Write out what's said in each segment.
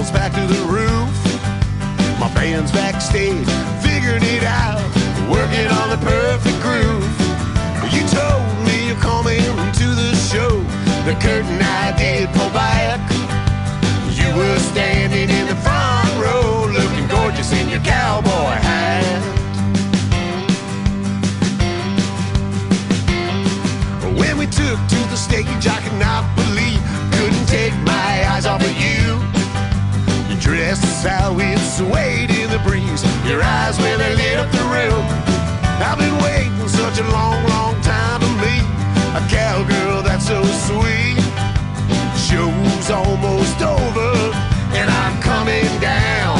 walls back to the roof. My band's backstage, figuring it out, working on the perfect groove. You told me you're coming to the show. The curtain I did pull back. You were standing in the front row, looking gorgeous in your cowboy hat. When we took to the stage, I could not believe, couldn't take my eyes off of you. Your dress is how it swayed in the breeze. Your eyes, when they lit up the room. I've been waiting such a long, long time to meet a cowgirl that's so sweet. Show's almost over, and I'm coming down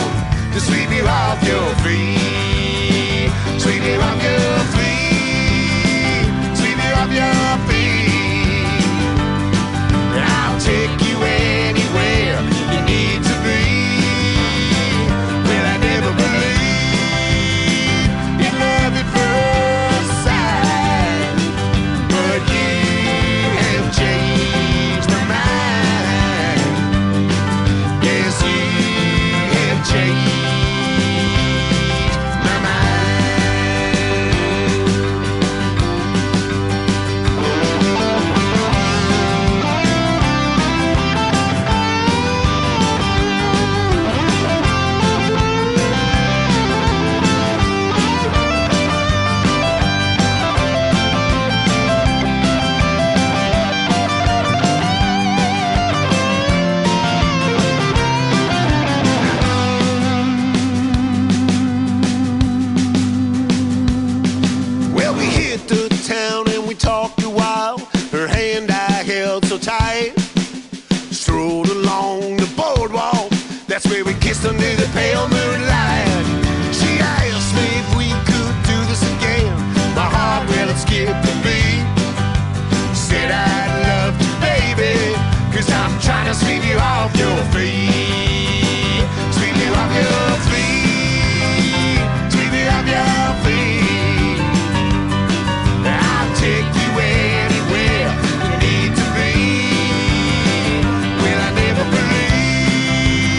to sweep you off your feet. Sweep you off your feet. Sweep you off your feet. I'll take you anywhere you need to be. Well, I never believed in love at first sight, but you have changed my mind. Yes, you have changed my Well, we hit the town and we talked a while. Her hand I held so tight. Strolled along the boardwalk. That's where we kissed under the pale moonlight. She asked me if we could do this again. My heart, well, it skipped a beat. Said I'd love to, baby, 'cause I'm trying to sweep you off your feet. Sweep you off your feet. Sweep you off your feet. I'll take you anywhere you need to be. Well, I never believed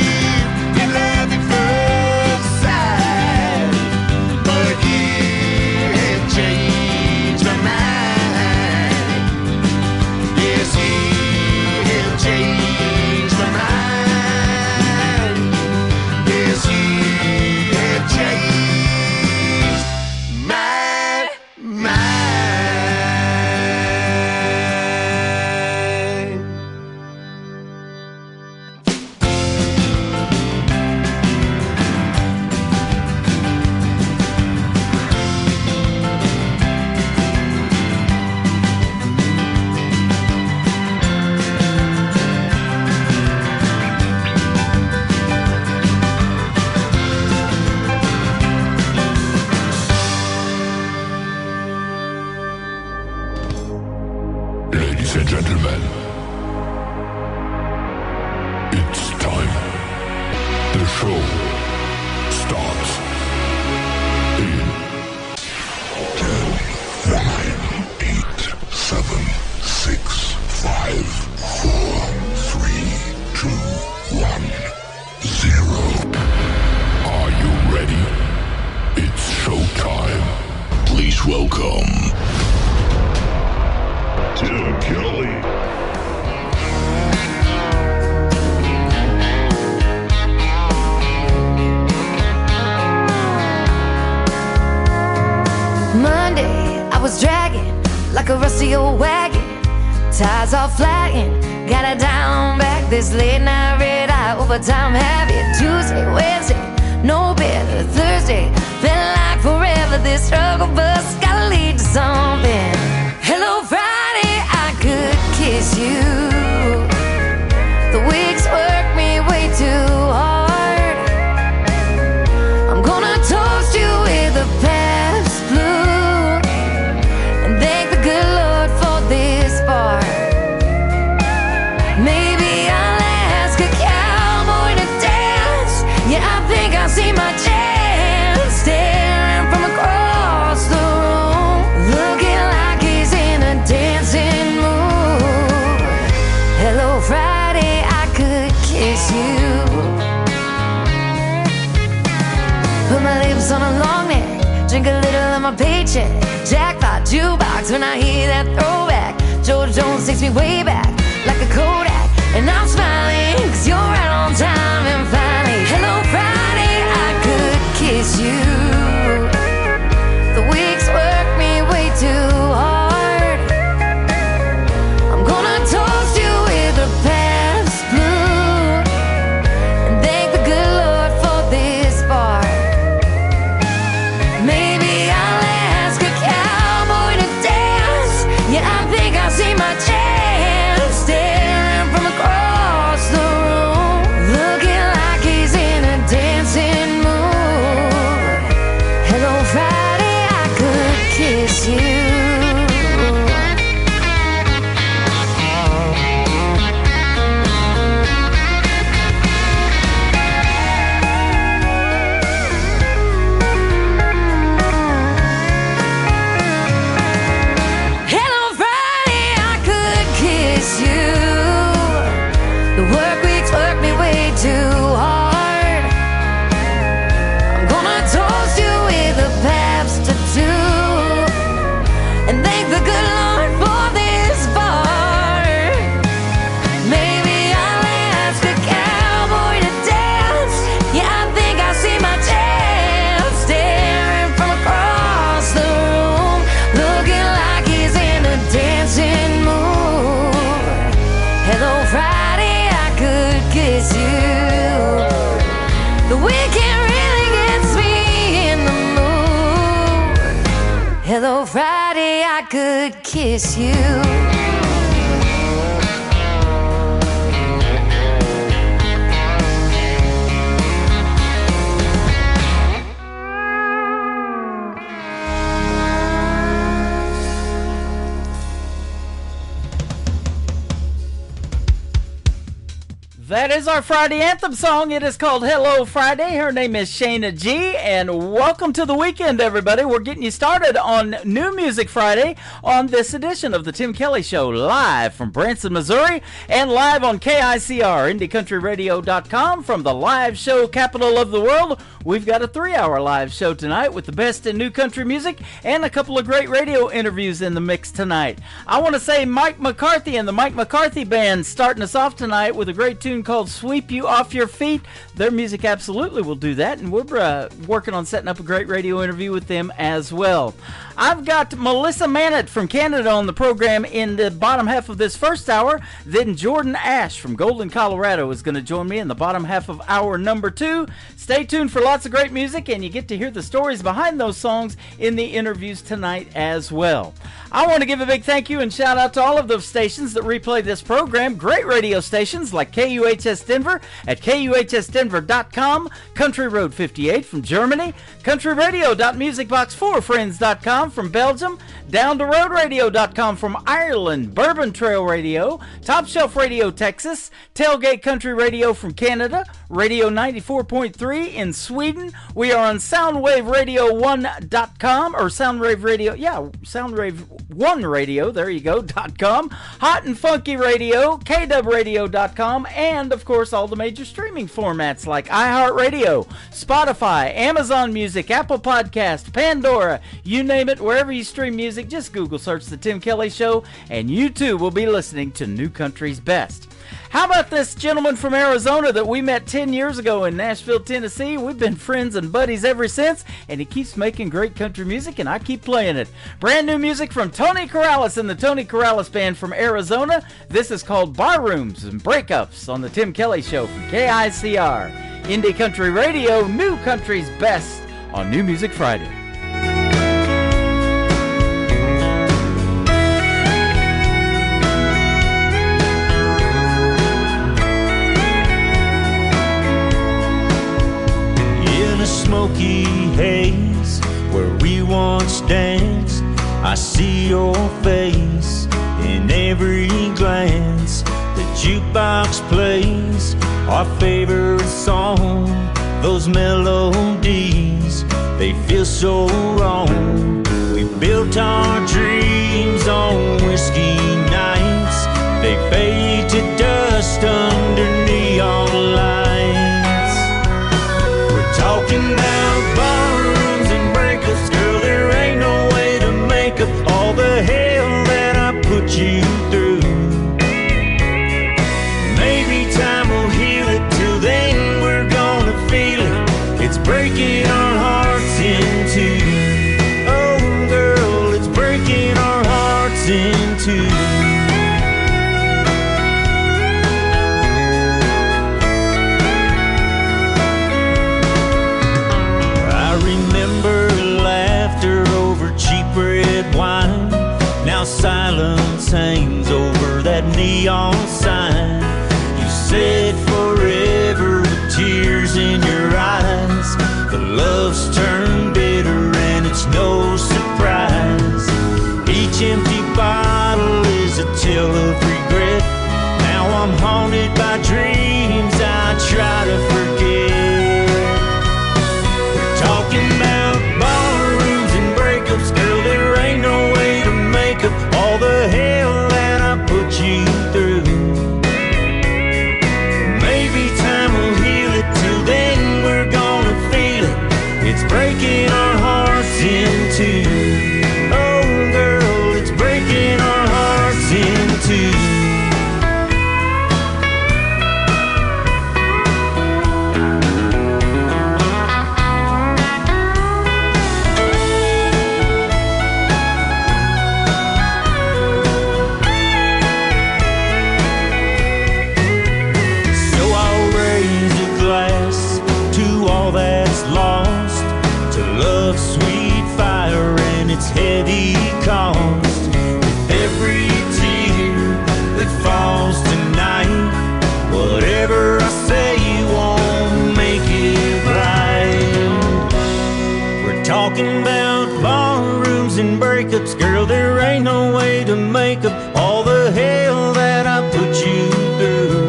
in love at first sight, but you have changed my mind. Yes, you have changed my mind. Yes, you have changed my mind. Ladies and gentlemen, it's time. The show starts in 10, 9, 8, 7, 6, 5, 4, 3, 2, 1, 0. Are you ready? It's showtime. Please welcome Tim Kelly. Monday, I was dragging like a rusty old wagon. Tires all flagging, got it down back. This late night red eye, overtime heavy. Tuesday, Wednesday, no better. Thursday, felt like forever. This struggle bus gotta lead to something. Hello, Friday, I could kiss you. The weeks work me way too hard. I'm gonna toast you with a past blue and thank the good Lord for this bar. Maybe I'll ask a cowboy to dance. Yeah, I think I see my chance. Staring from across the room, looking like he's in a dancing mood. drink a little of my paycheck. Jackpot, jukebox, when I hear that throwback. George Jones takes me way back, like a Kodak. And I'm smiling, cause you're right on time. And finally, hello Friday, I could kiss you. The weeks work me way too hard. I'm gonna toast you with a past blue, and thank the good Lord for this bar. Maybe I'll ask a cowboy to dance. Yeah, I think I see my chance, staring from across the room, looking like he's in a dancing mood. Hello Friday, I could kiss you. Hello Friday, I could kiss you. The work weeks work me way too hard. I'm gonna toast you with a Pabst tattoo, and thank the good Lord for this bar. Maybe I'll ask a cowboy to dance. Yeah, I think I see my chance, staring from across the room, looking like he's in a dancing mood. Hello Friday, I could kiss you. The weekend really gets me in the mood. Hello Friday, I could kiss you. That is our Friday anthem song. It is called Hello Friday. Her name is Shayna G, and welcome to the weekend, everybody. We're getting you started on New Music Friday on this edition of the Tim Kelly Show, live from Branson, Missouri, and live on KICR, IndieCountryRadio.com, from the live show capital of the world. We've got a 3-hour live show tonight with the best in new country music and a couple of great radio interviews in the mix tonight. I want to say Mike McCarthy and the Mike McCarthy Band starting us off tonight with a great tune called Sweep You Off Your Feet. Their music absolutely will do that, and we're working on setting up a great radio interview with them as well. I've got Melissa Mannett from Canada on the program in the bottom half of this first hour. Then Jordan Ash from Golden, Colorado is going to join me in the bottom half of hour number 2. Stay tuned for lots of great music, and you get to hear the stories behind those songs in the interviews tonight as well. I want to give a big thank you and shout out to all of those stations that replay this program. Great radio stations like KUHS Denver at KUHSdenver.com, Country Road 58 from Germany, countryradio.musicbox4friends.com from Belgium, down-to-road-radio.com from Ireland, Bourbon Trail Radio, Top Shelf Radio Texas, Tailgate Country Radio from Canada, Radio 94.3 in Sweden. We are on SoundwaveRadio1.com, or Soundwave Radio, Soundwave1 Radio, there you go, .com, Hot and Funky Radio, KWRadio.com, and of course all the major streaming formats like iHeartRadio, Spotify, Amazon Music, Apple Podcast, Pandora, you name it. Wherever you stream music, just Google search The Tim Kelly Show, and you too will be listening to New Country's Best. How about this gentleman from Arizona that we met 10 years ago in Nashville, Tennessee? We've been friends and buddies ever since, and he keeps making great country music, and I keep playing it. Brand new music from Tony Corrales and the Tony Corrales Band from Arizona. This is called Barrooms and Breakups on the Tim Kelly Show from KICR. Indie Country Radio, New Country's Best on New Music Friday. Smoky haze where we once danced, I see your face in every glance. The jukebox plays our favorite song. Those melodies, they feel so wrong. We built our dreams on whiskey nights. They fade to dust under neon lights. Talking about barrooms and breakups, girl, too. I remember laughter over cheap red wine. Now silence hangs over that neon sign. You said forever with tears in your eyes. The love's turned bitter and it's no surprise. Each empty bottle is a tale of regret. Now I'm haunted by dreams I try to forget. We're talking about ballrooms and breakups. Girl, there ain't no way to make up all the hell that I put you through. Maybe time will heal it. Till then we're gonna feel it. It's breaking our hearts in two. Oh girl, it's breaking our hearts in two. So I'll raise a glass to all that's lost, to love's sweet fire and its heavy cost. With every tear that falls tonight, whatever I say won't make it right. We're talking about ballrooms and breakups. Girl, there ain't no way to make up all the hell that I put you through.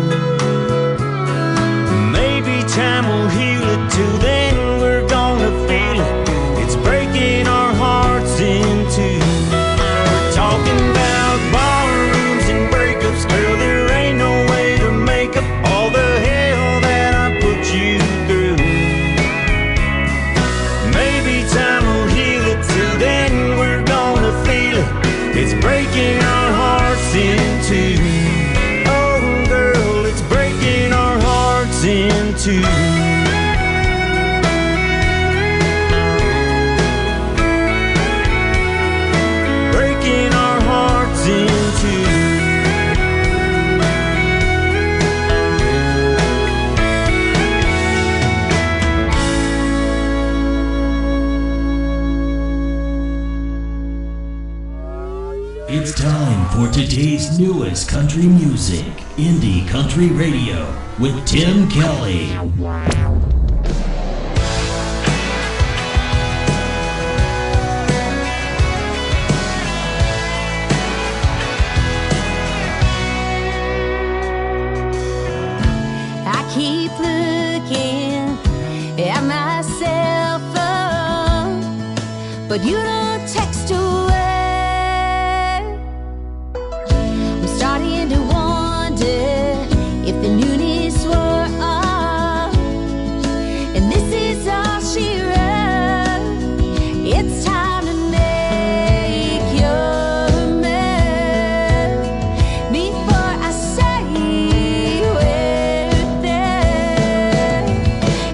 Maybe time will heal it. Till then we're gonna feel it. It's breaking our hearts in two. We're talking about ballrooms and breakups. Girl, there ain't no way to make up all the hell that I put you through. Maybe time will heal it. Till then we're gonna feel it. It's breaking our hearts in two. Oh girl, it's breaking our hearts in two. Breaking our hearts in two. It's time for today's newest country music, Indie Country Radio, with Tim Kelly. I keep looking at my cell phone, but you don't text away. I'm starting to wonder if the newness wore off, and this is all she wrote. It's time to make your move before I say we're there.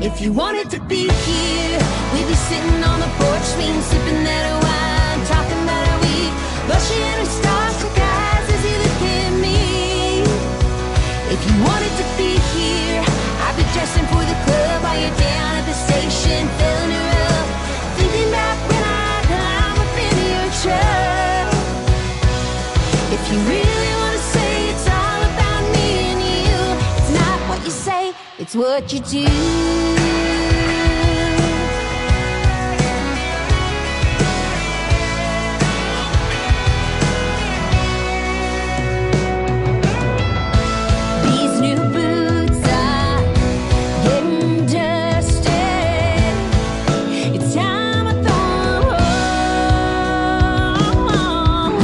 If you wanted to be here, we'd be sitting on the porch, swing, sipping that wine, talking about our week, rushing our stars like eyes as you look at me. If you wanted to be here, I'd be dressing for the club while you're down at the station, filling her up, thinking about when I climb up into your truck. If you really want to say it's all about me and you, it's not what you say, it's what you do. These new boots are getting dusted. It's time I throw 'em home.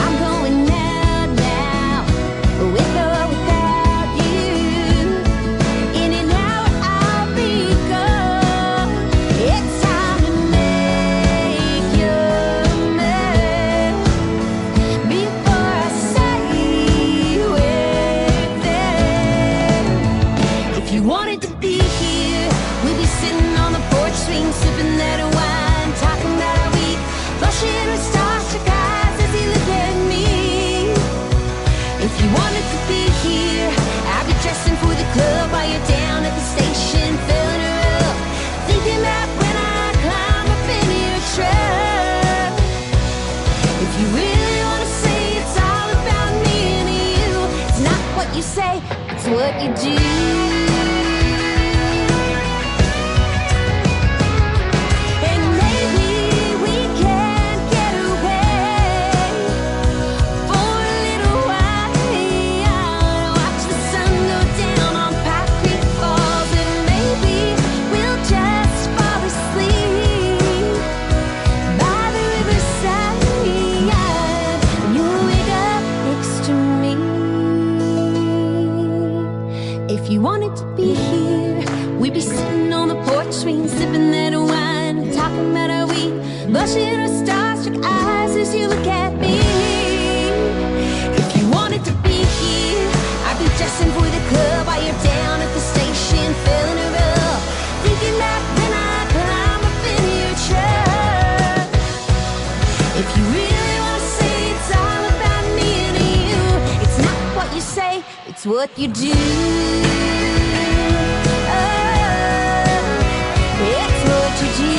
I'm going out now, with or without you. In an hour I'll be gone. If you wanted to be here, I'd be dressing for the club while you're down at the station, filling her up, thinking that when I climb up in your truck. If you really want to say it's all about me and you, it's not what you say, it's what you do. If you wanted to be here, we'd be sitting on the porch swing, sipping that wine, talking about how we blushing our starstruck eyes as you look at me. If you wanted to be here, I'd be dressing for the club while you're down at the station, filling her up, thinking that when I climb up in your truck. If you really want to say it's all about me and you, it's not what you say, it's what you do. It's what you do.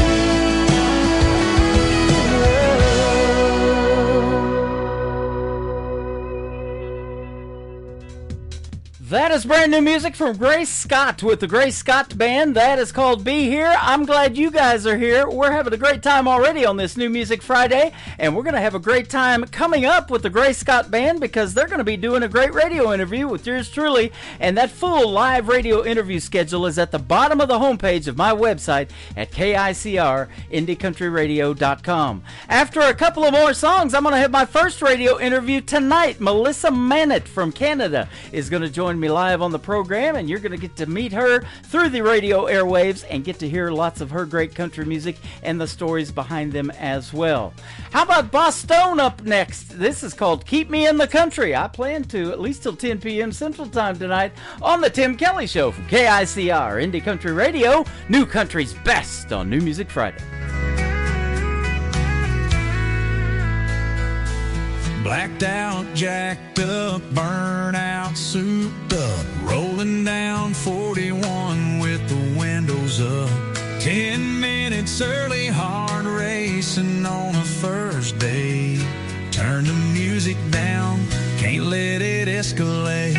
That is brand new music from Grace Scott with the Grace Scott Band. That is called Be Here. I'm glad you guys are here. We're having a great time already on this New Music Friday, and we're going to have a great time coming up with the Grace Scott Band because they're going to be doing a great radio interview with yours truly, and that full live radio interview schedule is at the bottom of the homepage of my website at KICR-IndieCountryRadio.com. After a couple of more songs, I'm going to have my first radio interview tonight. Melissa Mannett from Canada is going to join me live on the program, and you're going to get to meet her through the radio airwaves and get to hear lots of her great country music and the stories behind them as well. How about Boss Stone up next? This is called Keep Me in the Country. I plan to at least till 10 p.m. Central Time tonight on the Tim Kelly Show from KICR Indie Country Radio, New Country's best on New Music Friday. Blacked out, jacked up, burnt out, souped up, rolling down 41 with the windows up. 10 minutes early, hard racing on a first day. Turn the music down, can't let it escalate.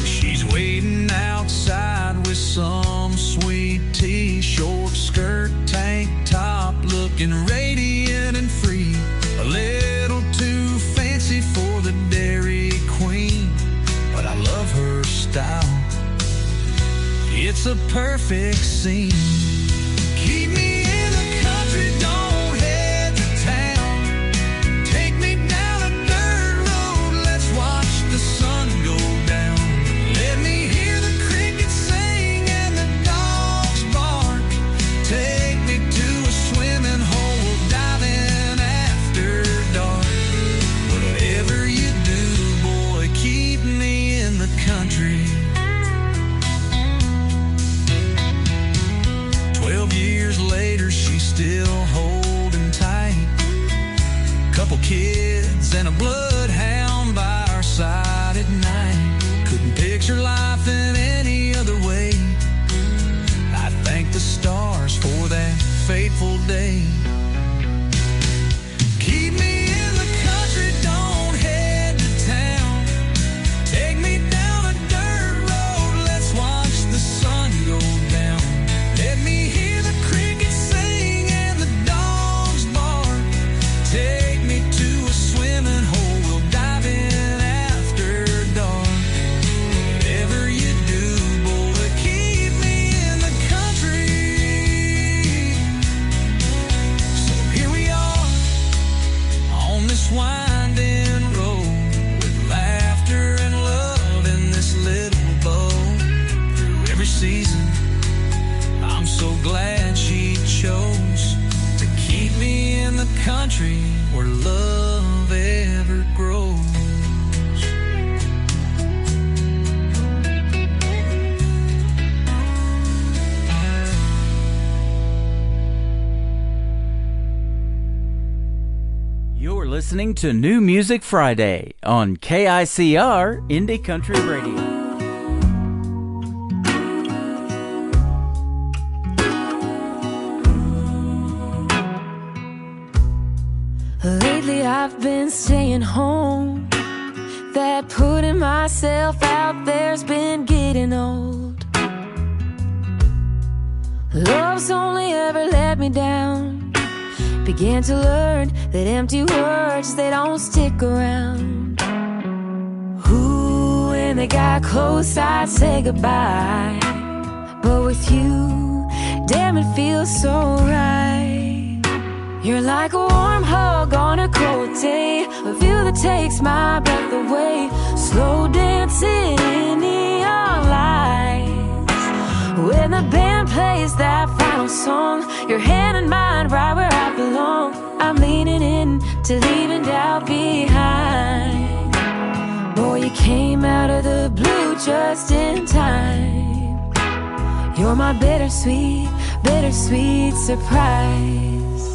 She's waiting outside with some sweet tea, short skirt, tank top, looking radiant and free. A little too fancy for the Dairy Queen, but I love her style. It's a perfect scene. Keep me in the country, don't head to town. Take me down a dirt road, let's watch the sun go down. Let me hear the crickets sing and the dogs bark. Take me to a swimming hole, dive in after dark. Whatever you do, boy, keep me in the country. 12 years later, she's still holding tight. Couple kids and a bloodhound by our side at night. Couldn't picture life in any other way. I thank the stars for that fateful day. Keep me in the country, don't head to town. Take me down a dirt road, let's watch the sun go down. Let me hear the crickets sing and the dogs bark. Take me to a swimming hole, we'll dive in after dark. Whatever you do, boy, keep me in the country. So here we are on this winding road, with laughter and love in this little boat. Through every season, I'm so glad she chose to keep me in the country where love ever grows. You're listening to New Music Friday on KICR Indie Country Radio. Lately I've been staying home. That putting myself out there's been getting old. Love's only ever let me down. Began to learn that empty words, they don't stick around. Ooh, when they got close I'd say goodbye, but with you, damn it feels so right. You're like a warm hug on a cold day, a view that takes my breath away, slow dancing in neon lights. When the band plays that final song, your hand in mine right where I belong. I'm leaning in to leaving doubt behind. Boy, you came out of the blue just in time. You're my bittersweet, bittersweet surprise.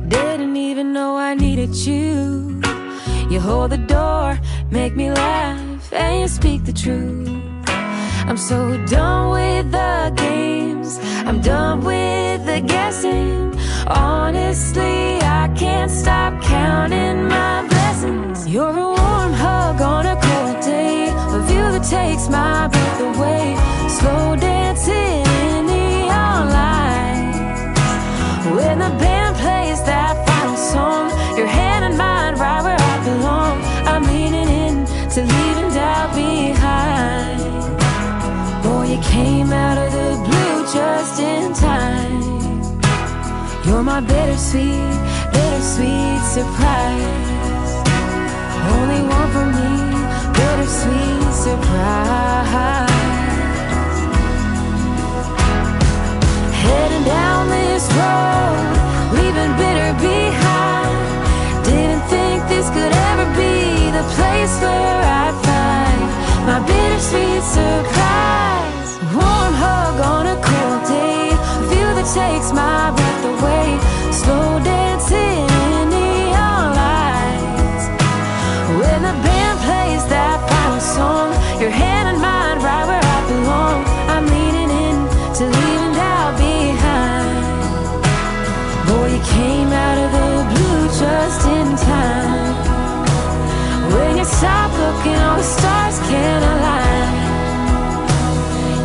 Didn't even know I needed you. You hold the door, make me laugh, and you speak the truth. I'm so done with the games, I'm done with the guessing. Honestly, I can't stop counting my blessings. You're a warm hug on a cold day, a view that takes my breath away, slow dancing in neon lights. When the band plays that final song, your hand in mine right where I belong. I'm leaning in to leaving doubt behind. Boy, you came out of the blue just in time. You're my bittersweet, bittersweet surprise. Only one for me, bittersweet surprise. Heading down this road, leaving bitter behind. Didn't think this could ever be the place where I'd find my bittersweet surprise. Warm hug on a cold day, a view that takes my breath away, slow dancing in neon lights. When the band plays that final song, your hand in mine right where I belong. I'm leaning in to leaving doubt behind. Boy, you came out of the blue just in time. When you stop looking, all the stars can't align.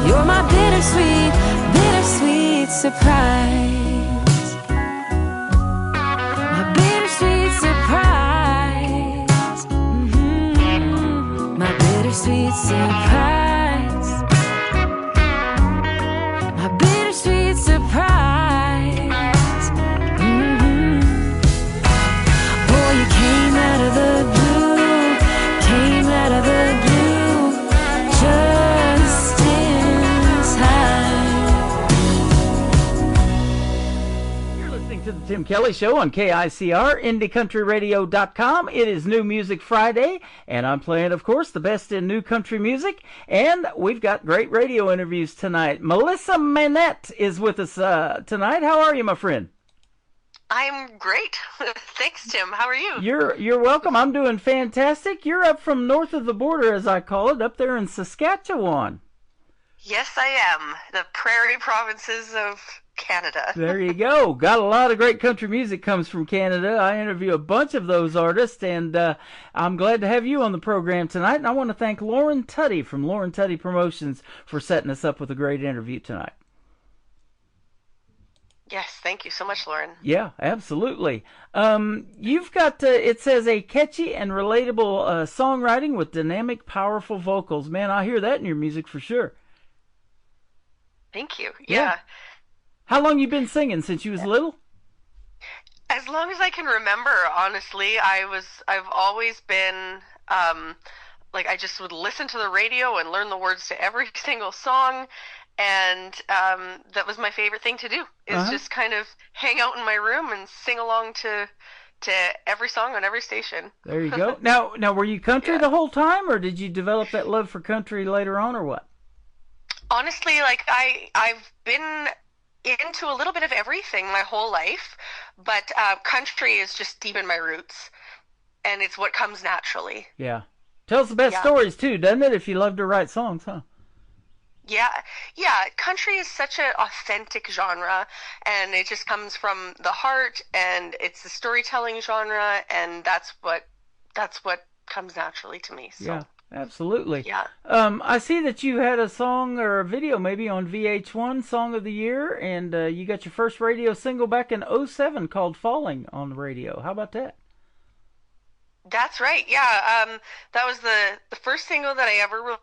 You're my bittersweet, bittersweet surprise. My bittersweet surprise. My bittersweet surprise. My bittersweet surprise. Boy, you came out of the blue, came out of the blue, just in time. You're listening to the Tim Kelly Show on KICR, IndieCountryRadio.com. It is New Music Friday, and I'm playing, of course, the best in new country music, and we've got great radio interviews tonight. Melissa Manette is with us tonight. How are you, my friend? I'm great. Thanks, Tim. How are you? You're welcome. I'm doing fantastic. You're up from north of the border, as I call it, up there in Saskatchewan. Yes, I am. The prairie provinces of Canada. There you go. Got a lot of great country music comes from Canada. I interview a bunch of those artists, and I'm glad to have you on the program tonight. And I want to thank Lauren Tutty from Lauren Tutty Promotions for setting us up with a great interview tonight. Yes, thank you so much, Lauren. Yeah, absolutely. You've got, it says, a catchy and relatable songwriting with dynamic, powerful vocals. Man, I hear that in your music for sure. Thank you. Yeah. How long you been singing? Since you was little? As long as I can remember, honestly. I've always been, like, I just would listen to the radio and learn the words to every single song. And that was my favorite thing to do, is just kind of hang out in my room and sing along to every song on every station. There you go. Now, were you country the whole time, or did you develop that love for country later on, or what? Honestly, like I've been into a little bit of everything my whole life, but country is just deep in my roots, and it's what comes naturally. Yeah. Tells the best stories, too, doesn't it, if you love to write songs, huh? Yeah. Country is such an authentic genre, and it just comes from the heart, and it's a storytelling genre, and that's what comes naturally to me. So. Yeah, absolutely. Yeah. I see that you had a song or a video maybe on VH1 Song of the Year, and you got your first radio single back in '07 called Falling on the radio. How about that? That's right. Yeah. That was the first single that I ever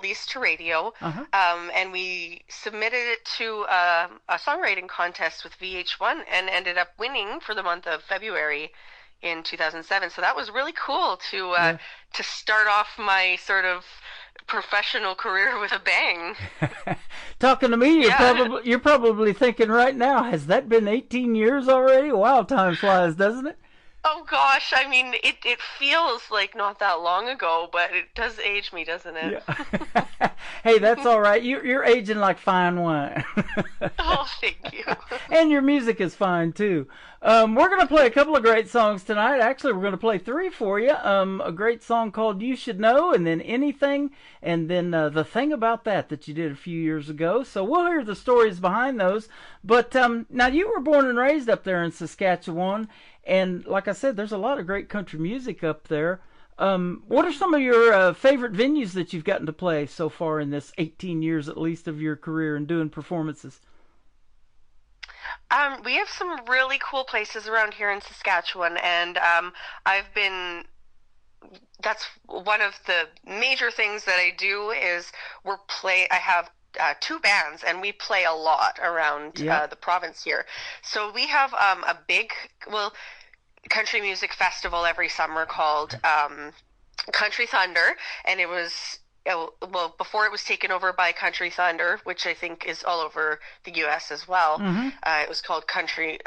released to radio. Uh-huh. And we submitted it to a songwriting contest with VH1 and ended up winning for the month of February in 2007. So that was really cool to start off my sort of professional career with a bang. Talking to me, you're probably thinking right now, has that been 18 years already? Wow, time flies, doesn't it? Oh gosh, I mean, it feels like not that long ago, but it does age me, doesn't it? Yeah. Hey, that's all right. You're aging like fine wine. Oh, thank you. And your music is fine too. We're going to play a couple of great songs tonight. Actually, we're going to play 3 for you. A great song called You Should Know, and then Anything, and then The Thing About That you did a few years ago. So we'll hear the stories behind those. But now, you were born and raised up there in Saskatchewan, and like I said, there's a lot of great country music up there. What are some of your favorite venues that you've gotten to play so far in this 18 years at least of your career and doing performances? We have some really cool places around here in Saskatchewan, and that's one of the major things that I do is I have 2 bands, and we play a lot around the province here. So we have a big, country music festival every summer called Country Thunder, and it was before it was taken over by Country Thunder, which I think is all over the U.S. as well. Mm-hmm. It was called Craven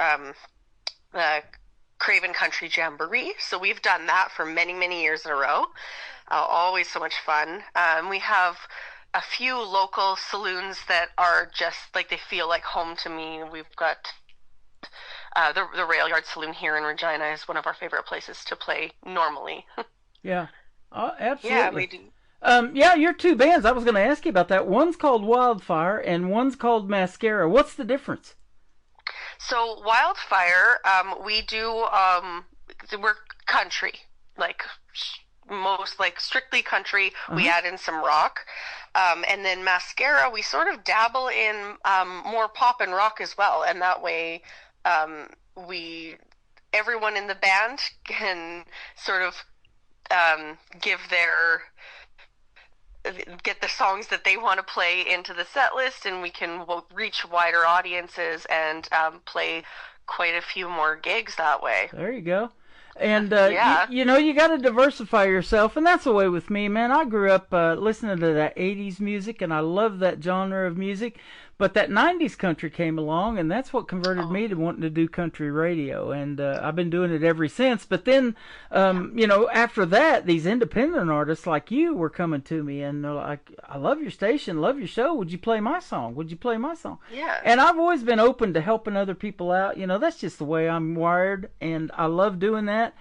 Country Jamboree. So we've done that for many, many years in a row. Always so much fun. We have a few local saloons that are just like, they feel like home to me. We've got the Rail Yard Saloon here in Regina is one of our favorite places to play normally. Yeah, absolutely. Yeah, we do. Your 2 bands, I was going to ask you about that. One's called Wildfire and one's called Mascara. What's the difference? So Wildfire, we do, we're country, like strictly country. Uh-huh. We add in some rock. And then Mascara, we sort of dabble in more pop and rock as well. And that way, everyone in the band can sort of get the songs that they want to play into the set list, and we can reach wider audiences and play quite a few more gigs that way. There you go. And you got to diversify yourself, and that's the way with me, man. I grew up listening to that 80s music, and I love that genre of music. But that 90s country came along, and that's what converted me to wanting to do country radio. And I've been doing it ever since. But then, after that, these independent artists like you were coming to me, and they're like, I love your station, love your show. Would you play my song? Would you play my song? Yeah. And I've always been open to helping other people out. That's just the way I'm wired, and I love doing that.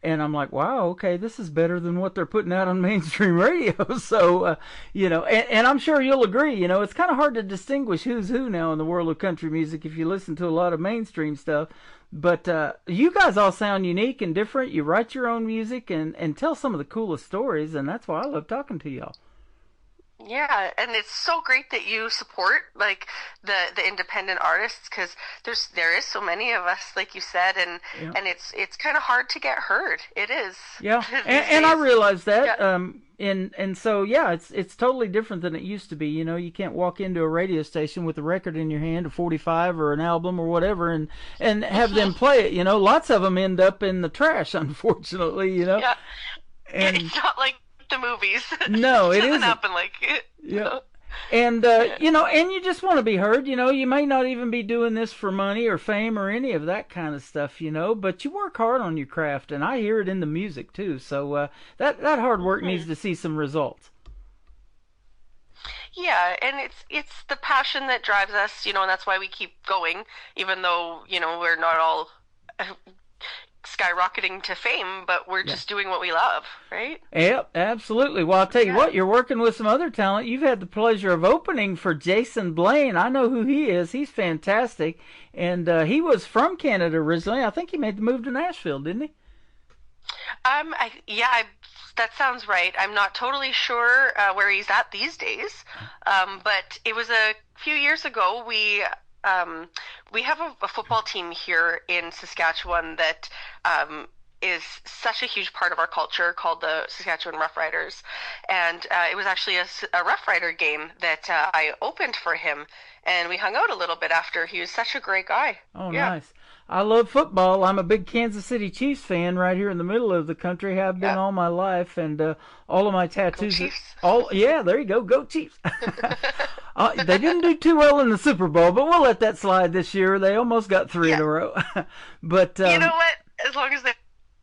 And I'm like, wow, okay, this is better than what they're putting out on mainstream radio. So, and I'm sure you'll agree, it's kind of hard to distinguish who's who now in the world of country music if you listen to a lot of mainstream stuff. But you guys all sound unique and different. You write your own music and tell some of the coolest stories, and that's why I love talking to y'all. Yeah, and it's so great that you support like the independent artists, because there is so many of us, like you said, and it's kind of hard to get heard. It is. Yeah, and I realize that. Yeah. And so it's totally different than it used to be. You can't walk into a radio station with a record in your hand, a 45 or an album or whatever, and have them play it. Lots of them end up in the trash, unfortunately. Yeah. And it's not like the movies. No, it doesn't isn't. happen like it. Yeah. And and you just want to be heard. You may not even be doing this for money or fame or any of that kind of stuff, but you work hard on your craft, and I hear it in the music too. So that hard work needs to see some results. Yeah, and it's the passion that drives us, and that's why we keep going, even though, we're not all skyrocketing to fame, but we're just doing what we love, right? Yep, absolutely. Well, I'll tell you what, you're working with some other talent. You've had the pleasure of opening for Jason Blaine. I know who he is. He's fantastic. And he was from Canada originally. I think he made the move to Nashville, didn't he? That sounds right. I'm not totally sure where he's at these days, but it was a few years ago. We have a football team here in Saskatchewan that is such a huge part of our culture, called the Saskatchewan Roughriders, and it was actually a Rough Rider game that I opened for him, and we hung out a little bit after. He was such a great guy. Oh, yeah. Nice. I love football. I'm a big Kansas City Chiefs fan right here in the middle of the country. Have been all my life, and all of my tattoos. Go Chiefs. There you go. Go Chiefs. They didn't do too well in the Super Bowl, but we'll let that slide this year. They almost got 3 in a row. But you know what? As long as they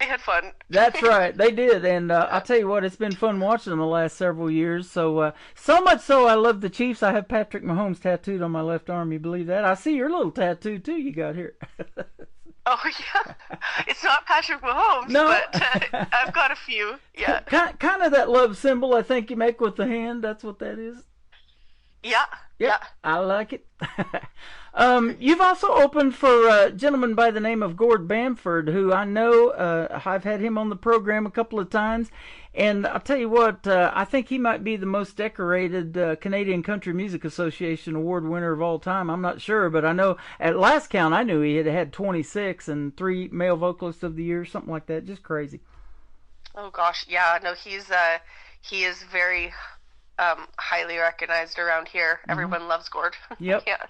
had fun. That's right. They did. And I'll tell you what, it's been fun watching them the last several years. So much so I love the Chiefs. I have Patrick Mahomes tattooed on my left arm. You believe that? I see your little tattoo, too, you got here. Oh, yeah. It's not Patrick Mahomes, but I've got a few. Yeah. Kind of that love symbol I think you make with the hand. That's what that is. Yeah. Yeah. I like it. You've also opened for a gentleman by the name of Gord Bamford, who I know I've had him on the program a couple of times. And I'll tell you what, I think he might be the most decorated Canadian Country Music Association award winner of all time. I'm not sure, but I know at last count I knew he had 26 and 3 male vocalists of the year, something like that. Just crazy. Oh gosh, yeah. No, he is very highly recognized around here. Mm-hmm. Everyone loves Gord. Yep. Yeah.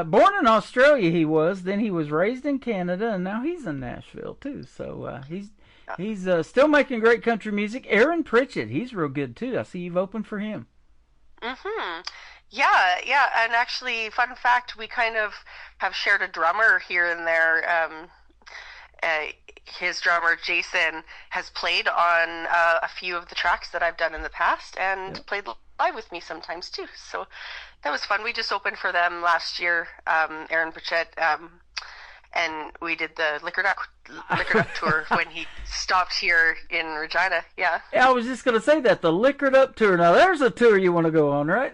Born in Australia, he was. Then he was raised in Canada, and now he's in Nashville too. So he's still making great country music. Aaron Pritchett, he's real good too. I see you've opened for him. Mhm. Yeah. And actually, fun fact: we kind of have shared a drummer here and there. His drummer Jason has played on a few of the tracks that I've done in the past, and played live with me sometimes too. So that was fun. We just opened for them last year, Aaron Pritchett, and we did the Liquored Up tour when he stopped here in Regina. Yeah. I was just gonna say that, the Liquored Up tour. Now there's a tour you want to go on, right?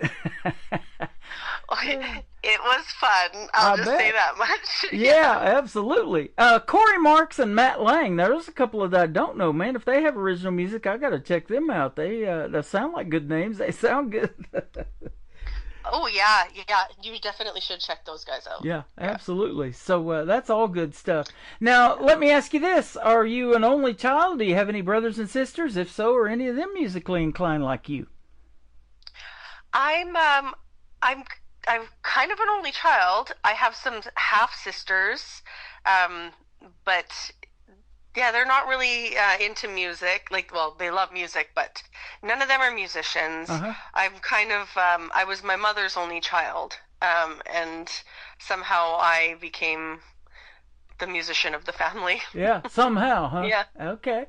It was fun. I'll just say that much. Yeah, absolutely. Corey Marks and Matt Lang. Now, there's a couple of that I don't know, man. If they have original music, I got to check them out. They sound like good names. They sound good. Oh, yeah. You definitely should check those guys out. Yeah, absolutely. So that's all good stuff. Now, let me ask you this. Are you an only child? Do you have any brothers and sisters? If so, are any of them musically inclined like you? I'm kind of an only child. I have some half sisters, but yeah, they're not really into music. They love music, but none of them are musicians. Uh-huh. I'm kind of I was my mother's only child, and somehow I became the musician of the family. Yeah, somehow, huh? Yeah. Okay,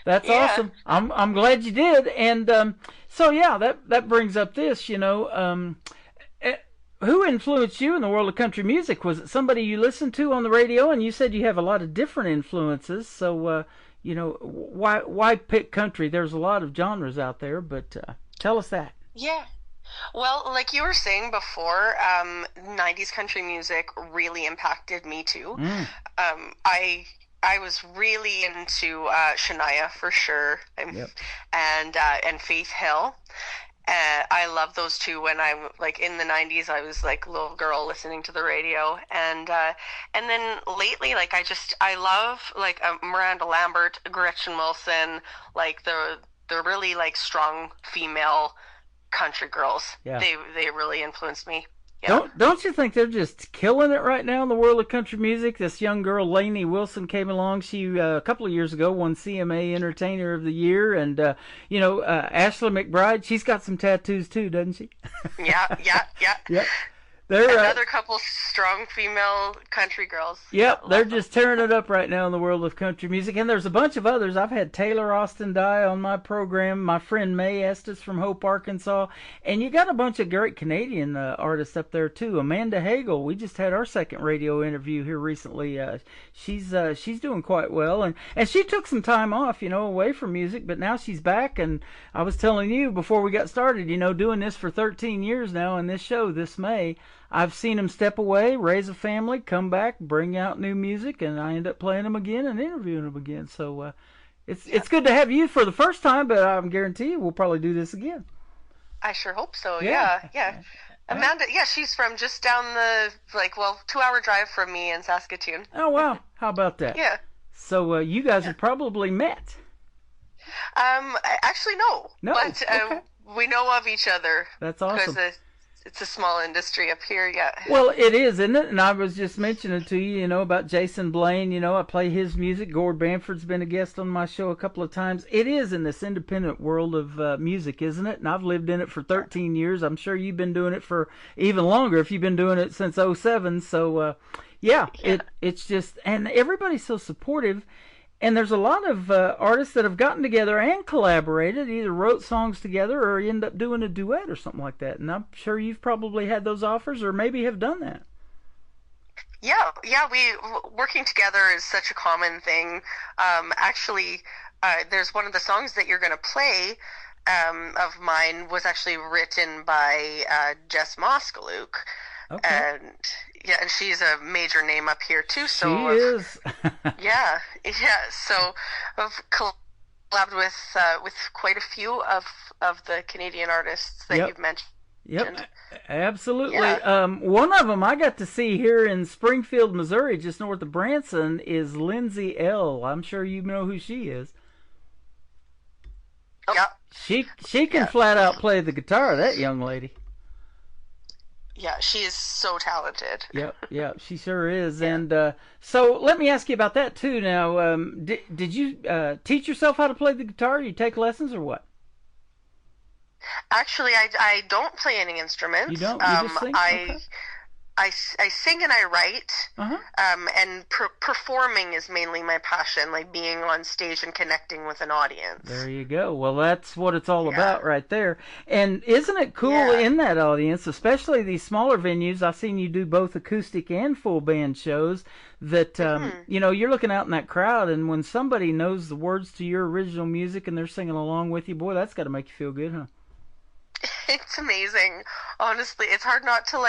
that's awesome. I'm glad you did. And so yeah, that brings up this. Who influenced you in the world of country music? Was it somebody you listened to on the radio? And you said you have a lot of different influences. So, why pick country? There's a lot of genres out there, but tell us that. Yeah. Well, like you were saying before, 90s country music really impacted me too. I was really into Shania for sure, and Faith Hill. I love those two. When I'm in the 90s, I was like a little girl listening to the radio, and then lately, I love Miranda Lambert, Gretchen Wilson, the really strong female country girls. Yeah. They really influenced me. Yeah. Don't you think they're just killing it right now in the world of country music? This young girl, Lainey Wilson, came along. She a couple of years ago won CMA Entertainer of the Year, and Ashley McBride, she's got some tattoos too, doesn't she? Yeah. Yep. Another couple strong female country girls. Yep, Yeah, they're just tearing it up right now in the world of country music. And there's a bunch of others. I've had Taylor Austin Dye on my program. My friend May Estes from Hope, Arkansas. And you got a bunch of great Canadian artists up there, too. Amanda Hagel, we just had our second radio interview here recently. She's doing quite well. And she took some time off, away from music, but now she's back. And I was telling you before we got started, doing this for 13 years now in this show this May, I've seen him step away, raise a family, come back, bring out new music, and I end up playing them again and interviewing them again. So it's good to have you for the first time, but I guarantee you we'll probably do this again. I sure hope so. Yeah. Amanda, she's from just down the 2-hour drive from me in Saskatoon. Oh wow, how about that? Yeah. So you guys have probably met. Actually, no. But okay. We know of each other. That's awesome. Because it's a small industry up here, yeah. Well, it is, isn't it? And I was just mentioning to you, about Jason Blaine. I play his music. Gord Bamford's been a guest on my show a couple of times. It is in this independent world of music, isn't it? And I've lived in it for 13 years. I'm sure you've been doing it for even longer if you've been doing it since 2007. So, it's just, and everybody's so supportive. And there's a lot of artists that have gotten together and collaborated, either wrote songs together or end up doing a duet or something like that. And I'm sure you've probably had those offers or maybe have done that. Yeah, working together is such a common thing. Actually, there's one of the songs that you're going to play of mine was actually written by Jess Moskaluk. Okay. And she's a major name up here too. So she is. yeah. So I've collabed with quite a few of the Canadian artists that you've mentioned. Yep, absolutely. Yeah. One of them I got to see here in Springfield, Missouri, just north of Branson, is Lindsay L. I'm sure you know who she is. Yeah. She can flat out play the guitar, that young lady. Yeah, she is so talented. Yep, she sure is. Yeah. And so let me ask you about that too. Now, did you teach yourself how to play the guitar? You take lessons or what? Actually, I don't play any instruments. You don't? You just sing? Okay. I sing and I write, and performing is mainly my passion, like being on stage and connecting with an audience. There you go. Well, that's what it's all about right there. And isn't it cool in that audience, especially these smaller venues? I've seen you do both acoustic and full band shows that, you're looking out in that crowd, and when somebody knows the words to your original music and they're singing along with you, boy, that's got to make you feel good, huh? It's amazing. Honestly, it's hard not to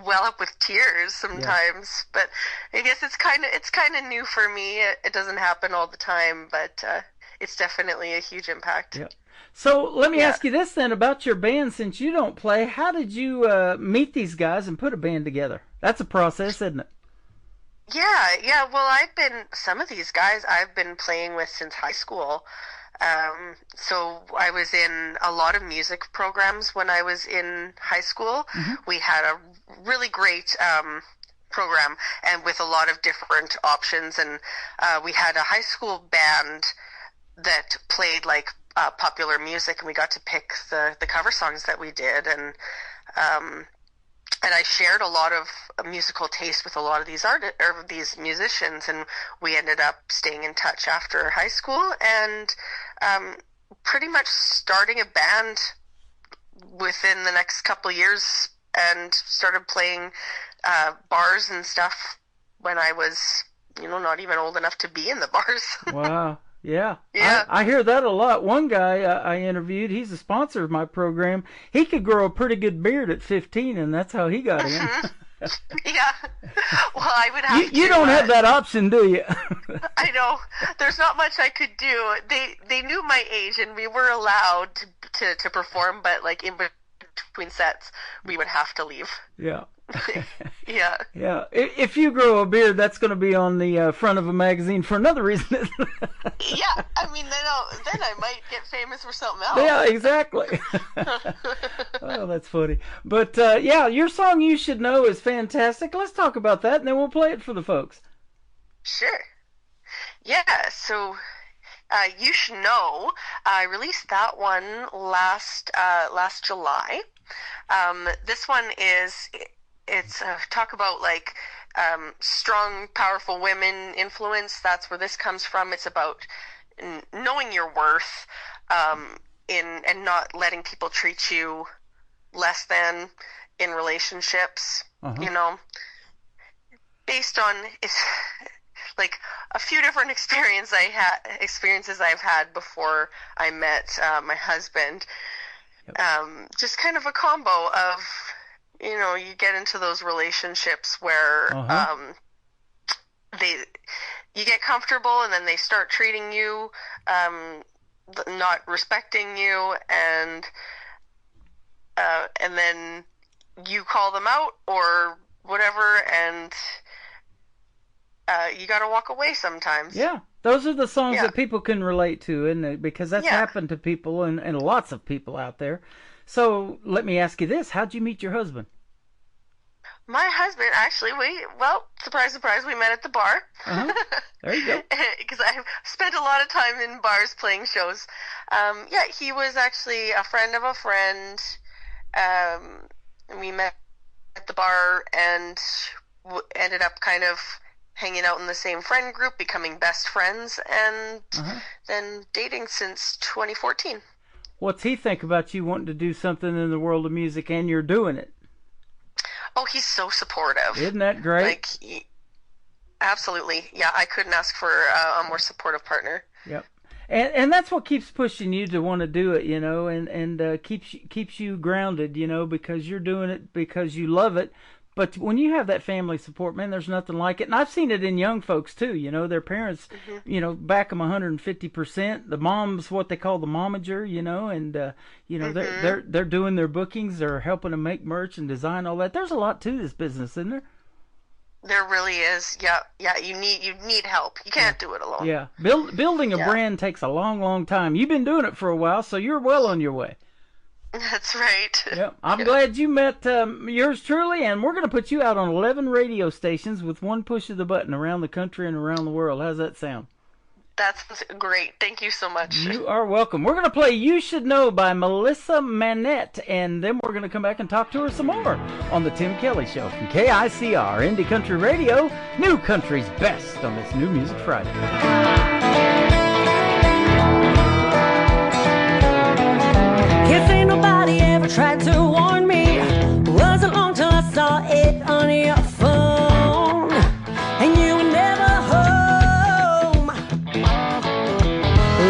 well up with tears sometimes, but I guess it's kind of new for me. It doesn't happen all the time, but it's definitely a huge impact. Yeah. So let me ask you this then about your band. Since you don't play, how did you meet these guys and put a band together? That's a process, isn't it? Yeah. Well, some of these guys I've been playing with since high school. So I was in a lot of music programs when I was in high school. Mm-hmm. We had a really great program and with a lot of different options. And we had a high school band that played popular music, and we got to pick the cover songs that we did. And I shared a lot of musical taste with a lot of these musicians, and we ended up staying in touch after high school and pretty much starting a band within the next couple of years, and started playing bars and stuff when I was, not even old enough to be in the bars. Wow. Yeah. I hear that a lot. One guy I interviewed, he's a sponsor of my program. He could grow a pretty good beard at 15, and that's how he got in. Yeah. Well, I would have to. You don't have that option, do you? I know. There's not much I could do. They knew my age, and we were allowed to perform, but in between sets, we would have to leave. Yeah. Yeah. Yeah. If you grow a beard, that's going to be on the front of a magazine for another reason. Yeah. I mean, then I might get famous for something else. Yeah, exactly. Oh, that's funny. But, your song You Should Know is fantastic. Let's talk about that, and then we'll play it for the folks. Sure. Yeah, so You Should Know, I released that one last July. This one it's talk about like strong, powerful women influence. That's where this comes from. It's about knowing your worth, and not letting people treat you less than in relationships. You know, based on it's like a few different experiences I've had before I met my husband. Just kind of a combo of, you know, you get into those relationships where you get comfortable, and then they start treating you, not respecting you, and then you call them out or whatever, and you got to walk away sometimes. Yeah, those are the songs that people can relate to, isn't it? Because that's happened to people and lots of people out there. So let me ask you this: how'd you meet your husband? My husband, actually, surprise, surprise, we met at the bar. There you go. Because I've spent a lot of time in bars playing shows. He was actually a friend of a friend. We met at the bar and ended up kind of hanging out in the same friend group, becoming best friends, and then dating since 2014. What's he think about you wanting to do something in the world of music, and you're doing it? Oh, he's so supportive. Isn't that great? Like, absolutely. Yeah, I couldn't ask for a more supportive partner. Yep. And that's what keeps pushing you to want to do it, you know, and keeps you grounded, you know, because you're doing it because you love it. But when you have that family support, man, there's nothing like it. And I've seen it in young folks too. You know, their parents, you know, back them 150%. The mom's what they call the momager, you know, and you know they're doing their bookings, they're helping them make merch and design all that. There's a lot to this business, isn't there? There really is. Yeah. You need help. You can't do it alone. Yeah, building a brand takes a long, long time. You've been doing it for a while, so you're well on your way. That's right. Yep. I'm glad you met yours truly, and we're going to put you out on 11 radio stations with one push of the button around the country and around the world. How's that sound? That's great. Thank you so much. You are welcome. We're going to play You Should Know by Melissa Manette, and then we're going to come back and talk to her some more on The Tim Kelly Show from KICR, Indie Country Radio, New Country's best on this New Music Friday. If ain't nobody ever tried to warn me, wasn't long till I saw it on your phone, and you were never home.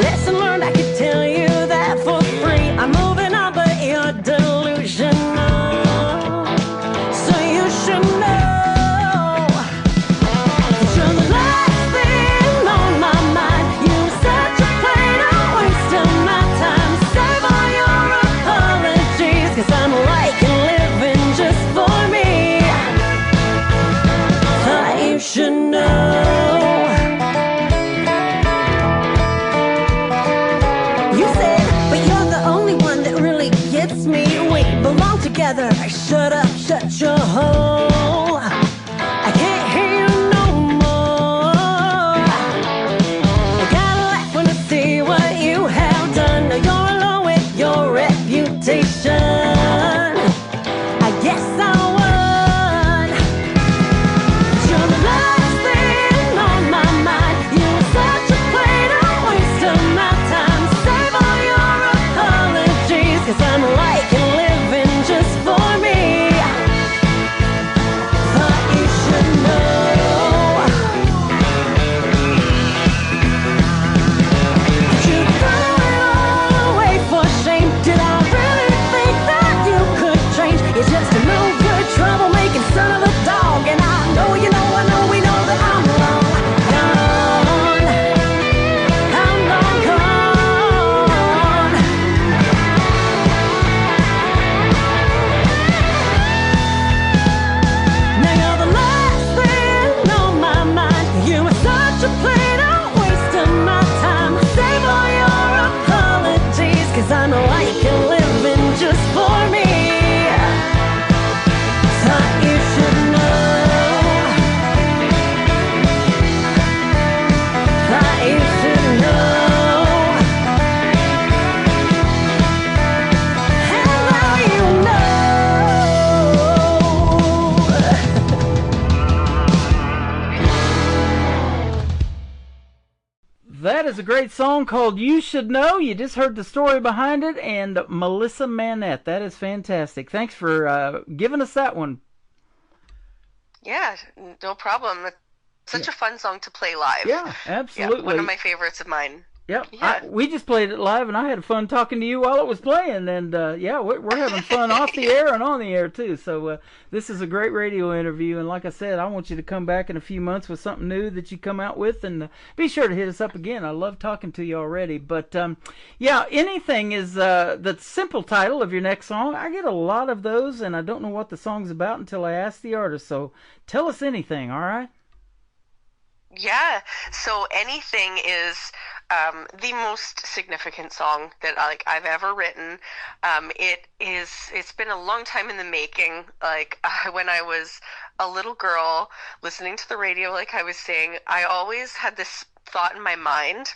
Lesson learned, I could tell you that for free. I'm moving on, but you're delusional. So you should know you're the last thing on my mind. that is a great song called You Should Know. You just heard the story behind it, and Melissa Manette. That is fantastic. Thanks for giving us that one. Yeah, no problem. It's such a fun song to play live. Yeah, absolutely. Yeah, one of my favorites of mine. Yep. Yeah. We just played it live, and I had fun talking to you while it was playing. And, we're having fun off the air and on the air, too. So this is a great radio interview. And like I said, I want you to come back in a few months with something new that you come out with. And be sure to hit us up again. I love talking to you already. But, Anything is the simple title of your next song. I get a lot of those, and I don't know what the song's about until I ask the artist. So tell us anything, all right? Yeah, so Anything is the most significant song that I've ever written. It's been a long time in the making. When I was a little girl listening to the radio, like I was saying, I always had this thought in my mind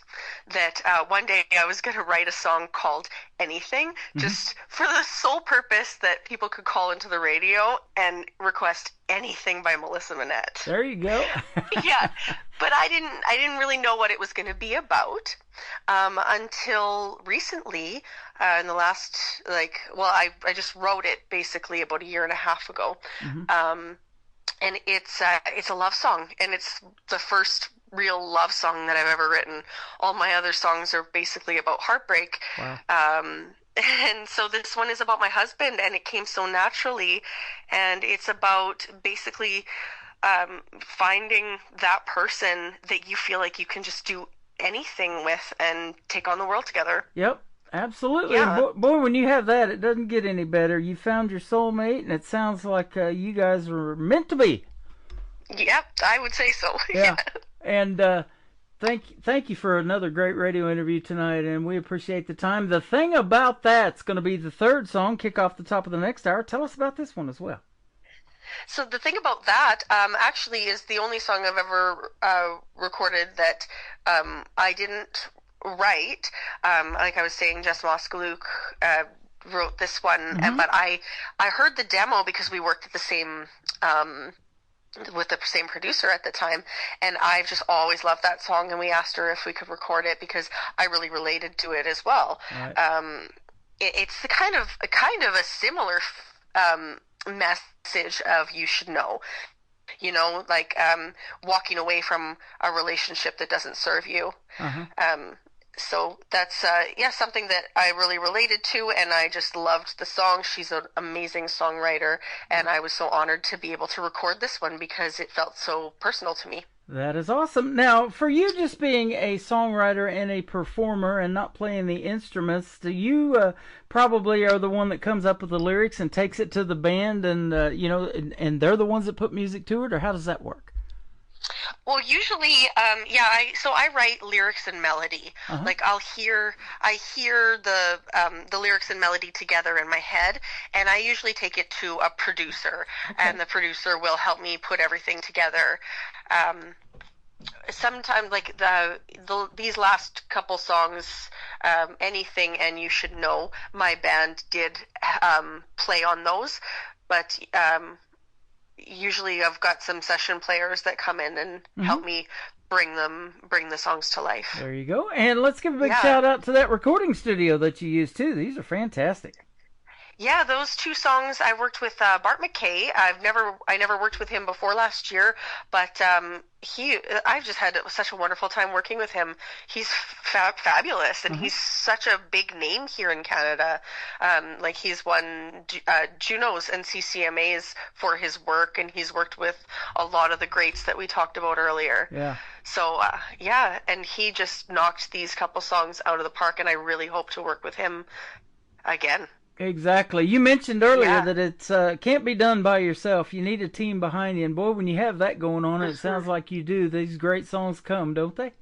that one day I was going to write a song called Anything, just for the sole purpose that people could call into the radio and request anything by Melissa Manette. There you go. Yeah, but I didn't really know what it was going to be about until recently. In the last I just wrote it basically about a year and a half ago. And it's a love song, and it's the first real love song that I've ever written. All my other songs are basically about heartbreak. Wow. And so this one is about my husband, and it came so naturally, and it's about basically finding that person that you feel like you can just do anything with and take on the world together. Yep. Absolutely. Yeah. Boy, when you have that, it doesn't get any better. You found your soulmate, and it sounds like you guys were meant to be. Yep, I would say so. Yeah. And thank you for another great radio interview tonight, and we appreciate the time. The Thing About That's going to be the third song, kick off the top of the next hour. Tell us about this one as well. So The Thing About That actually is the only song I've ever recorded that I didn't write. Like I was saying, Jess Moskaluk wrote this one, but I heard the demo because we worked at the same with the same producer at the time, and I've just always loved that song, and we asked her if we could record it because I really related to it as well. Right. It's the kind of a similar message of You Should Know. You know, walking away from a relationship that doesn't serve you. So that's, something that I really related to, and I just loved the song. She's an amazing songwriter, and I was so honored to be able to record this one because it felt so personal to me. That is awesome. Now, for you just being a songwriter and a performer and not playing the instruments, do you probably are the one that comes up with the lyrics and takes it to the band, and and they're the ones that put music to it, or how does that work? Well, usually, I write lyrics and melody. Like I hear the lyrics and melody together in my head, and I usually take it to a producer, and the producer will help me put everything together. Sometimes, like these last couple songs, Anything and You Should Know, my band did play on those, but usually I've got some session players that come in and help me bring the songs to life. There you go. And let's give a big shout out to that recording studio that you use too. These are fantastic. Yeah, those two songs I worked with Bart McKay. I never worked with him before last year, but I've just had such a wonderful time working with him. He's fabulous, and he's such a big name here in Canada. He's won Junos and CCMAs for his work, and he's worked with a lot of the greats that we talked about earlier. Yeah. So and he just knocked these couple songs out of the park, and I really hope to work with him again. Exactly. You mentioned earlier that it's can't be done by yourself. You need a team behind you. And boy, when you have that going on, it sounds like you do. These great songs come, don't they?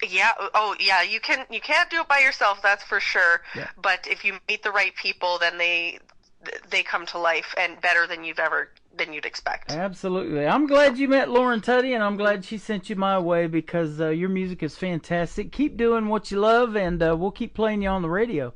Yeah. Oh, yeah. You can't do it by yourself. That's for sure. Yeah. But if you meet the right people, then they come to life and better than you'd expect. Absolutely. I'm glad you met Lauren Tuddy, and I'm glad she sent you my way because your music is fantastic. Keep doing what you love, and we'll keep playing you on the radio.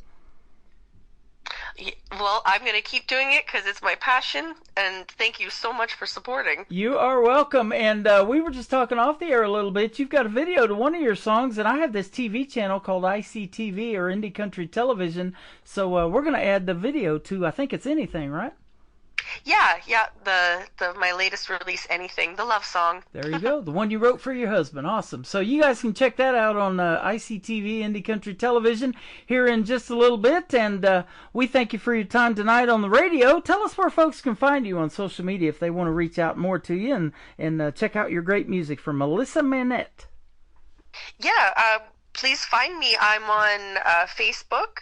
Well, I'm going to keep doing it because it's my passion, and thank you so much for supporting. You are welcome. And we were just talking off the air a little bit. You've got a video to one of your songs, and I have this TV channel called ICTV, or Indie Country Television. So we're going to add the video to, I think it's Anything, right? Yeah, my latest release, Anything, the love song. There you go, the one you wrote for your husband. Awesome. So you guys can check that out on ICTV, Indie Country Television, here in just a little bit. And we thank you for your time tonight on the radio. Tell us where folks can find you on social media if they want to reach out more to you and check out your great music from Melissa Manette. Yeah, please find me. I'm on Facebook.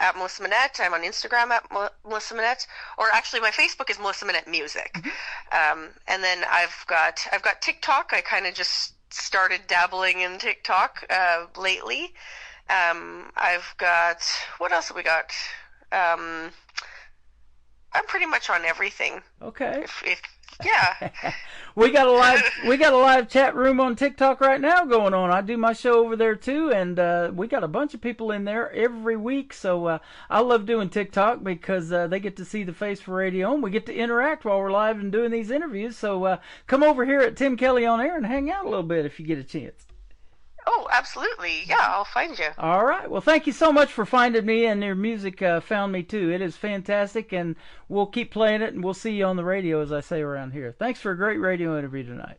At Melissa Manette. I'm on Instagram at Melissa Manette, or actually my Facebook is Melissa Manette Music. And then I've got TikTok. I kind of just started dabbling in TikTok lately. I've got, what else have we got? I'm pretty much on everything. Okay. Yeah. we got a live chat room on TikTok right now going on. I do my show over there too, and we got a bunch of people in there every week. So I love doing TikTok because they get to see the face for radio, and we get to interact while we're live and doing these interviews. So come over here at Tim Kelly on Air and hang out a little bit if you get a chance. Oh, absolutely. Yeah, I'll find you. All right. Well, thank you so much for finding me, and your music found me too. It is fantastic, and we'll keep playing it, and we'll see you on the radio, as I say around here. Thanks for a great radio interview tonight.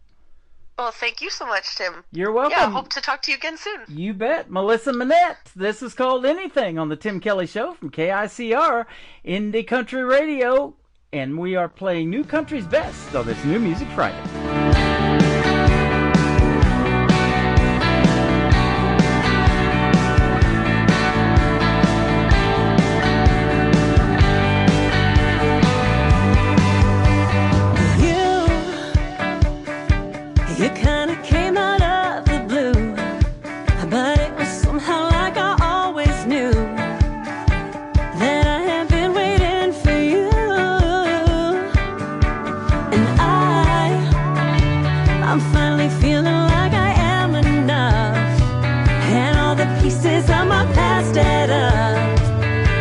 Well, thank you so much, Tim. You're welcome. Yeah, hope to talk to you again soon. You bet. Melissa Manette. This is called Anything on the Tim Kelly Show from KICR, Indie Country Radio, and we are playing New Country's Best on this New Music Friday. You kinda came out of the blue, but it was somehow like I always knew that I have been waiting for you. And I'm finally feeling like I am enough, and all the pieces of my past add up.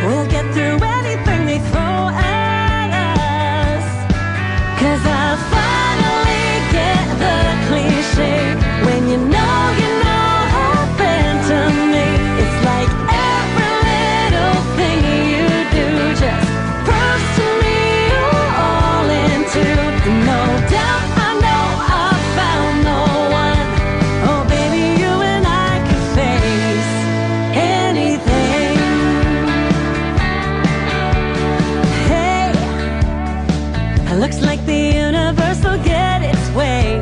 We'll get through anything they throw at us, 'cause I finally get the cliche when you know happened to me. It's like every little thing you do just proves to me you're all into. No doubt I know I found the one. Oh baby, you and I could face anything. Hey, it looks like the universe will get its way.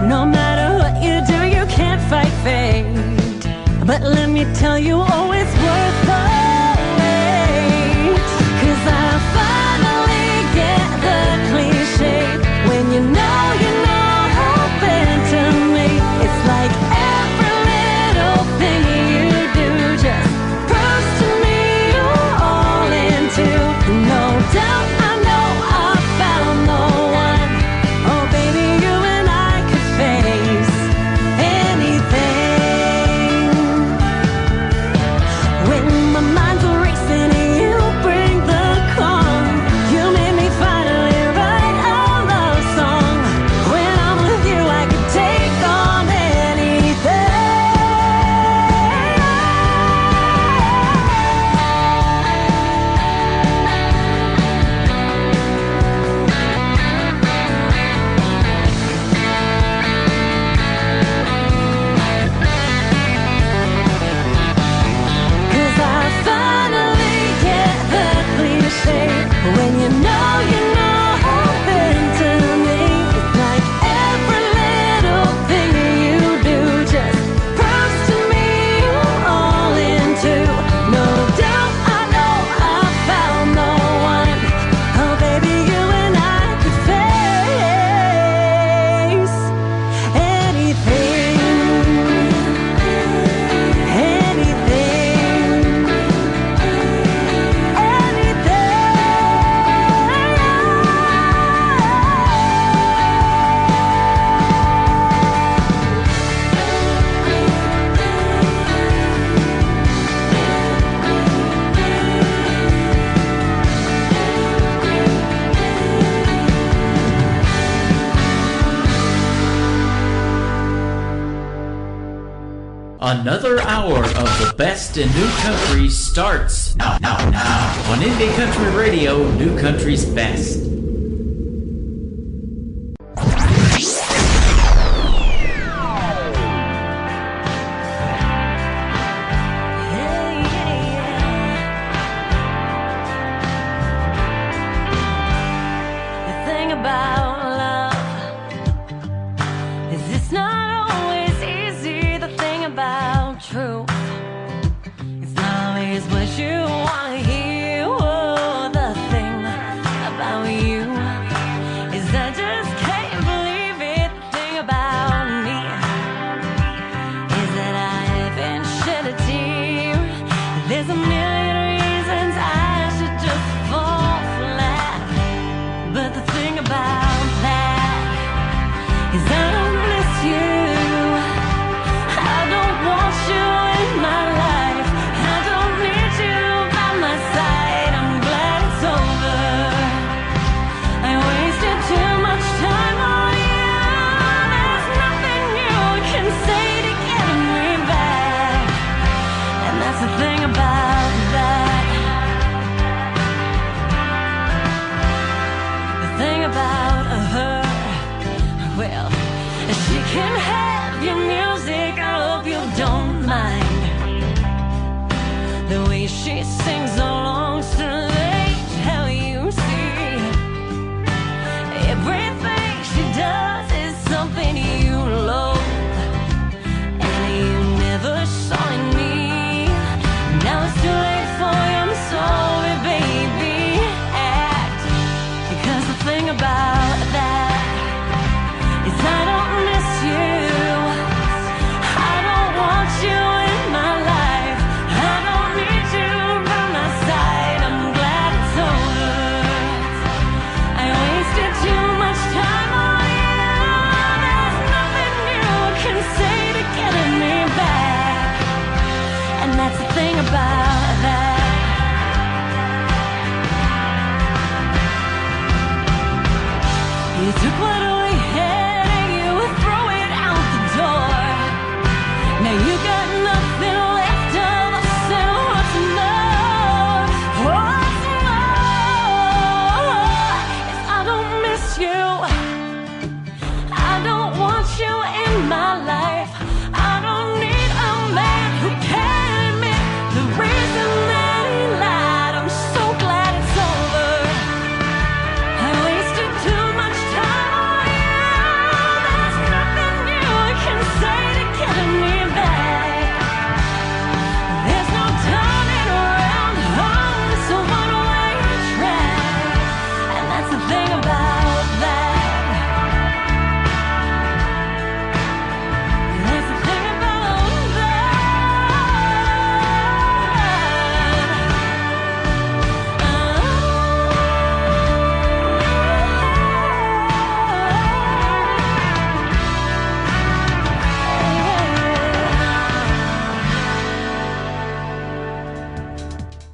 No matter what you do, you can't fight fate. But let me tell you, oh, it's worth the wait. 'Cause I finally get the cliche when you know happened to me. It's like every little thing you do just proves to me you're all into. No doubt I know I found the one. Oh baby, you and I could face anything. When my mind Another hour of the best in new country starts now on Indie Country Radio, New Country's Best.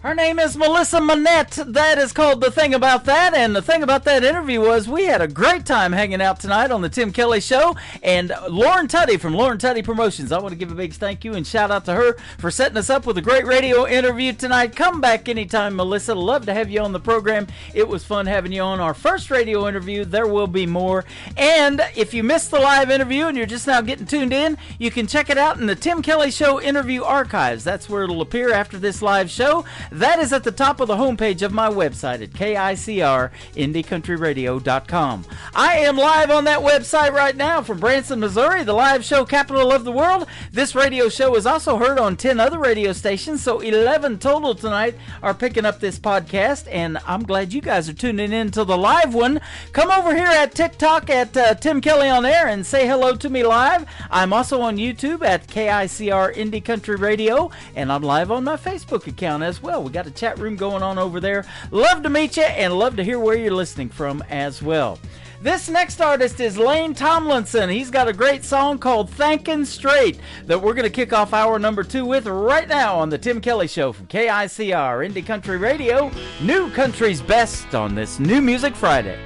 Her name is Melissa Manette. That is called The Thing About That. And the thing about that interview was we had a great time hanging out tonight on the Tim Kelly Show. And Lauren Tutty from Lauren Tutty Promotions, I want to give a big thank you and shout out to her for setting us up with a great radio interview tonight. Come back anytime, Melissa. Love to have you on the program. It was fun having you on our first radio interview. There will be more. And if you missed the live interview and you're just now getting tuned in, you can check it out in the Tim Kelly Show interview archives. That's where it'll appear after this live show. That is at the top of the homepage of my website at KICR-IndieCountryRadio.com. I am live on that website right now from Branson, Missouri, the live show capital of the world. This radio show is also heard on 10 other radio stations, so 11 total tonight are picking up this podcast, and I'm glad you guys are tuning in to the live one. Come over here at TikTok at Tim Kelly on Air and say hello to me live. I'm also on YouTube at KICR Indie Country Radio, and I'm live on my Facebook account as well. We got a chat room going on over there. Love to meet you and love to hear where you're listening from as well. This next artist is Lane Tomlinson. He's got a great song called Thankin' Straight that we're going to kick off hour number 2 with right now on the Tim Kelly Show from KICR Indie Country Radio, New Country's Best on this New Music Friday.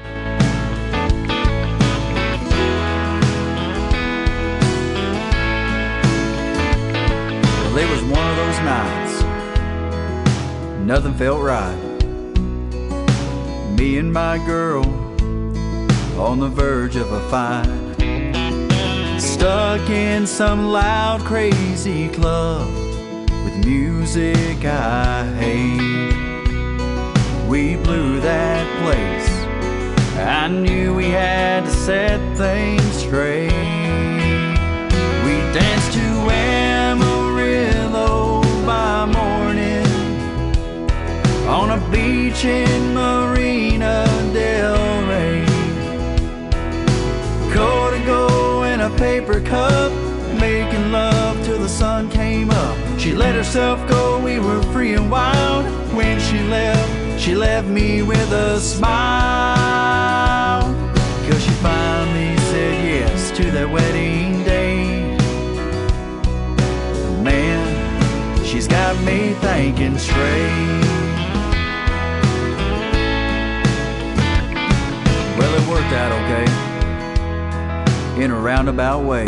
nights, nothing felt right. Me and my girl on the verge of a fight, stuck in some loud, crazy club with music I hate. We blew that place. I knew we had to set things straight. We danced to Amarillo by morning on a beach in Marina Del Rey. Codigo in a paper cup, making love till the sun came up. She let herself go, we were free and wild. When she left me with a smile, 'cause she finally said yes to that wedding day. Man, she's got me thinking straight. Well, it worked out okay, in a roundabout way.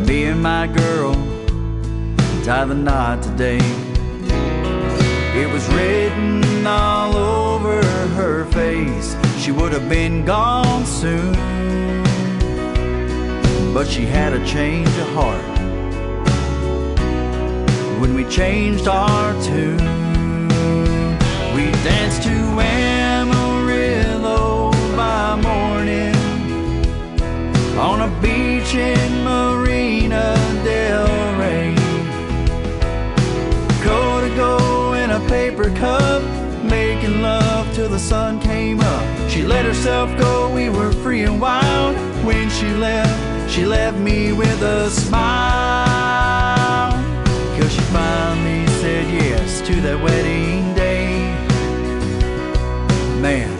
Me and my girl tie the knot today. It was written all over her face. She would have been gone soon, but she had a change of heart when we changed our tune. We danced to Amarillo by morning on a beach in Marina Del Rey. Codigo in a paper cup, making love till the sun came up. She let herself go, we were free and wild. When she left me with a smile, 'cause she finally said yes to that wedding day. Man,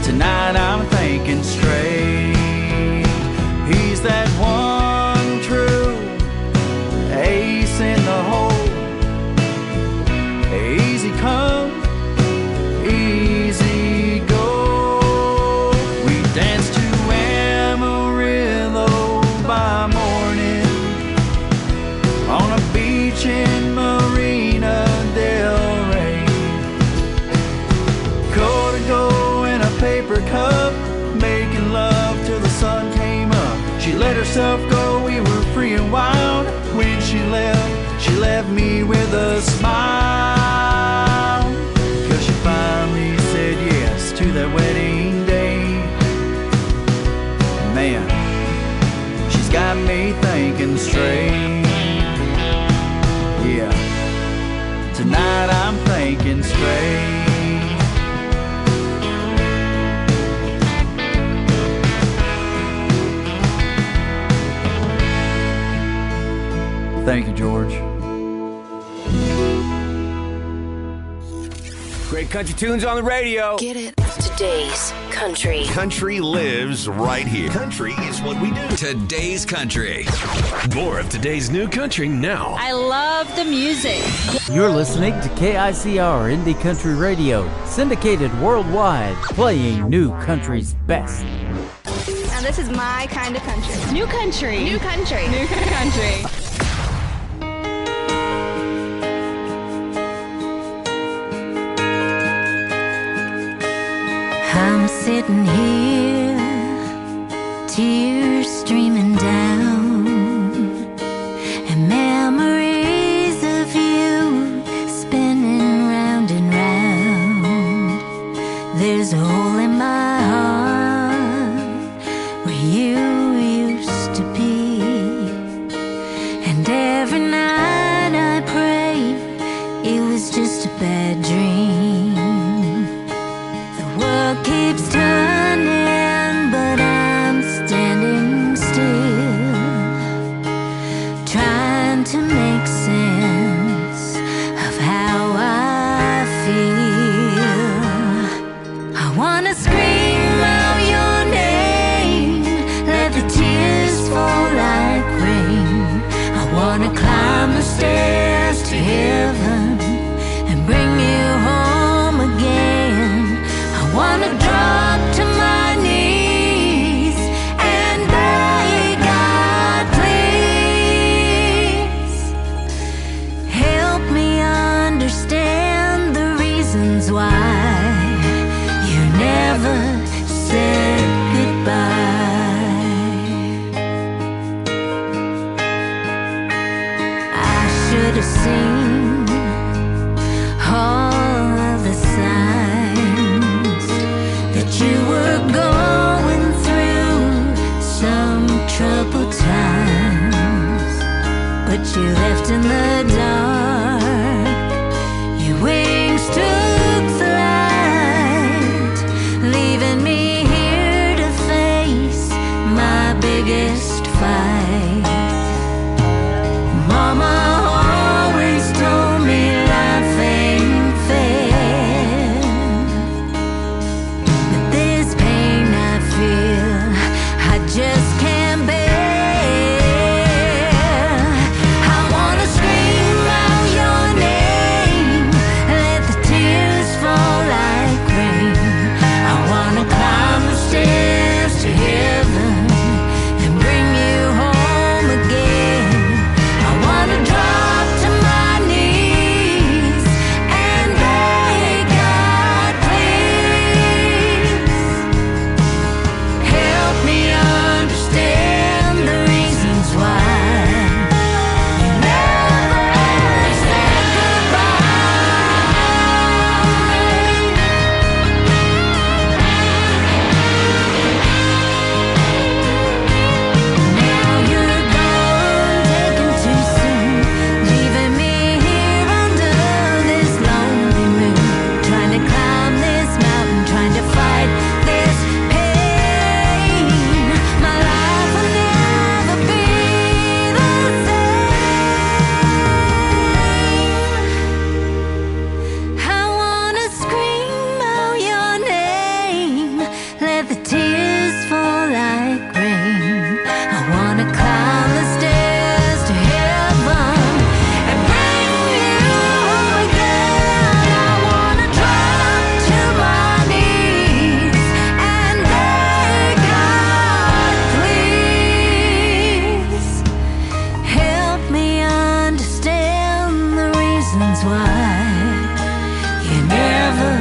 tonight I'm thinking straight. He's that one true ace in the hole. Easy come, easy go. We danced to Amarillo by morning on a beach in Marina Del Rey. Codigo in a paper cup, making love till the sun came up. She let herself go, we were free and wild. When she left me with a smile, 'cause she finally said yes to that wedding day. Man, she's got me thinking straight. Yeah, tonight I'm thinking straight. Thank you, George. Great country tunes on the radio. Get it? Today's country. Country lives right here. Country is what we do. Today's country. More of today's new country now. I love the music. You're listening to KICR Indie Country Radio, syndicated worldwide, playing new country's best. Now this is my kind of country. New country. New country. New country. I'm sitting here, tears streaming down, and memories of you spinning round and round. There's a hole in my heart where you used to be, and every night I pray it was just a bad dream. The world keeps turning, but I'm standing still, trying to make sense of how I feel. I wanna scream out your name, let the tears fall like rain. I wanna climb the stairs to heaven and bring you home again. I wanna drop to my knees and beg God, please that you left in the dark. Your wings took flight, leaving me here to face my biggest fight. Mama always told me life ain't fair, but this pain I feel I just can't bear. I wanna scream out your name, let the tears fall like rain. I wanna climb the stairs to heaven and bring you home again. I wanna drop to my knees and beg God, please help me understand the reasons why you never said goodbye. Now you're gone, taken too soon, leaving me here under this lonely moon, trying to climb this mountain, trying to fight this pain. My life will never be the same. I wanna scream out your name, let the tears fall like rain. I wanna climb the stairs to heaven and bring you home again. I wanna drop to my knees and beg God, please help me understand the reasons why you never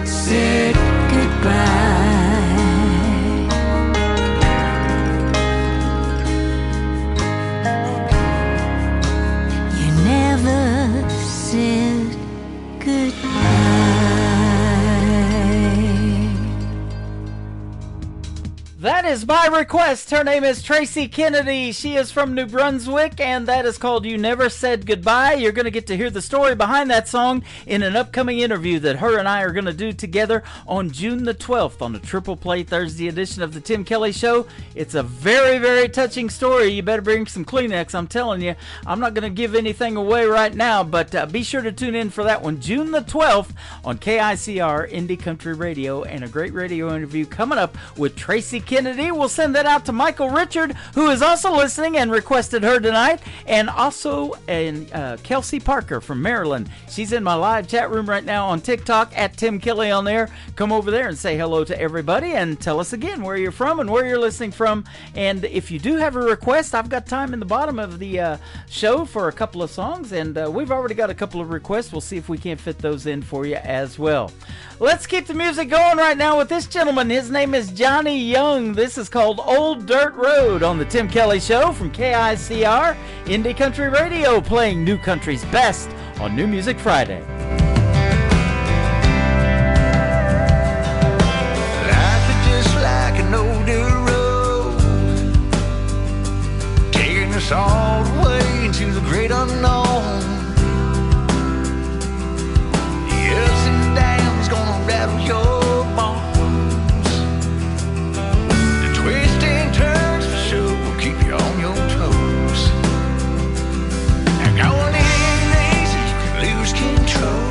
said goodbye. You never said goodbye. That is by request. Her name is Tracy Kennedy. She is from New Brunswick, and that is called You Never Said Goodbye. You're going to get to hear the story behind that song in an upcoming interview that her and I are going to do together on June the 12th on the Triple Play Thursday edition of the Tim Kelly Show. It's a very, very touching story. You better bring some Kleenex, I'm telling you. I'm not going to give anything away right now, but be sure to tune in for that one June the 12th on KICR Indie Country Radio, and a great radio interview coming up with Tracy Kennedy. We'll send that out to Michael Richard, who is also listening and requested her tonight, and also Kelsey Parker from Maryland. She's in my live chat room right now on TikTok at Tim Kelly on there. Come over there and say hello to everybody and tell us again where you're from and where you're listening from. And if you do have a request, I've got time in the bottom of the show for a couple of songs, and we've already got a couple of requests. We'll see if we can't fit those in for you as well. Let's keep the music going right now with this gentleman. His name is Johnny Young. This is called Old Dirt Road on the Tim Kelly Show from KICR Indie Country Radio, playing New Country's best on New Music Friday. Life is just like an old dirt road, taking us all the way into the great unknown. The ups and downs gonna rattle your bones. The twists and turns for sure will keep you on your toes. And going in easy, you can lose control.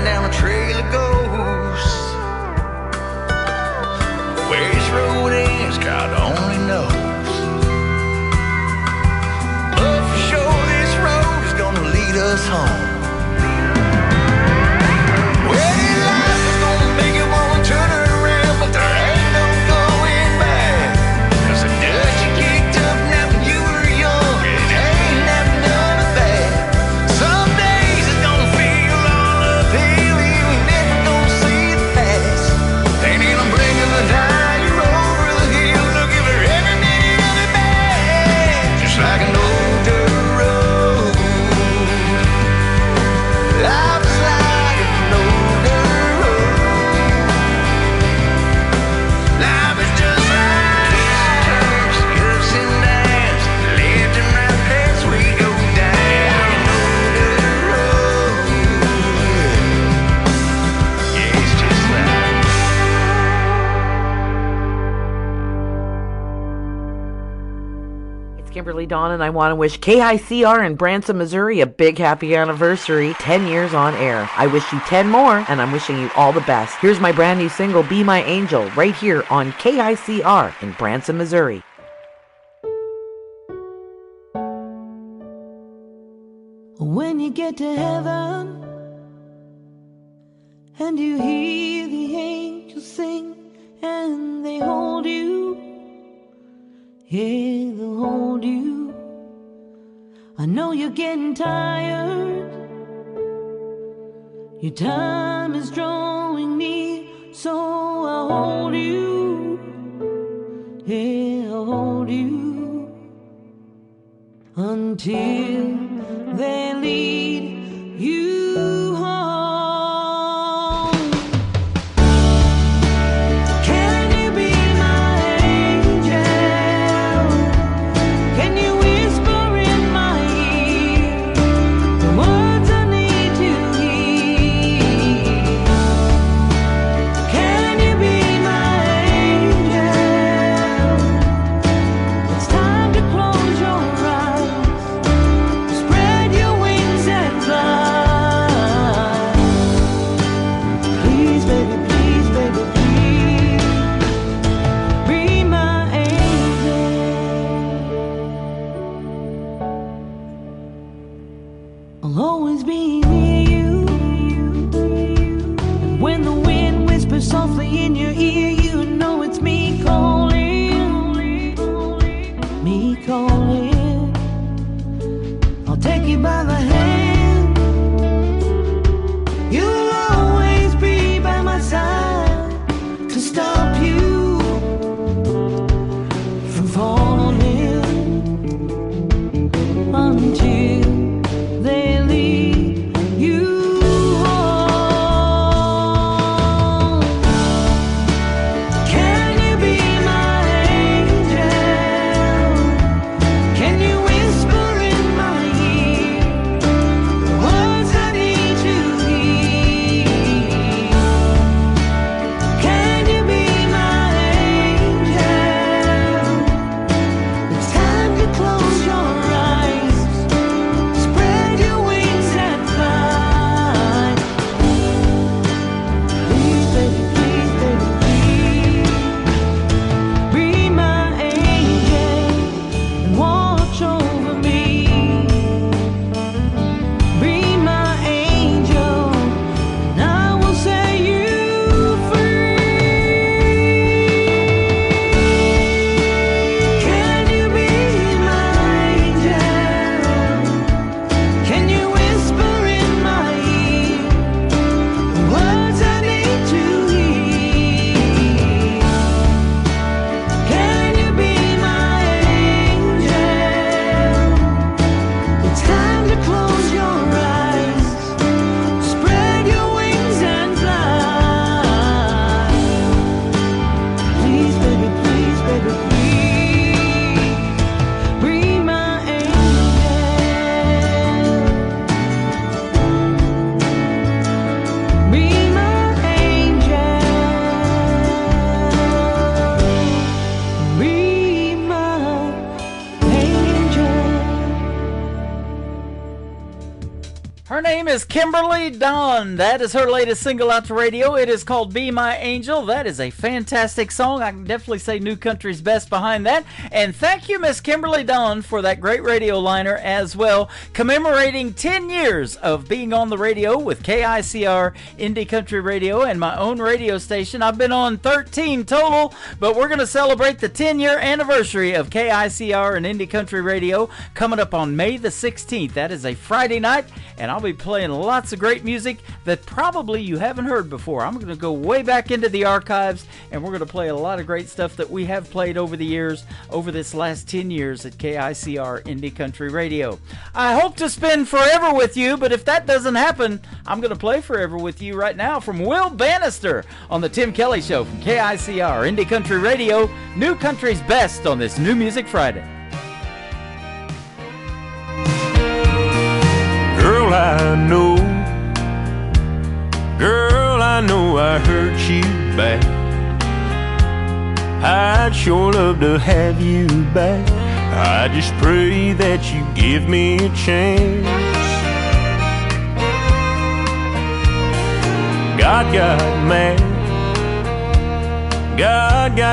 down a trail of ghosts. Where this road ends, God only knows. But for sure this road is gonna lead us home. Well, this life is gonna make you wanna turn around, but there ain't no going back. 'Cause the dust you kicked up now when you were young, it ain't never none of that. Some days it's gonna feel all uphill, and we never gonna see the past. Ain't in a blink of an eye, you're over the hill, looking for every minute of it back. Just like an old dirt road. Life is like an old dirt road. Life is just like twists and turns, ups and downs, left and right as we go down an old dirt road. Yeah, it's just like. It's Kimberly Dawn, and I want to wish KICR in Branson, Missouri a big happy anniversary, 10 years on air. I wish you 10 more, and I'm wishing you all the best. Here's my brand new single, Be My Angel, right here on KICR in Branson, Missouri. When you get to heaven and you hear the angels sing and they hold you, yeah, they'll hold you. I know you're getting tired, your time is drawing near, so I'll hold you, yeah, I'll hold you until they lead you home. Can you be my angel? Can you whisper in my ear the words I need to hear? Can you be my angel? It's time to close your eyes. is Kimberly Dawn. That is her latest single out to radio. It is called Be My Angel. That is a fantastic song. I can definitely say New Country's best behind that. And thank you, Miss Kimberly Dawn, for that great radio liner as well, commemorating 10 years of being on the radio with KICR Indie Country Radio and my own radio station. I've been on 13 total, but we're going to celebrate the 10-year anniversary of KICR and Indie Country Radio coming up on May the 16th. That is a Friday night, and I'll be playing lots of great music that probably you haven't heard before. I'm going to go way back into the archives, and we're going to play a lot of great stuff that we have played over the years, over this last 10 years at KICR Indie Country Radio. I hope to spend forever with you, but if that doesn't happen, I'm going to play Forever with You right now from Will Bannister on the Tim Kelly Show from KICR Indie Country Radio, New Country's best on this New Music Friday. Girl, I know I hurt you bad. I'd sure love to have you back. I just pray that you give me a chance. God got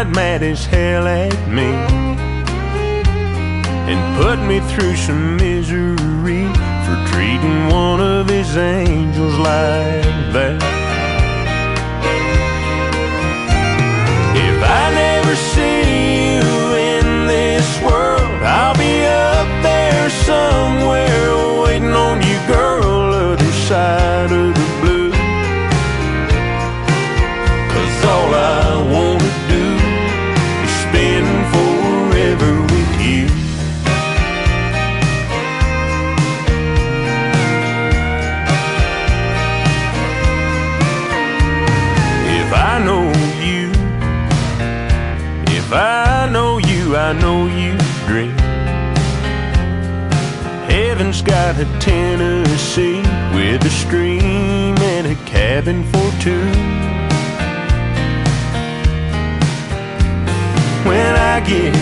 mad as hell at me and put me through some misery for treating one of his angels like that. If I never see you in this world, I'll be up there somewhere waiting on you, girl, other side of the blue. 'Cause all I wanna do is spend forever with you. I know you dream. Heaven's got a Tennessee with a stream and a cabin for two. When I get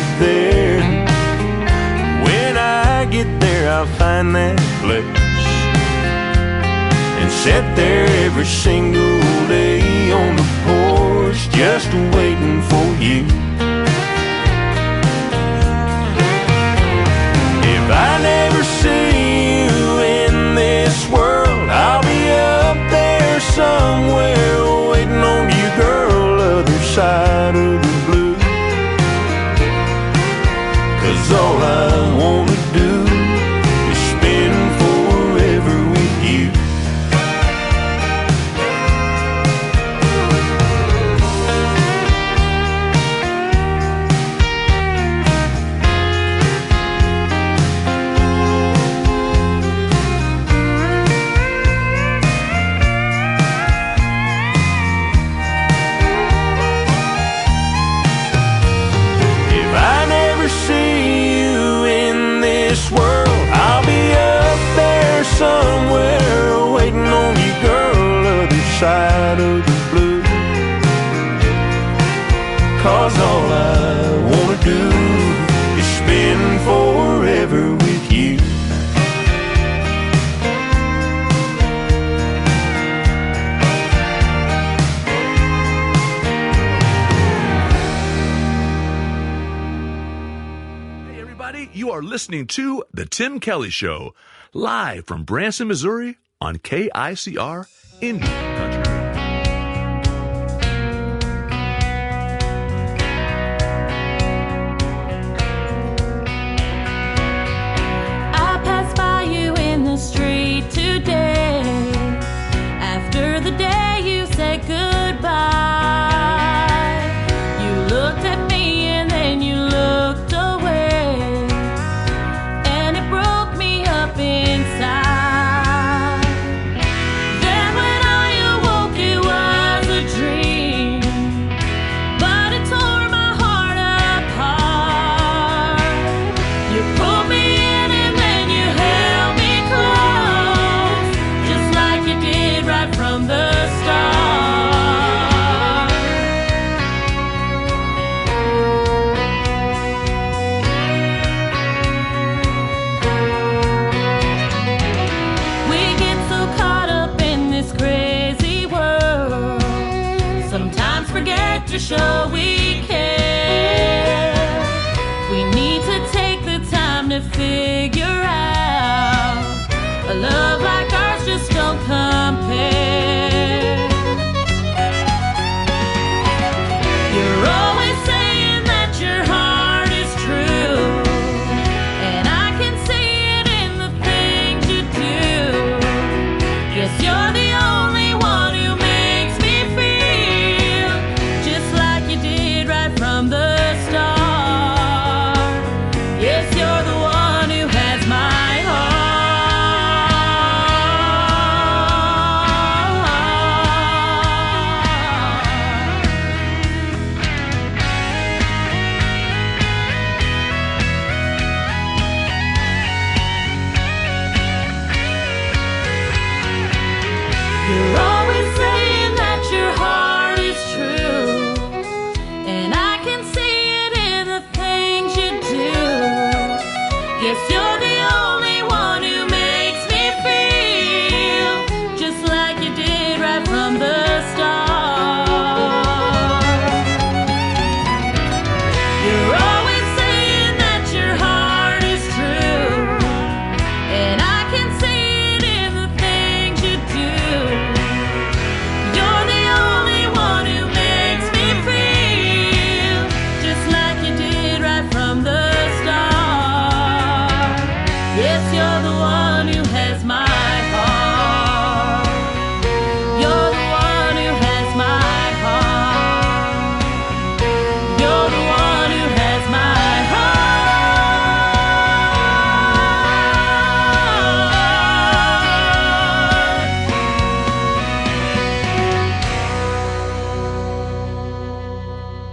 there, I'll find that place and sit there every single day on the porch just waiting for you. If I never see you in this world, I'll be up there somewhere waiting on you, girl, other side of the blue. 'Cause all I wanna do is spend forever with you. Somewhere waiting on you, girl, other side of the blue. 'Cause all I wanna do is spend forever with you. Hey everybody, you are listening to The Tim Kelly Show, live from Branson, Missouri on KICR Indie Country. I passed by you in the street today, after the day you said goodbye. You looked at me and then you looked away, and it broke me up inside. Then when I awoke, it was a dream, but it tore my heart apart. You pulled me in and then you held me close, just like you did right from the start. to show we care. We need to take the time to figure out a love like ours just don't compare. You're always saying that your heart is true, and I can see it in the things you do. Yes, you're the only one who makes me feel just like you did right from the start. Yes, you're the one who has my heart. You're always saying that your heart is true, and I can see it in the things you do. Yes, you're the only one who makes me feel just like you did right from the start. You're always saying that your heart is true, and I can see it in the things you do. You're the only one who makes me feel just like you did right from the start. Yes, you're the one who has my heart. You're the one who has my heart. You're the one who has my heart.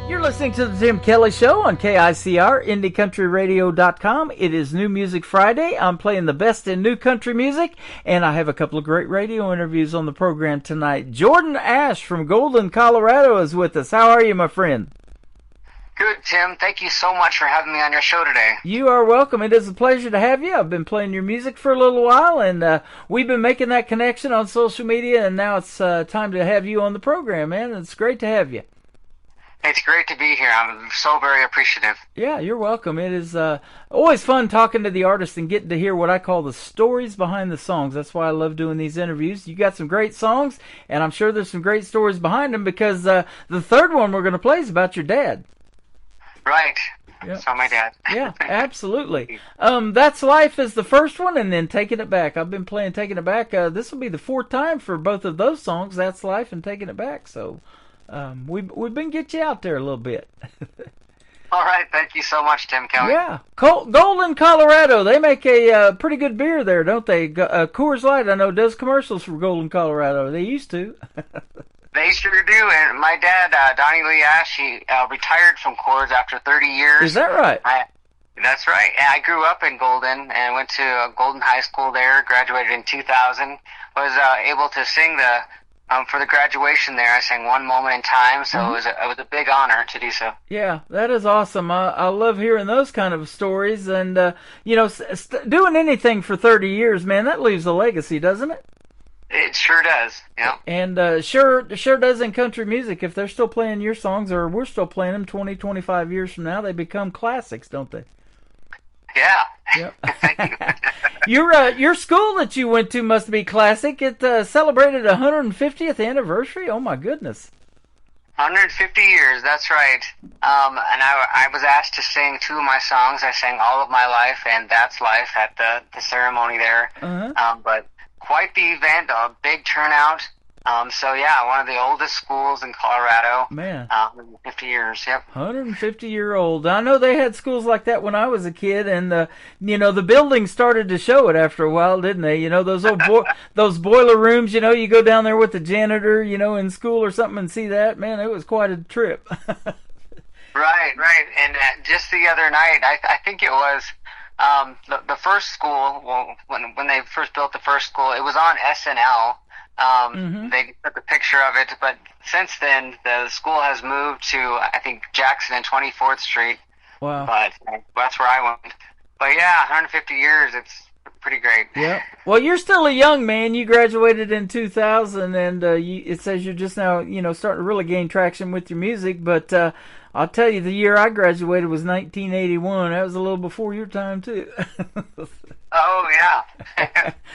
You're listening to the Tim Kelly Show on KICR, IndieCountryRadio.com. It is New Music Friday. I'm playing the best in new country music, and I have a couple of great radio interviews on the program tonight. Jordan Ash from Golden, Colorado is with us. How are you, my friend? Good, Tim. Thank you so much for having me on your show today. You are welcome. It is a pleasure to have you. I've been playing your music for a little while, and we've been making that connection on social media, and now it's time to have you on the program, man. It's great to have you. It's great to be here. I'm so very appreciative. Yeah, you're welcome. It is always fun talking to the artists and getting to hear what I call the stories behind the songs. That's why I love doing these interviews. You got some great songs, and I'm sure there's some great stories behind them, because the third one we're going to play is about your dad. Right. Yep. So my dad. Yeah, absolutely. That's Life is the first one, and then Taking It Back. I've been playing Taking It Back. This will be the fourth time for both of those songs, That's Life and Taking It Back. So we've been getting you out there a little bit. All right. Thank you so much, Tim Kelly. Yeah. Golden, Colorado. They make a pretty good beer there, don't they? Coors Light, I know, does commercials for Golden, Colorado. They used to. They sure do. And my dad, Donnie Lee Ash, he retired from Coors after 30 years. Is that right? That's right. And I grew up in Golden and went to Golden High School there, graduated in 2000. Was able to sing for the graduation there. I sang One Moment in Time, so it was a big honor to do so. Yeah, that is awesome. I love hearing those kind of stories. And, doing anything for 30 years, man, that leaves a legacy, doesn't it? It sure does, yeah. And sure does in country music. If they're still playing your songs, or we're still playing them 20, 25 years from now, they become classics, don't they? Yeah. Yep. Your school that you went to must be classic. It celebrated 150th anniversary. Oh my goodness. 150 years, that's right. And I was asked to sing two of my songs. I sang All of My Life and That's Life at the ceremony there. But quite the event, a big turnout. So yeah, one of the oldest schools in Colorado. Man. 50 years, yep. 150-year-old. I know they had schools like that when I was a kid, and the buildings started to show it after a while, didn't they? You know, those old those boiler rooms, you go down there with the janitor, in school or something and see that. Man, it was quite a trip. Right. And just the other night, I think it was the first school, when they first built the first school, it was on SNL. They took a picture of it, but since then the school has moved to, I think, Jackson and 24th Street. Wow. But that's where I went. But yeah, 150 years, it's pretty great. Yeah. Well, you're still a young man. You graduated in 2000, and it says you're just now, starting to really gain traction with your music. But I'll tell you, the year I graduated was 1981. That was a little before your time, too. Oh, yeah.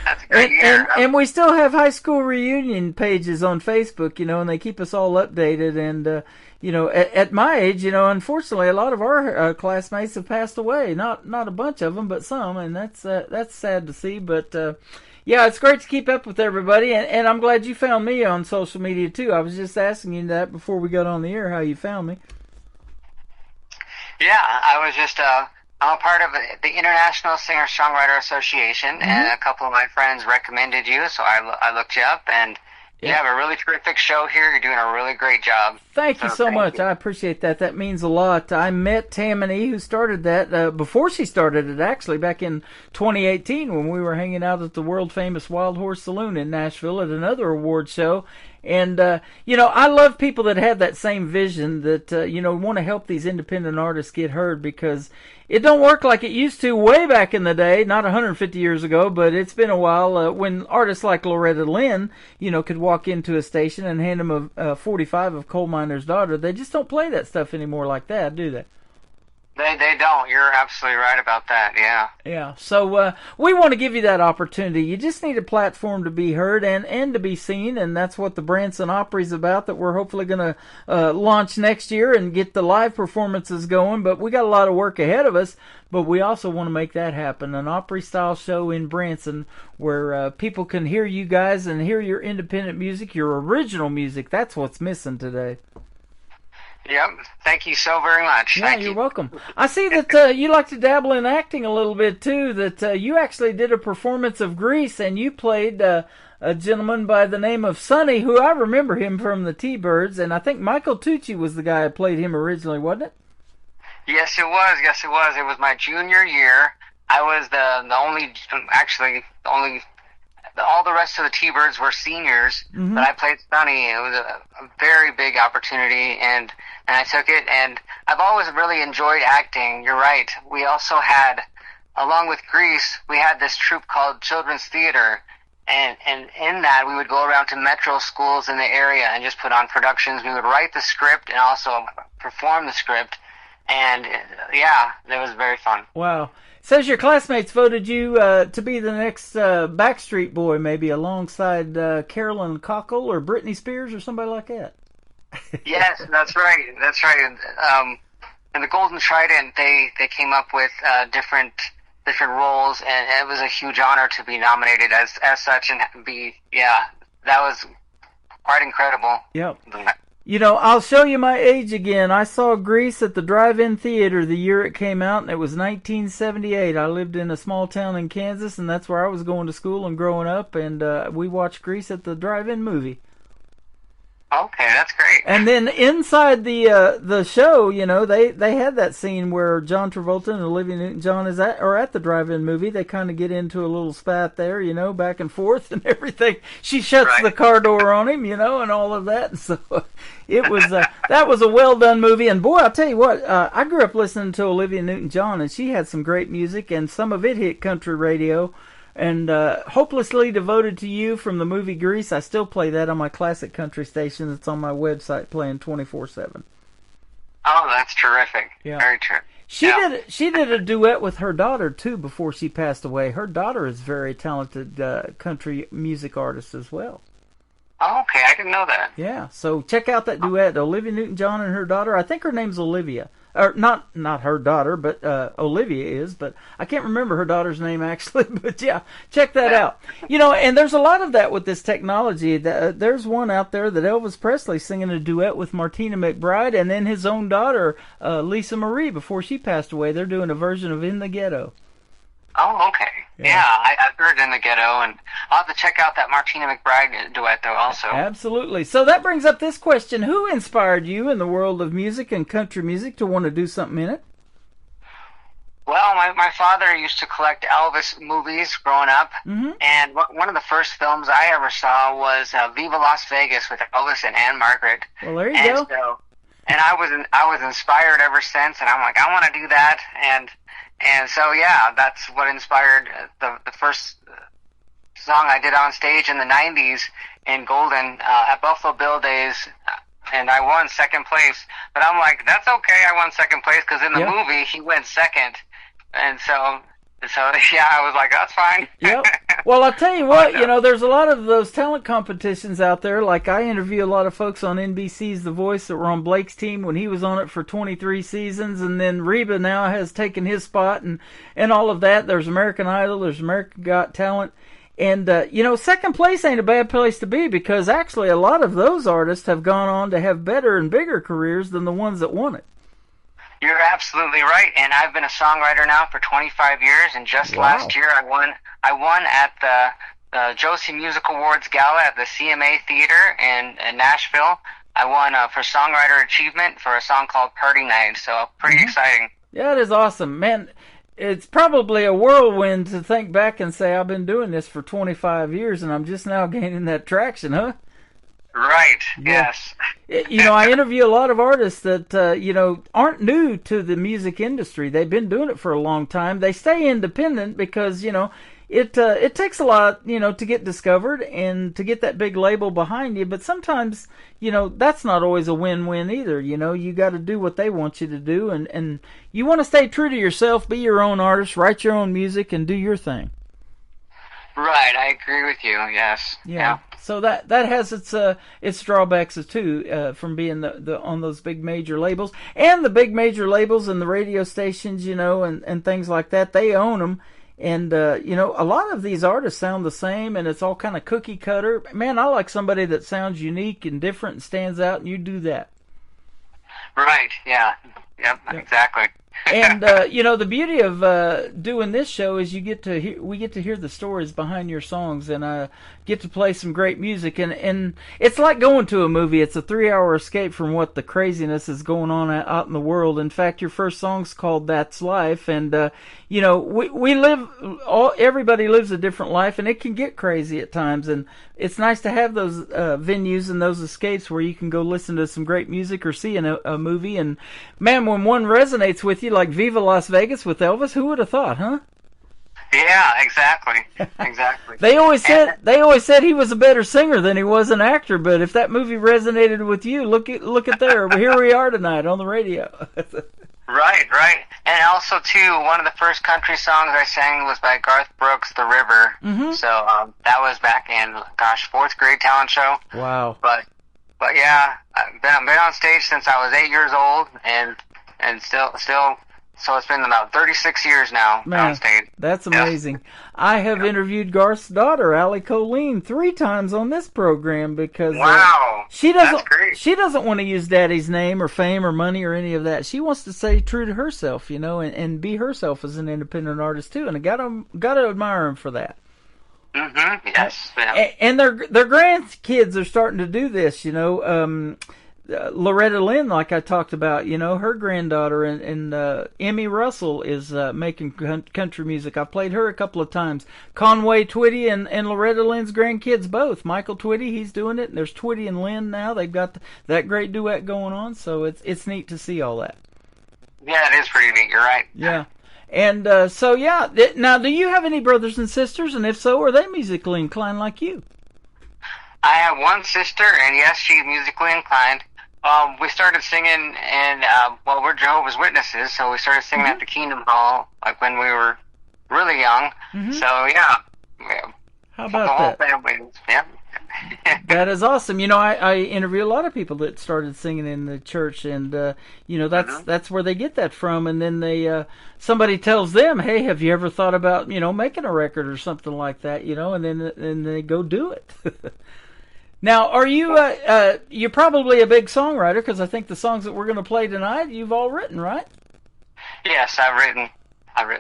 That's a great year. And we still have high school reunion pages on Facebook, and they keep us all updated. And, at my age, unfortunately, a lot of our classmates have passed away. Not a bunch of them, but some, and that's sad to see. But yeah, it's great to keep up with everybody, and I'm glad you found me on social media too. I was just asking you that before we got on the air, how you found me. Yeah, I was just I'm a part of the International Singer-Songwriter Association, and a couple of my friends recommended you, so I looked you up, and you have a really terrific show here. You're doing a really great job. Thank you so much. I appreciate that. That means a lot. I met Tammany, who started that, before she started it, actually, back in 2018 when we were hanging out at the world-famous Wild Horse Saloon in Nashville at another award show. And, I love people that have that same vision that, want to help these independent artists get heard, because it don't work like it used to way back in the day, not 150 years ago, but it's been a while, when artists like Loretta Lynn, could walk into a station and hand them a 45 of Coal Miner's Daughter. They just don't play that stuff anymore like that, do they? They don't. You're absolutely right about that, yeah. Yeah, so we want to give you that opportunity. You just need a platform to be heard and to be seen, and that's what the Branson Opry's about, that we're hopefully going to launch next year and get the live performances going. But we got a lot of work ahead of us, but we also want to make that happen. An Opry-style show in Branson where people can hear you guys and hear your independent music, your original music. That's what's missing today. Yep. Thank you so very much. Yeah, you're welcome. I see that you like to dabble in acting a little bit, too, that you actually did a performance of Grease, and you played a gentleman by the name of Sonny, who I remember him from the T-Birds, and I think Michael Tucci was the guy who played him originally, wasn't it? Yes, it was. Yes, it was. It was my junior year. I was the only, all the rest of the T-Birds were seniors, but I played Sonny. It was a very big opportunity, and I took it, and I've always really enjoyed acting. You're right. We also had, along with Grease, we had this troupe called Children's Theater, and in that we would go around to metro schools in the area and just put on productions. We would write the script and also perform the script, and yeah, it was very fun. Wow. Says your classmates voted you to be the next Backstreet Boy, maybe alongside Carolyn Cockle or Britney Spears or somebody like that. Yes, that's right. That's right. And the Golden Trident, they came up with different roles, and it was a huge honor to be nominated as such and be, that was quite incredible. Yep. I'll show you my age again. I saw Grease at the Drive-In Theater the year it came out, and it was 1978. I lived in a small town in Kansas, and that's where I was going to school and growing up, and we watched Grease at the Drive-In movie. Okay, that's great. And then inside the show, they had that scene where John Travolta and Olivia Newton-John are at the Drive-In movie. They kind of get into a little spat there, back and forth and everything. She shuts the car door on him, and all of that. So it was that was a well done movie. And boy, I'll tell you what, I grew up listening to Olivia Newton-John, and she had some great music, and some of it hit country radio. And Hopelessly Devoted to You from the movie Grease, I still play that on my classic country station that's on my website playing 24/7. Oh, that's terrific. Yeah. Very true. She did a duet with her daughter, too, before she passed away. Her daughter is a very talented country music artist as well. Oh, okay. I didn't know that. Yeah, so check out that duet, Olivia Newton-John and her daughter. I think her name's Olivia. Or not her daughter, but Olivia is, but I can't remember her daughter's name actually. But yeah, check that out. And there's a lot of that with this technology. There's one out there that Elvis Presley singing a duet with Martina McBride, and then his own daughter, Lisa Marie, before she passed away. They're doing a version of In the Ghetto. Oh, okay. Yeah, I've heard In the Ghetto, and I'll have to check out that Martina McBride duet, though, also. Absolutely. So that brings up this question. Who inspired you in the world of music and country music to want to do something in it? Well, my father used to collect Elvis movies growing up, and one of the first films I ever saw was Viva Las Vegas with Elvis and Anne Margaret. Well, there you go. And I was inspired ever since, and I'm like, I want to do that, and And so, yeah, that's what inspired the first song I did on stage in the 90s in Golden at Buffalo Bill Days, and I won second place. But I'm like, that's okay, I won second place, because in the movie, he went second. And so, yeah, I was like, that's fine. Yep. Well, I'll tell you what, you know, there's a lot of those talent competitions out there. Like, I interview a lot of folks on NBC's The Voice that were on Blake's team when he was on it for 23 seasons, and then Reba now has taken his spot, and all of that. There's American Idol, there's American Got Talent. And, you know, second place ain't a bad place to be, because actually a lot of those artists have gone on to have better and bigger careers than the ones that won it. You're absolutely right, and I've been a songwriter now for 25 years, and just last year I won at the Josie Music Awards Gala at the CMA Theater in Nashville. I won for Songwriter Achievement for a song called Party Night, so pretty exciting. Yeah, it is awesome. Man, it's probably a whirlwind to think back and say, I've been doing this for 25 years, and I'm just now gaining that traction, huh? Right, yes. You know, I interview a lot of artists that, you know, aren't new to the music industry. They've been doing it for a long time. They stay independent because, you know, it takes a lot, you know, to get discovered and to get that big label behind you. But sometimes, you know, that's not always a win-win either. You know, you got to do what they want you to do. And you want to stay true to yourself, be your own artist, write your own music, and do your thing. Right, I agree with you, yes. Yeah. So that has its drawbacks too, from being the on those big major labels, and the big major labels and the radio stations, you know, and things like that. They own them, and you know, a lot of these artists sound the same, and it's all kind of cookie cutter. Man, I like somebody that sounds unique and different and stands out, and you do that. Right. Yeah. Yep. Exactly. And you know, the beauty of doing this show is we get to hear the stories behind your songs, and get to play some great music, and it's like going to a movie. It's a 3-hour escape from what the craziness is going on out in the world. In fact, your first song's called "That's Life," and you know, everybody lives a different life, and it can get crazy at times, and it's nice to have those venues and those escapes where you can go listen to some great music or see a movie. And man, when one resonates with you, like Viva Las Vegas with Elvis, who would have thought, huh? Yeah, exactly. Exactly. They always said he was a better singer than he was an actor, but if that movie resonated with you, look at there. Here we are tonight on the radio. Right. And also, too, one of the first country songs I sang was by Garth Brooks, The River. Mm-hmm. So that was back in, fourth grade talent show. Wow. But yeah, I've been on stage since I was 8 years old, and still, so it's been about 36 years now on stage. That's amazing. Yeah. I have interviewed Garth's daughter, Allie Colleen, 3 times on this program because she doesn't want to use Daddy's name or fame or money or any of that. She wants to stay true to herself, you know, and be herself as an independent artist too. And I got to admire him for that. Mm-hmm. Yes. Yeah. And their grandkids are starting to do this, you know. Loretta Lynn, like I talked about, you know, her granddaughter, and Emmy Russell is making country music. I've played her a couple of times. Conway Twitty and Loretta Lynn's grandkids both. Michael Twitty, he's doing it. And there's Twitty and Lynn now. They've got that great duet going on, so it's neat to see all that. Yeah, it is pretty neat. You're right. Yeah. And so, yeah. Now, do you have any brothers and sisters? And if so, are they musically inclined like you? I have one sister, and yes, she's musically inclined. We started singing, and we're Jehovah's Witnesses, so we started singing at the Kingdom Hall, like when we were really young. Mm-hmm. So yeah. How about the whole family? Yeah. That is awesome. You know, I interview a lot of people that started singing in the church, and you know, that's where they get that from. And then they somebody tells them, "Hey, have you ever thought about, you know, making a record or something like that?" You know, and then they go do it. Now, are you you're probably a big songwriter, because I think the songs that we're going to play tonight you've all written, right? Yes, I've written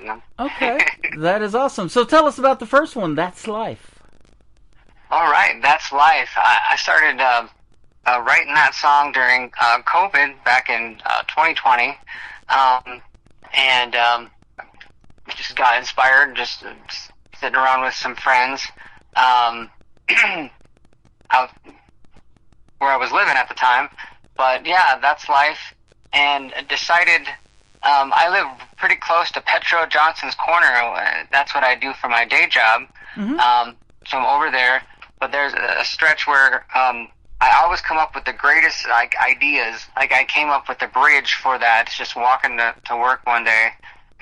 them. Okay, that is awesome. So tell us about the first one, "That's Life." All right, "That's Life." I started writing that song during COVID back in 2020, and just got inspired, just sitting around with some friends. Out where I was living at the time, but yeah, that's life, and decided I live pretty close to Petro Johnson's Corner. That's what I do for my day job. So I'm over there. But there's a stretch where I always come up with the greatest ideas. Like I came up with the bridge for that. It's just walking to work one day.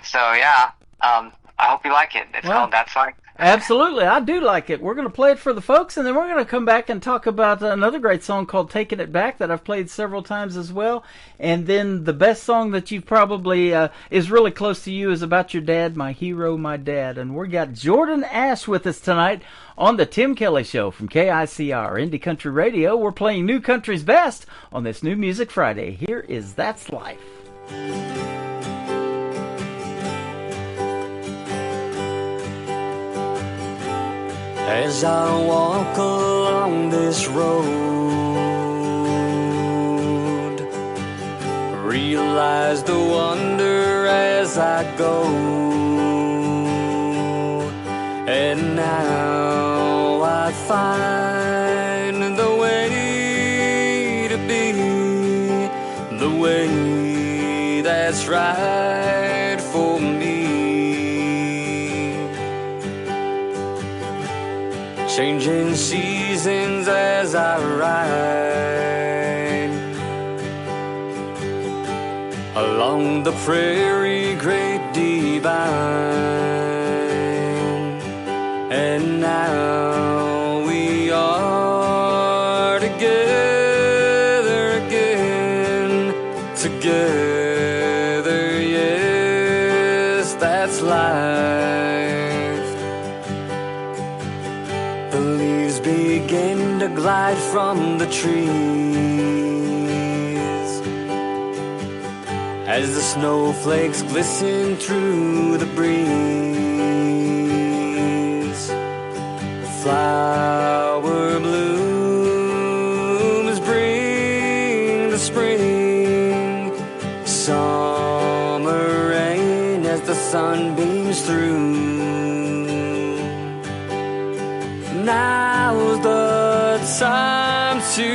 So yeah, I hope you like it. It's called That's Life. Absolutely, I do like it. We're going to play it for the folks, and then we're going to come back and talk about another great song called Taking It Back that I've played several times as well. And then the best song that you probably is really close to you is about your dad, My Hero, My Dad. And we got Jordan Ash with us tonight on the Tim Kelly Show from KICR Indie Country Radio. We're playing New Country's Best on this New Music Friday. Here is That's Life. As I walk along this road, realize the wonder as I go. And now I find the way to be, the way that's right for me. Changing seasons as I ride along the prairie great divine. And now we are together again, together, yes, that's life. The leaves begin to glide from the trees as the snowflakes glisten through the breeze. Flower blooms bring the spring, summer rain as the sun beams through. Now's the time to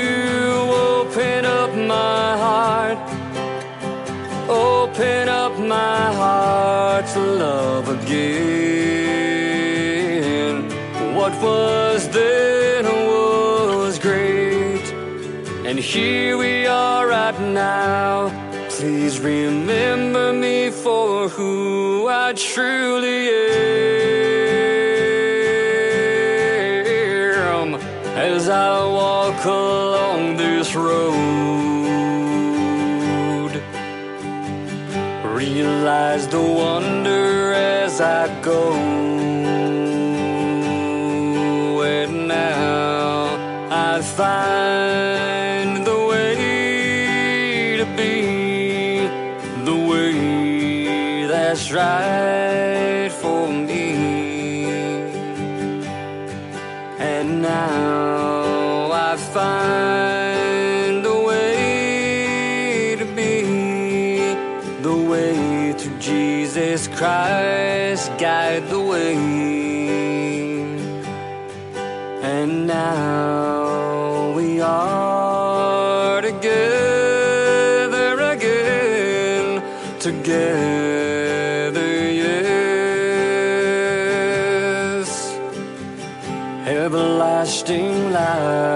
open up my heart, open up my heart to love again. What was then was great, and here we are right now. Please remember me for who I truly am. As I walk along this road, realize the wonder as I go. And now I find the way to be, the way that's right for me. And now I find the way to be, the way to Jesus Christ, guide the way. And now we are together again, together, yes, everlasting life.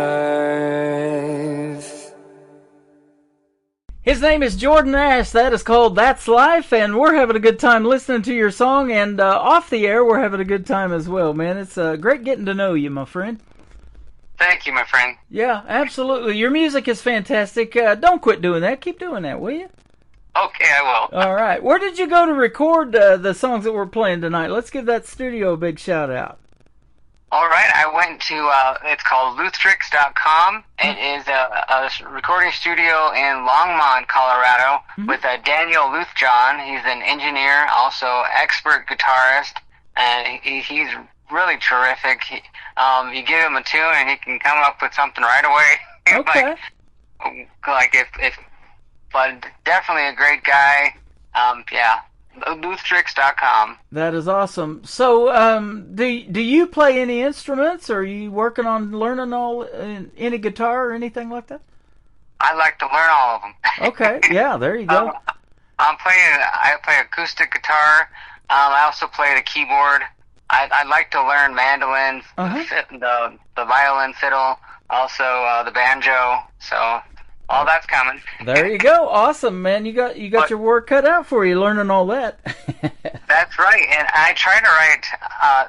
His name is Jordan Ash. That is called That's Life, and we're having a good time listening to your song, and off the air we're having a good time as well, man. It's great getting to know you, my friend. Thank you, my friend. Yeah, absolutely. Your music is fantastic. Don't quit doing that. Keep doing that, will you? Okay, I will. All right. Where did you go to record the songs that we're playing tonight? Let's give that studio a big shout out. All right, I went to, it's called Luthtrix.com. It is a recording studio in Longmont, Colorado, with Daniel Luthjohn. He's an engineer, also expert guitarist, and he's really terrific. You give him a tune and he can come up with something right away. Okay. But definitely a great guy. Yeah. Luthtrix.com. That is awesome. So, do you play any instruments, or are you working on learning any guitar or anything like that? I like to learn all of them. Okay, yeah, there you go. I play acoustic guitar. I also play the keyboard. I'd like to learn mandolin, the violin, fiddle, also the banjo. So all that's coming. There you go. Awesome, man. You got your work cut out for you learning all that. That's right. And I try to write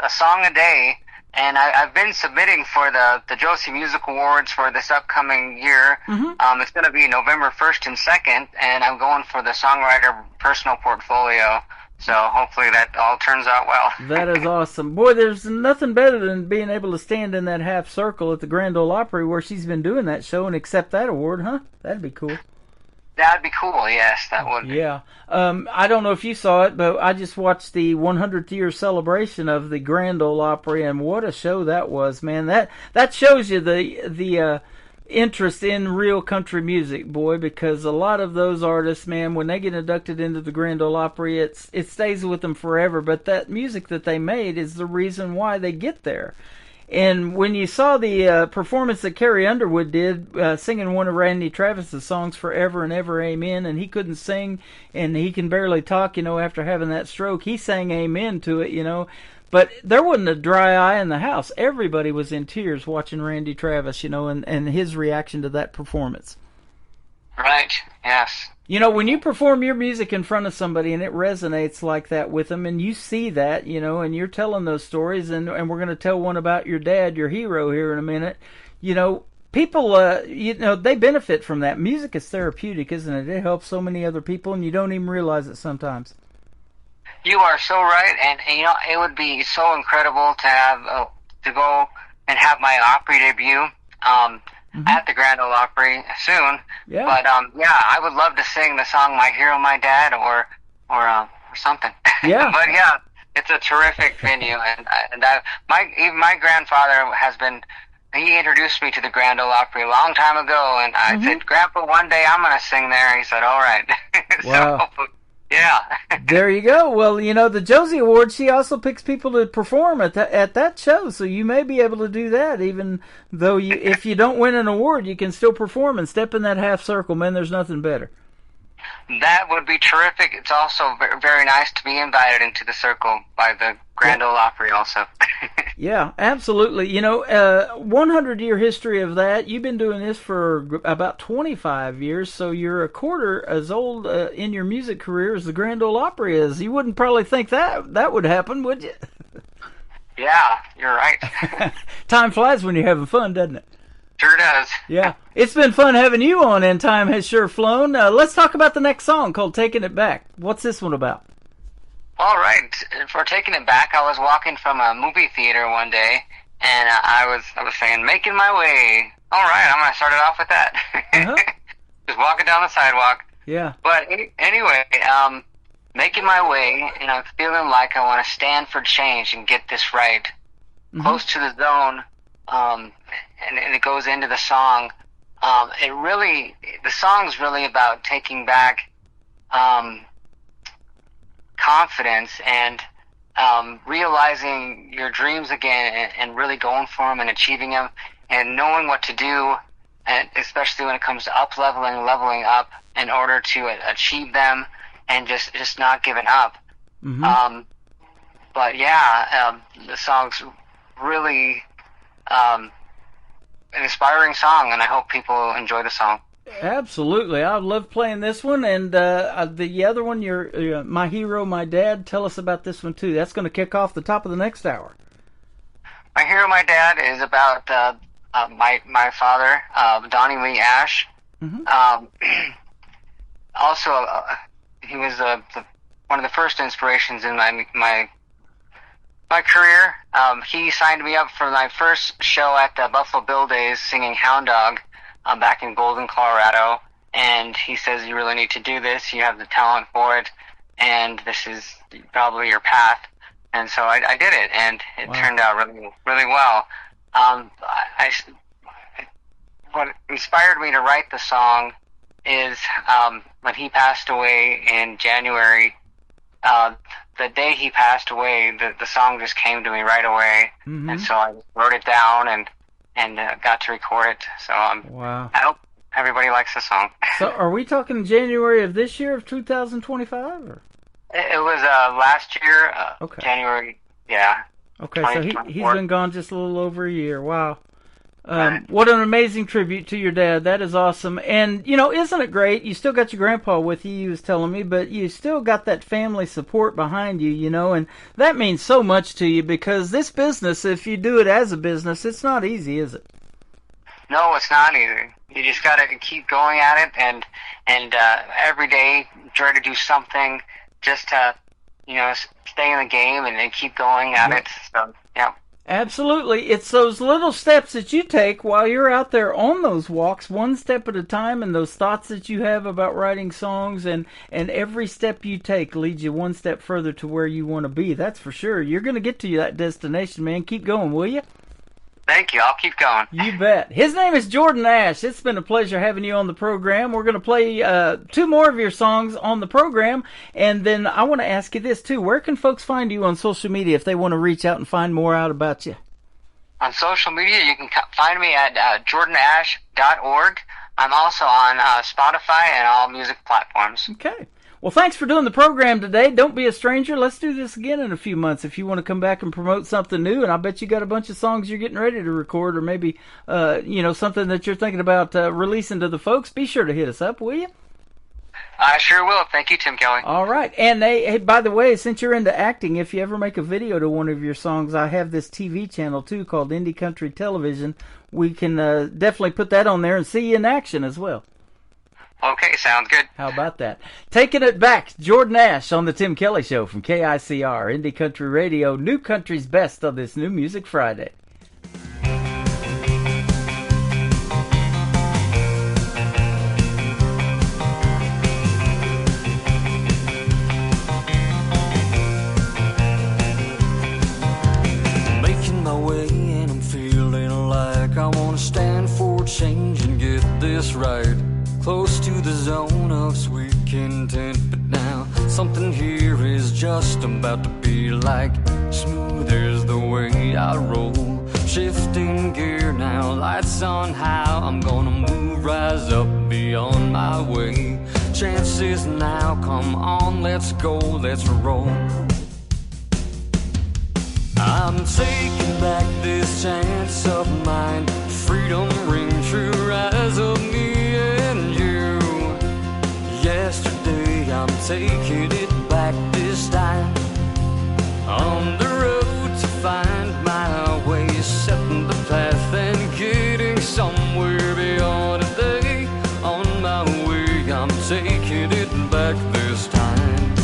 a song a day. And I've been submitting for the Josie Music Awards for this upcoming year. Mm-hmm. It's going to be November 1st and 2nd, and I'm going for the Songwriter Personal Portfolio. So hopefully that all turns out well. That is awesome. Boy, there's nothing better than being able to stand in that half circle at the Grand Ole Opry where she's been doing that show and accept that award, huh? That'd be cool. That'd be cool, yes, that would be. Yeah. I don't know if you saw it, but I just watched the 100th year celebration of the Grand Ole Opry, and what a show that was, man. That shows you the interest in real country music, boy, because a lot of those artists, man, when they get inducted into the Grand Ole Opry, it stays with them forever, but that music that they made is the reason why they get there. And when you saw the performance that Carrie Underwood did, singing one of Randy Travis's songs, Forever and Ever Amen, and he couldn't sing, and he can barely talk, after having that stroke, he sang amen to it, But there wasn't a dry eye in the house. Everybody was in tears watching Randy Travis, and his reaction to that performance. Right, yes. When you perform your music in front of somebody and it resonates like that with them, and you see that, and you're telling those stories, and we're going to tell one about your dad, your hero, here in a minute, people, they benefit from that. Music is therapeutic, isn't it? It helps so many other people, and you don't even realize it sometimes. You are so right, and it would be so incredible to have to go and have my Opry debut at the Grand Ole Opry soon. Yeah. But I would love to sing the song "My Hero, My Dad" or something. Yeah. But yeah, it's a terrific venue, and my grandfather has been. He introduced me to the Grand Ole Opry a long time ago, and I said, "Grandpa, one day I'm going to sing there." He said, "All right." Wow. So, yeah. There you go. Well, the Josie Award, she also picks people to perform at that show, so you may be able to do that, even though if you don't win an award, you can still perform and step in that half circle. Man, there's nothing better. That would be terrific. It's also very nice to be invited into the circle by the Grand Ole Opry also. Yeah, absolutely. 100-year history of that. You've been doing this for about 25 years, so you're a quarter as old in your music career as the Grand Ole Opry is. You wouldn't probably think that would happen, would you? Yeah, you're right. Time flies when you're having fun, doesn't it? Sure does. Yeah. It's been fun having you on, and time has sure flown. Let's talk about the next song called Taking It Back. What's this one about? All right. For Taking It Back, I was walking from a movie theater one day, and I was saying, making my way. All right, I'm going to start it off with that. Just walking down the sidewalk. Yeah. But anyway, making my way, and I'm feeling like I want to stand for change and get this right. Close to the zone, and it goes into the song. The song's really about taking back confidence and realizing your dreams again and really going for them and achieving them and knowing what to do, and especially when it comes to leveling up in order to achieve them and just not giving up. But yeah, the song's really an inspiring song, and I hope people enjoy the song. Absolutely. I love playing this one, and the other one, your My Hero, My Dad. Tell us about this one, too. That's going to kick off the top of the next hour. My Hero, My Dad is about my father, Donnie Lee Ash. Also, he was one of the first inspirations in my career. He signed me up for my first show at the Buffalo Bill Days singing Hound Dog back in Golden, Colorado. And he says, you really need to do this. You have the talent for it. And this is probably your path. And so I did it. And it turned out really, really well. What inspired me to write the song is when he passed away in January. The day he passed away, the song just came to me right away, and so I wrote it down and got to record it. So I everybody likes the song. So, are we talking January of this year of 2025? Or? It was last year, January. Yeah. Okay, so he's been gone just a little over a year. Wow. What an amazing tribute to your dad. That is awesome. And, you know, isn't it great? You still got your grandpa with you, he was telling me, but you still got that family support behind you, you know, and that means so much to you because this business, if you do it as a business, it's not easy, is it? No, it's not easy. You just got to keep going at it and every day try to do something just to, you know, stay in the game and keep going at it. So, yeah. Absolutely. It's those little steps that you take while you're out there on those walks, one step at a time, and those thoughts that you have about writing songs, and every step you take leads you one step further to where you want to be. That's for sure. You're going to get to that destination, man. Keep going, will you? Thank you. I'll keep going. You bet. His name is Jordan Ash. It's been a pleasure having you on the program. We're going to play 2 more of your songs on the program, and then I want to ask you this, too. Where can folks find you on social media if they want to reach out and find more out about you? On social media, you can find me at jordanash.org. I'm also on Spotify and all music platforms. Okay. Well, thanks for doing the program today. Don't be a stranger. Let's do this again in a few months if you want to come back and promote something new. And I bet you got a bunch of songs you're getting ready to record, or maybe, you know, something that you're thinking about releasing to the folks. Be sure to hit us up, will you? I sure will. Thank you, Tim Kelly. All right. And hey, by the way, since you're into acting, if you ever make a video to one of your songs, I have this TV channel, too, called Indie Country Television. We can definitely put that on there and see you in action as well. Okay, sounds good. How about that? Taking it back, Jordan Ash on the Tim Kelly Show from KICR, Indie Country Radio, New Country's Best on this New Music Friday. Making my way and I'm feeling like I want to stand for change and get this right. Close to the zone of sweet content, but now something here is just about to be like smooth as the way I roll. Shifting gear now, lights on how I'm gonna move, rise up beyond my way. Chances now, come on, let's go, let's roll. I'm taking back this chance of mine. Freedom ring true, rise of me. Yesterday, I'm taking it back this time. On the road to find my way, setting the path and getting somewhere beyond today. On my way, I'm taking it back this time.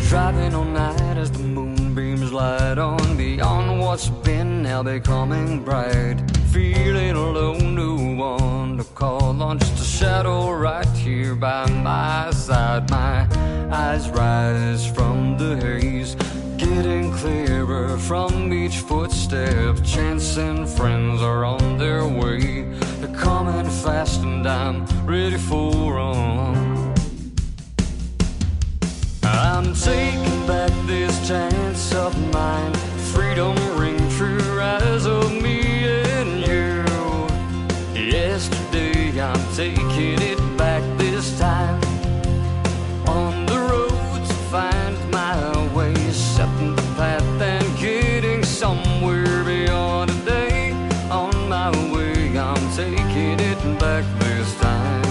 Driving all night as the moonbeams light on beyond what's been now becoming bright. Feeling alone, no one to call on, just a shadow right here by my side. My eyes rise from the haze, getting clearer from each footstep. Chance and friends are on their way, they're coming fast and I'm ready for 'em. I'm taking back this chance of mine. Freedom ring true, rise of me and you. Yesterday I'm taking it back this time. On the road to find my way, setting the path and getting somewhere beyond today. On my way, I'm taking it back this time.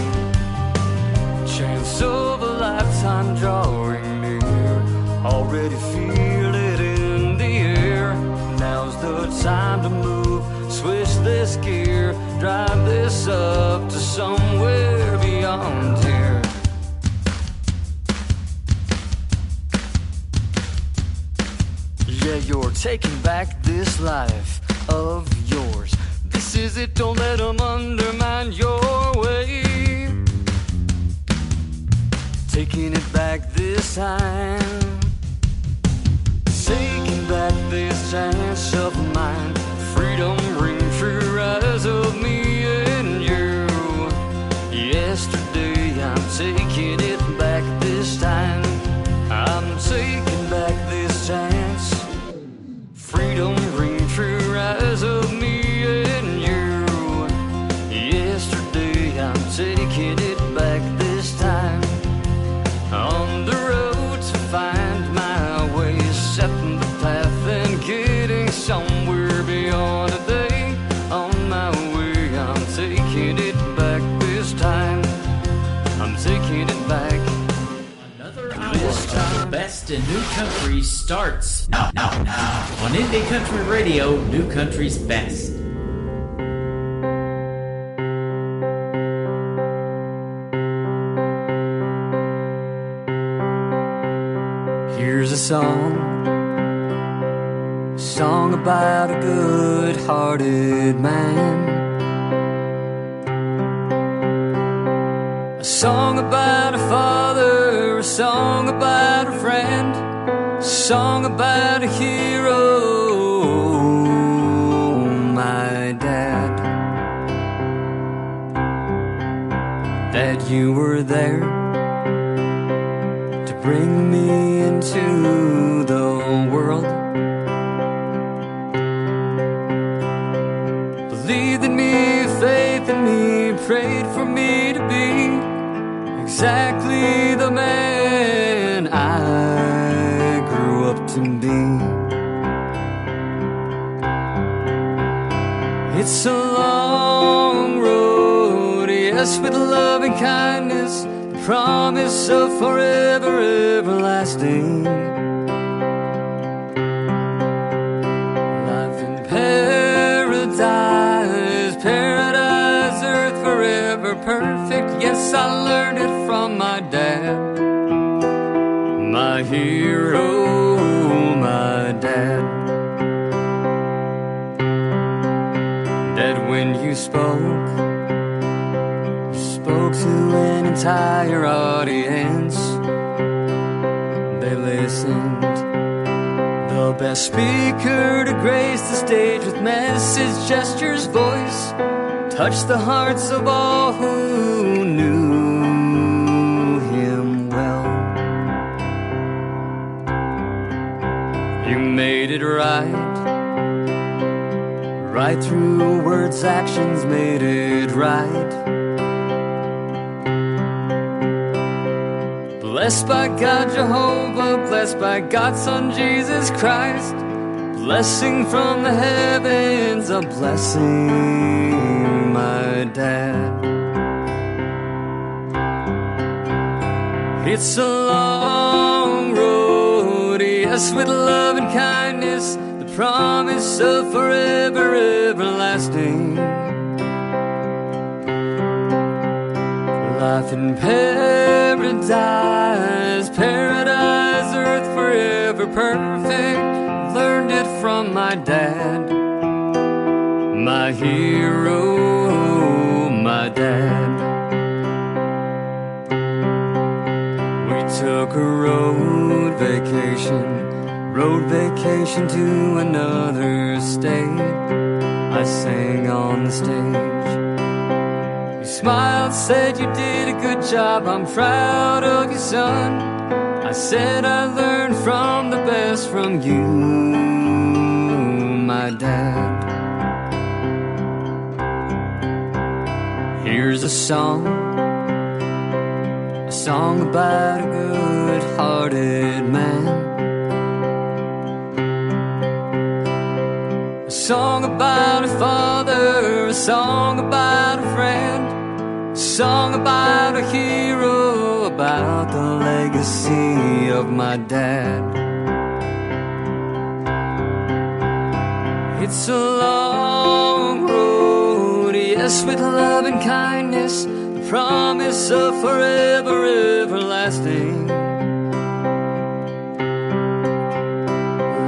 Chance of a lifetime drawing near, already feel it in the air. Now's the time to move, switch this gear, drive this up to somewhere beyond here. Yeah, you're taking back this life of yours. This is it, don't let them undermine your way. Taking it back this time. Taking back this chance of mine. Freedom ring true, rise of me and you. Yesterday I'm taking it back this time. I'm taking back this chance. best in new country starts now. On Indie Country Radio, New Country's Best. Here's a song about a good-hearted man. A song about a father, a song about a friend, a song about a hero, my dad. That you were there to bring me into the world. Believed in me, faith in me, prayed for me to be exactly the man I grew up to be. It's a long road, yes, with love and kindness, the promise of forever, everlasting. Life in paradise, paradise, earth forever perfect. Yes, I learned it from my dad, my hero, my dad. That when you spoke to an entire audience. They listened. The best speaker to grace the stage with message, gestures, voice, touched the hearts of all who knew him well. You made it right through words, actions made it right. Blessed by God Jehovah, blessed by God's Son Jesus Christ. Blessing from the heavens, a blessing, my dad. It's a long road, yes, with love and kindness, the promise of forever, everlasting. Life in paradise, paradise, earth forever perfect. Learned it from my dad, my hero, my dad. We took a road vacation to another state. I sang on the stage. You smiled, said you did a good job, I'm proud of you, son. I said I learned from the best from you, my dad. Here's a song about a good-hearted man. A song about a father, a song about a friend, a song about a hero, about the legacy of my dad. It's a long road, yes, with love and kindness, the promise of forever, everlasting.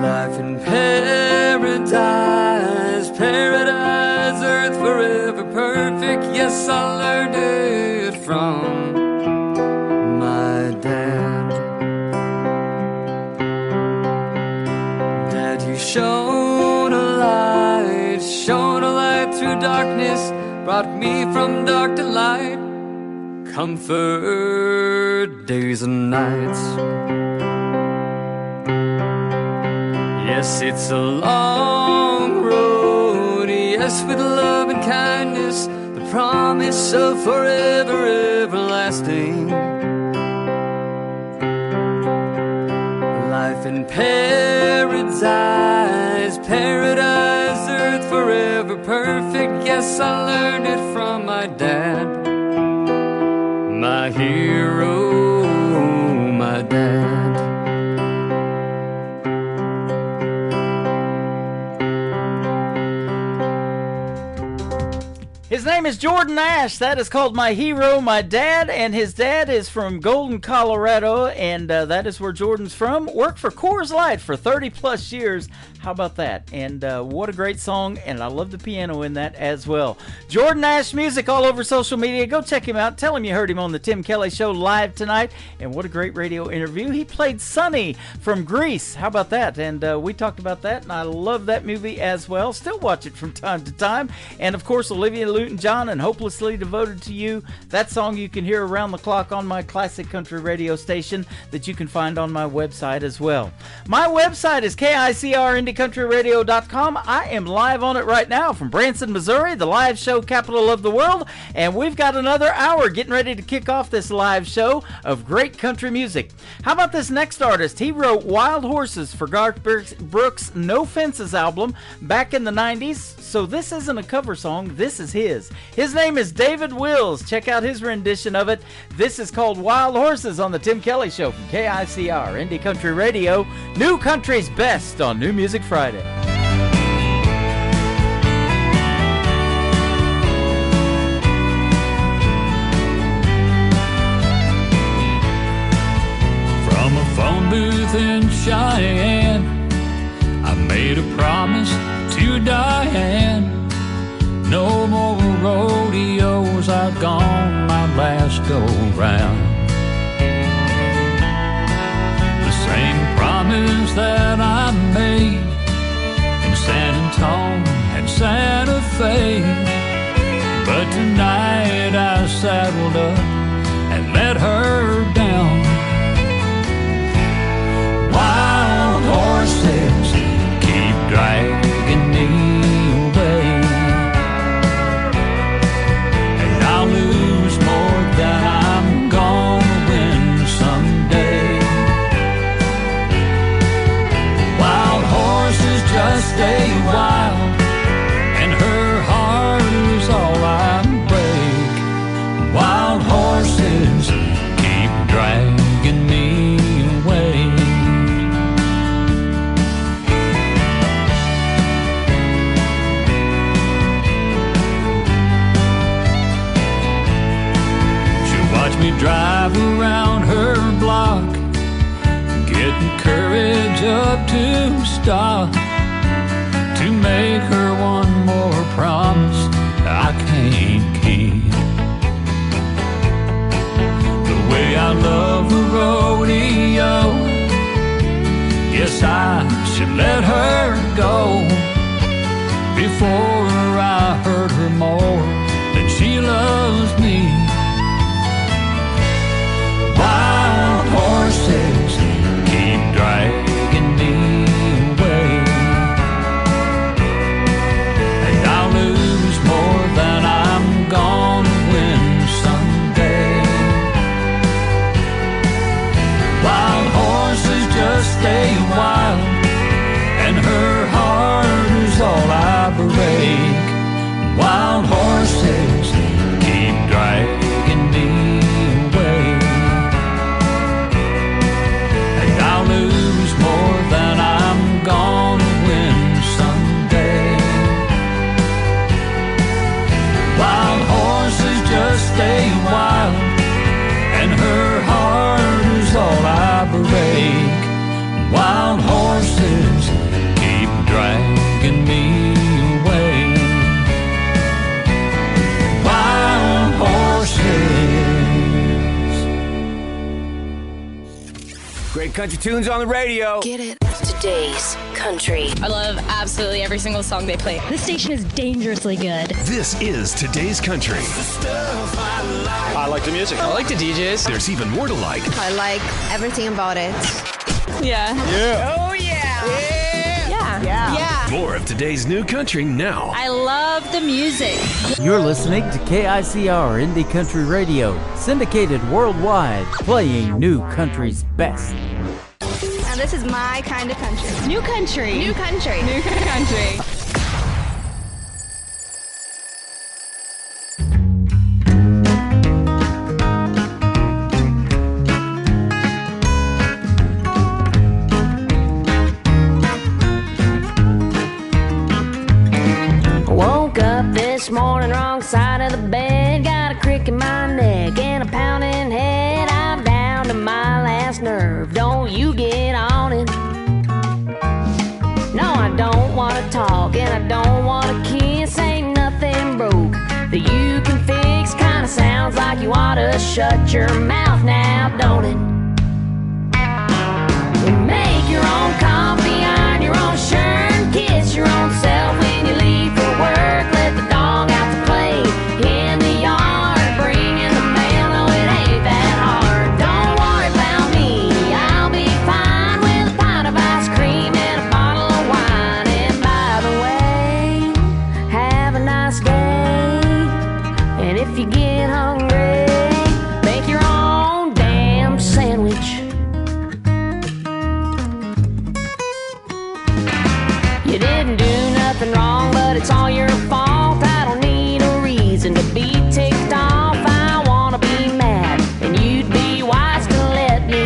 Life in paradise, paradise, earth forever perfect. Yes, I learned it from my dad. Dad, you shone a light through darkness, brought me from dark to light, comfort days and nights. Yes, it's a long road, yes, with love and kindness, the promise of forever, everlasting. Life in paradise, paradise, earth forever perfect. Yes, I learned it from my dad, my hero, my dad. His name is Jordan Ash. That is called My Hero, My Dad, and his dad is from Golden, Colorado, and that is where Jordan's from. Worked for Coors Light for 30 plus years. How about that? And what a great song, and I love the piano in that as well. Jordan Ash Music all over social media. Go check him out. Tell him you heard him on the Tim Kelly Show live tonight, and what a great radio interview. He played Sonny from Grease. How about that? And we talked about that, and I love that movie as well. Still watch it from time to time. And, of course, Olivia Newton-John and Hopelessly Devoted to You. That song you can hear around the clock on my classic country radio station that you can find on my website as well. My website is KICRIndyCountryRadio.com. I am live on it right now from Branson, Missouri, the live show capital of the world, and we've got another hour getting ready to kick off this live show of great country music. How about this next artist? He wrote Wild Horses for Garth Brooks' No Fences album back in the 90s, so this isn't a cover song, this is his. His name is David Wills. Check out his rendition of it. This is called Wild Horses on the Tim Kelly Show from KICR, Indie Country Radio, New Country's Best on New Music Friday. From a phone booth in Cheyenne, I made a promise to Diane. No more rodeos, I've gone my last go round. The same promise that I made in San Antonio and Santa Fe. But tonight I saddled up and let her down. Wild horses keep dragging me away, and I'll lose more than I'm gonna win someday. Wild horses just stay wild, and her heart is all I break. Wild horses keep dragging me away. Me drive around her block, getting courage up to stop, to make her one more promise I can't keep. The way I love the rodeo, yes, I should let her go before I hurt her more than she loves me. Wild horses keep dragging me away, and I'll lose more than I'm gonna win someday. Wild horses just stay wild, and her heart is all I break. Wild horses keep dragging me away, I'll lose more than I'm gonna win someday. Wild horses just stay wild, and her heart is all I break. Wild horses keep dragging me away. Wild horses. Great country tunes on the radio. Get it. Today's country. I love absolutely every single song they play. This station is dangerously good. This is Today's Country. I like the music. I like the DJs. There's even more to like. I like everything about it. Yeah. Yeah. Oh, yeah. Yeah. Yeah. More of today's new country now. I love the music. You're listening to KICR Indie Country Radio, syndicated worldwide, playing new country's best. And this is my kind of country. New country. New country. New country. Woke up this this morning, wrong side of the bed. Got a crick in my neck and a pounding head. I'm down to my last nerve. Don't you get on it. No, I don't want to talk and I don't want to kiss. Ain't nothing broke that you can fix. Kinda sounds like you ought to shut your mouth now, don't it? Make your own coffee, iron your own shirt, kiss your own self when you leave for work. Let the dog out to play in the yard, bring in the mail. No, it ain't that hard. Don't worry about me, I'll be fine with a pint of ice cream and a bottle of wine. And by the way, have a nice day. And if you get hungry, make your own damn sandwich. You didn't do nothing wrong, but it's all your fault. I don't need a reason to be ticked off. I wanna be mad, and you'd be wise to let me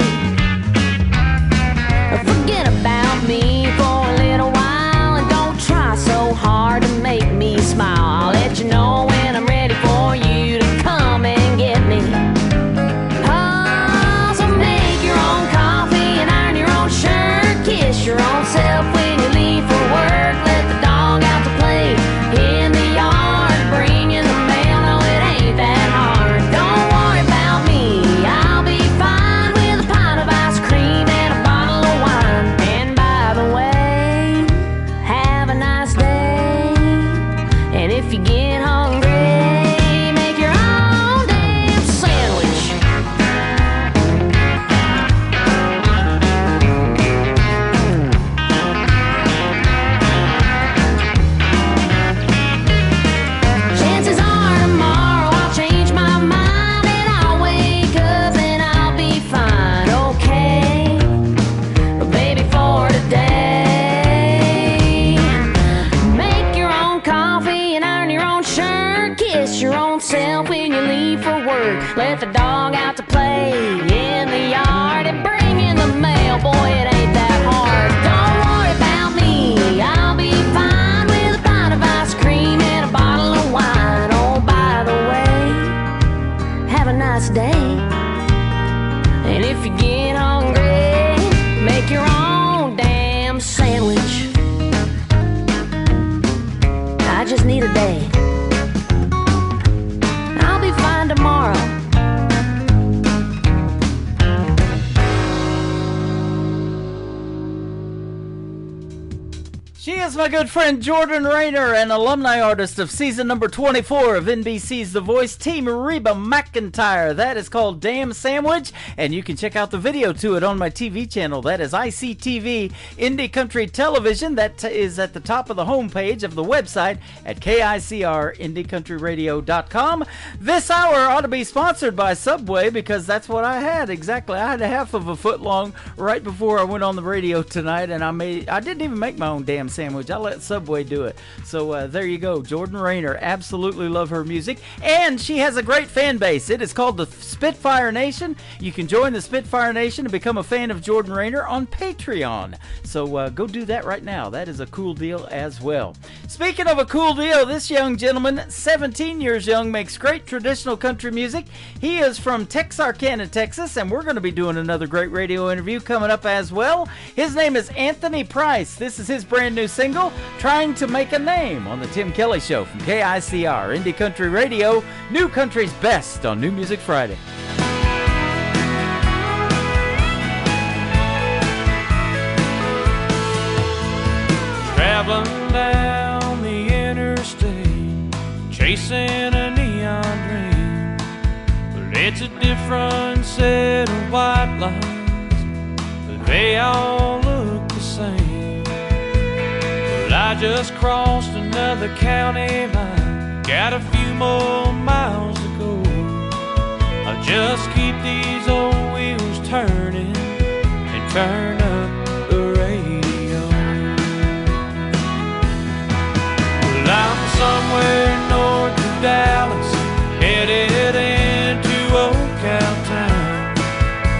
forget about me for a little while. And don't try so hard to make me smile. I'll let you know when I'm ready for you to come and get me. Oh, so make your own coffee and iron your own shirt, kiss your own self when you leave for work. Let the dog out to play in the yard, bring in the mail. No, it ain't that hard. Don't worry about me, I'll be fine with a pint of ice cream and a bottle of wine. And by the way, have a nice day. And if you get hungry, make your own damn sandwich. Chances are tomorrow I'll change my mind and I'll wake up and I'll be fine, okay? But baby, for today, make your own coffee and iron your own shirt, kiss your own self when you leave for work. Let the dog out to play in the yard and bring in the mail. Boy, it ain't that hard. Don't worry about me, I'll be fine with a pint of ice cream and a bottle of wine. Oh, by the way, have a nice day. And if you get hungry, make your own damn sandwich. I just need a day. I'll be fine tomorrow. She is my good friend Jordan Rayner, an alumni artist of season number 24 of NBC's The Voice, Team Reba McEntire. That is called Damn Sandwich, and you can check out the video to it on my TV channel. That is ICTV Indie Country Television. That is at the top of the homepage of the website at KICRIndieCountryRadio.com. This hour ought to be sponsored by Subway because that's what I had. Exactly. I had a half of a foot long right before I went on the radio tonight, and I didn't even make my own damn sandwich. I let Subway do it. So there you go. Jordan Rayner. Absolutely love her music. And she has a great fan base. It is called the Spitfire Nation. You can join the Spitfire Nation and become a fan of Jordan Rayner on Patreon. So go do that right now. That is a cool deal as well. Speaking of a cool deal, this young gentleman, 17 years young, makes great traditional country music. He is from Texarkana, Texas, and we're going to be doing another great radio interview coming up as well. His name is Anthony Price. This is his brand new single, Trying to Make a Name, on the Tim Kelly Show from KICR Indie Country Radio, New Country's Best on New Music Friday. Traveling down the interstate, chasing a neon dream, but it's a different set of white lines, but they all look the same. I just crossed another county line, got a few more miles to go. I'll just keep these old wheels turning and turn up the radio. Well, I'm somewhere north of Dallas, headed into Old Cow Town.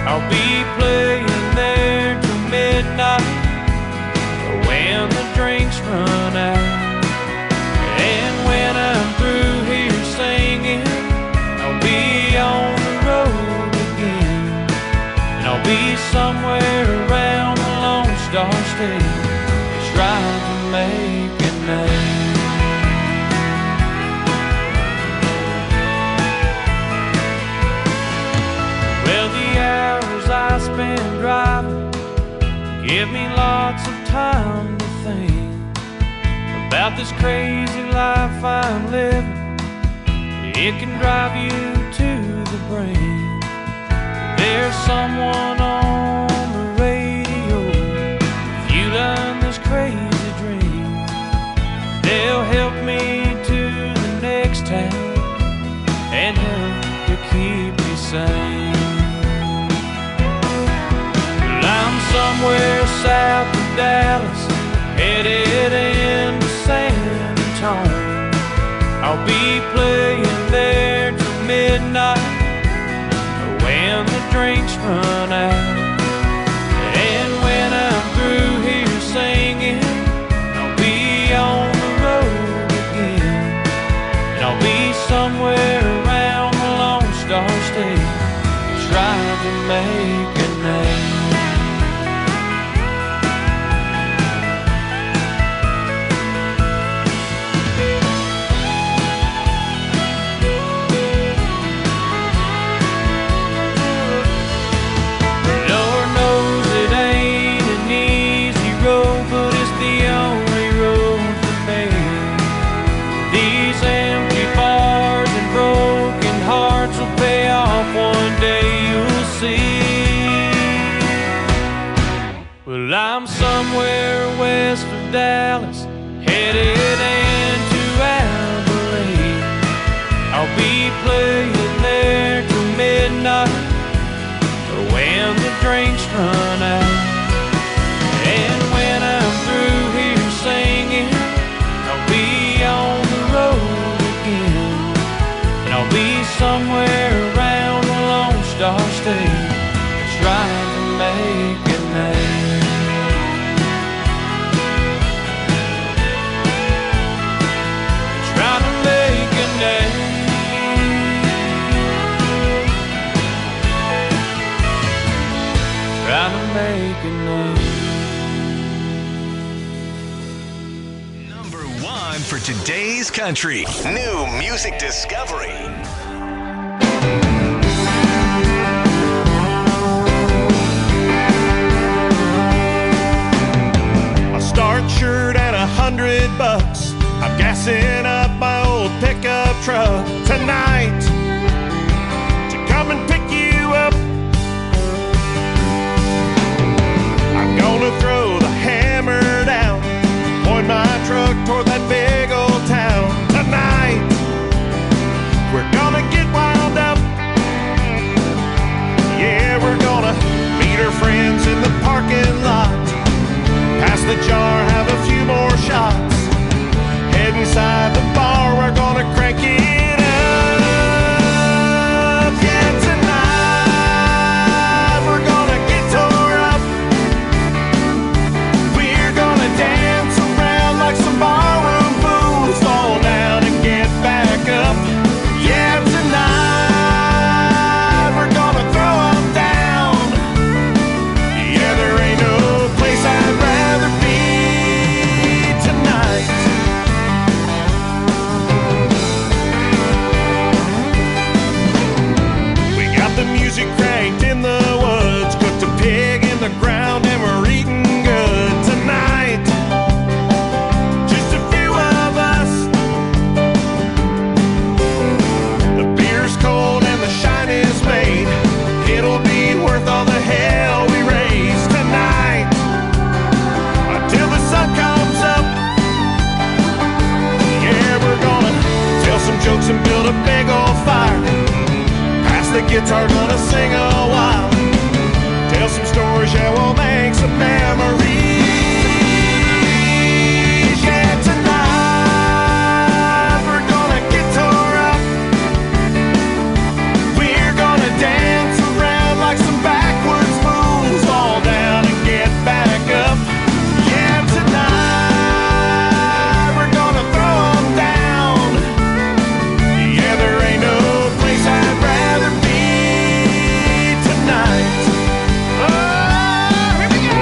I'll be playing there till midnight, when the drinks run out. And when I'm through give me lots of time to think about this crazy life I'm living. It can drive you to the brink. There's someone on the radio fueling this crazy dream. They'll help me to the next town and help to keep me sane. Well, I'm somewhere south of Dallas, headed into San Antonio. I'll be playing there till midnight when the drinks run out. And when I'm through here singing, I'll be on the road again. And I'll be somewhere around the Lone Star State, trying to make a name. Well, I'm somewhere west of Dallas, headed into Abilene. I'll be playing there till midnight, or when the drinks run out. And when I'm through here singing, I'll be on the road again. And I'll be somewhere around the Lone Star State, trying to make a name. Number 1 for today's country. New music discovery. A start shirt at $100. I'm gassing up my old pickup truck tonight to come and pick you up. I'm gonna throw the hammer down, point my truck toward that big old town tonight. We're gonna get wound up. Yeah, we're gonna meet our friends in the parking lot, pass the jar, have a few more shots. Head inside the bar, we're gonna crank it up. Yeah, tonight we're gonna get tore up. We're gonna dance around like some barroom fools, fall down and get back up. Yeah, tonight we're gonna throw them down. Yeah, there ain't no place I'd rather be tonight. The music cranked in the woods, cooked a pig in the ground, and we're eating good tonight. Just a few of us. The beer's cold and the shine is made. It'll be worth all the hell we raise tonight, until the sun comes up. Yeah, we're gonna tell some jokes and build a big old fire. The guitar, gonna sing a while, tell some stories, yeah, we'll make some memories. Yeah, tonight we're gonna get tore up. We're gonna dance around like some backwards fools, fall down and get back up. Yeah, tonight we're gonna throw them down. Yeah, there ain't no place I'd rather be tonight. Oh, here we go.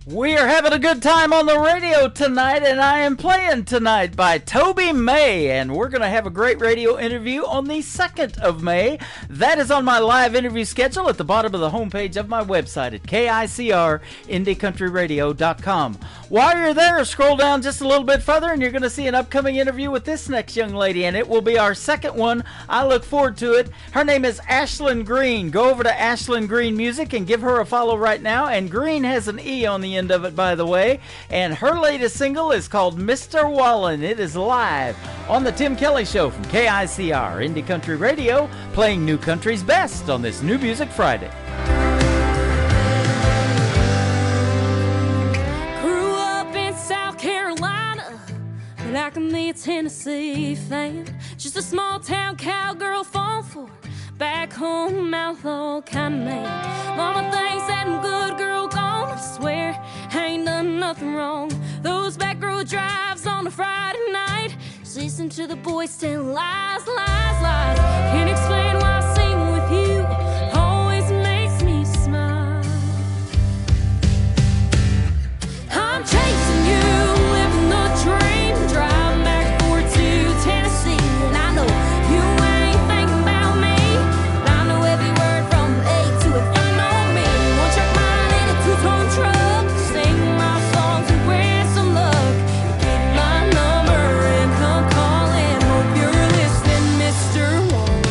We are having a good time on the radio tonight, and I am playing tonight by Toby May, and we're going to have a great radio interview on the 2nd of May. That is on my live interview schedule at the bottom of the homepage of my website at KICR-IndieCountryRadio.com. While you're there, scroll down just a little bit further, and you're going to see an upcoming interview with this next young lady, and it will be our second one. I look forward to it. Her name is Ashlyn Green. Go over to Ashlyn Green Music and give her a follow right now, and Green has an E on the end of it, by the way, and her latest single is called Mr. Wallen. It is live on the Tim Kelly Show from KICR Indie Country Radio, playing New Country's best on this New Music Friday. Grew up in South Carolina, but I can be a Tennessee fan. Just a small town cowgirl falling for back home outlaw kind of man. Mama thinks that I'm good girl gone. I swear I ain't done nothing wrong. Those back road drives on a Friday night, just listen to the boys tell lies, lies, lies. Can't explain why singing with you always makes me smile. I'm chasing you, living the dream, driving back and forth to Tennessee, and I know you ain't thinking about me, but I know every word from A to F. I know me, one track mind in a two-tone truck, sing my songs and wear some luck. Get my number and come calling. Hope you're listening, Mr. Wallen.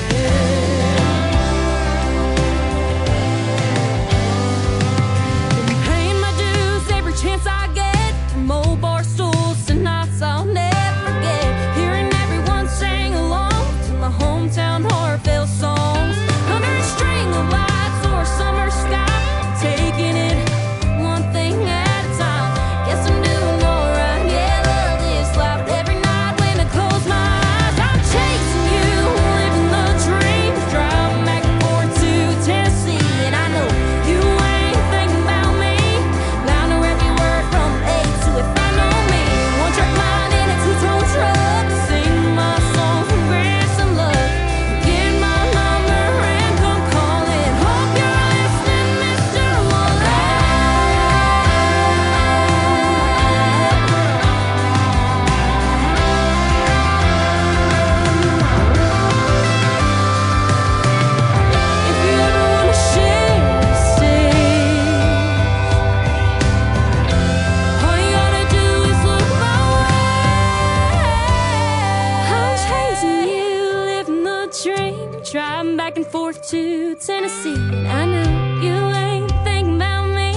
Paying my dues every chance I get, from old bar stools to nights I'll never forget. Hearing everyone sing along to my hometown Harville songs, under a string of lights or a summer sky, taking it one thing at a time. Guess I'm doing alright, yeah, love this life. Every night when I close my eyes, I'm chasing you, living the dream, driving back and forth to Tennessee, and I know you ain't thinking about me, but I know every word from A to F. I know me, one track mind in a two-tone truck, sing my songs and grab some luck. Get my number and come calling. Hope you're listening, Mr. Wallen. If you ever wanna share a stage, all you gotta do is look my way. I'm chasing you, living the dream, driving back and forth to Tennessee, and I know you ain't thinking about me.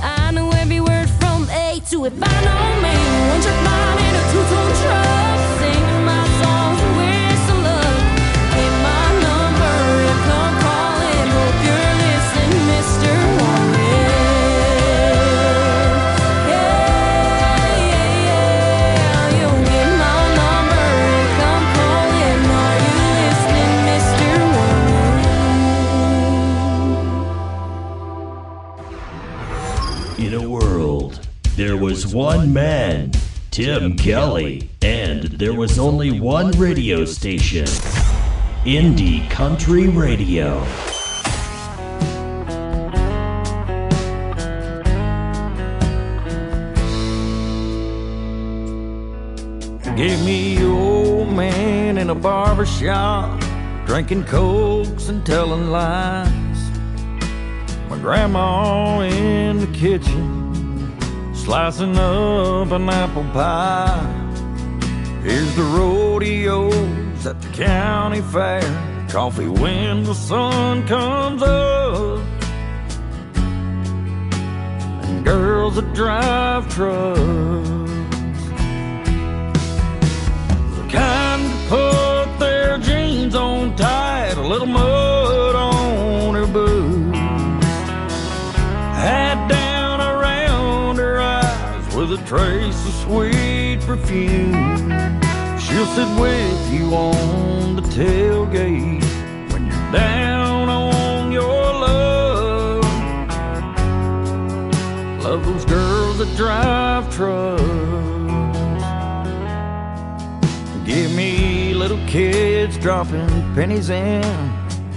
I know every word from A to F. I know me, one track mind in a two-tone truck, singing my songs and wear some luck. Get my number and come calling. Hope you're listening, Mr. Wallen. Yeah, yeah, yeah. You'll get my number and come calling. Are you listening, Mr. Wallen? In a world, there was one man, Tim Kelly, and there was only one radio station, Indie Country Radio. Gave me old man in a barber shop, drinking cokes and telling lies. My grandma in the kitchen, slicing up an apple pie. Here's the rodeos at the county fair, coffee when the sun comes up, and girls that drive trucks, the kind that put their jeans on tight, a little mud on her boots, hat down around her eyes with a trace of sweet perfume. She'll sit with you on the tailgate when you're down on your luck. Love those girls that drive trucks. Give me little kids dropping pennies in.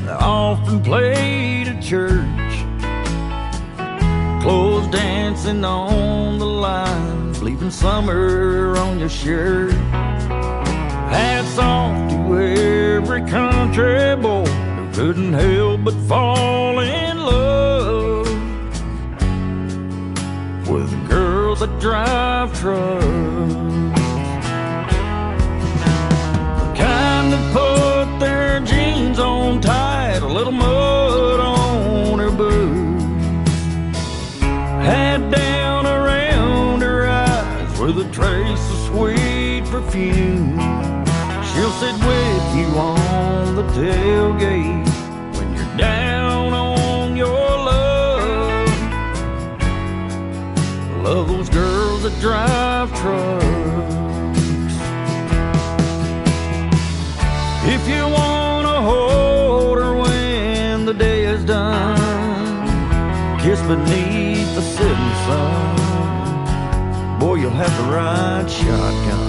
I often played at church. clothes dancing on the lines, leaving summer on your shirt. Hats off to every country boy who couldn't help but fall in love with girls that drive trucks. The kind that put their jeans on tight, a little mud on her boots, hat down around her eyes with a trace of sweet perfume. She'll sit with you on the tailgate when you're down on your luck. Love those girls that drive trucks. If you wanna hold her when the day is done, kiss beneath the setting sun, boy, you'll have to ride shotgun.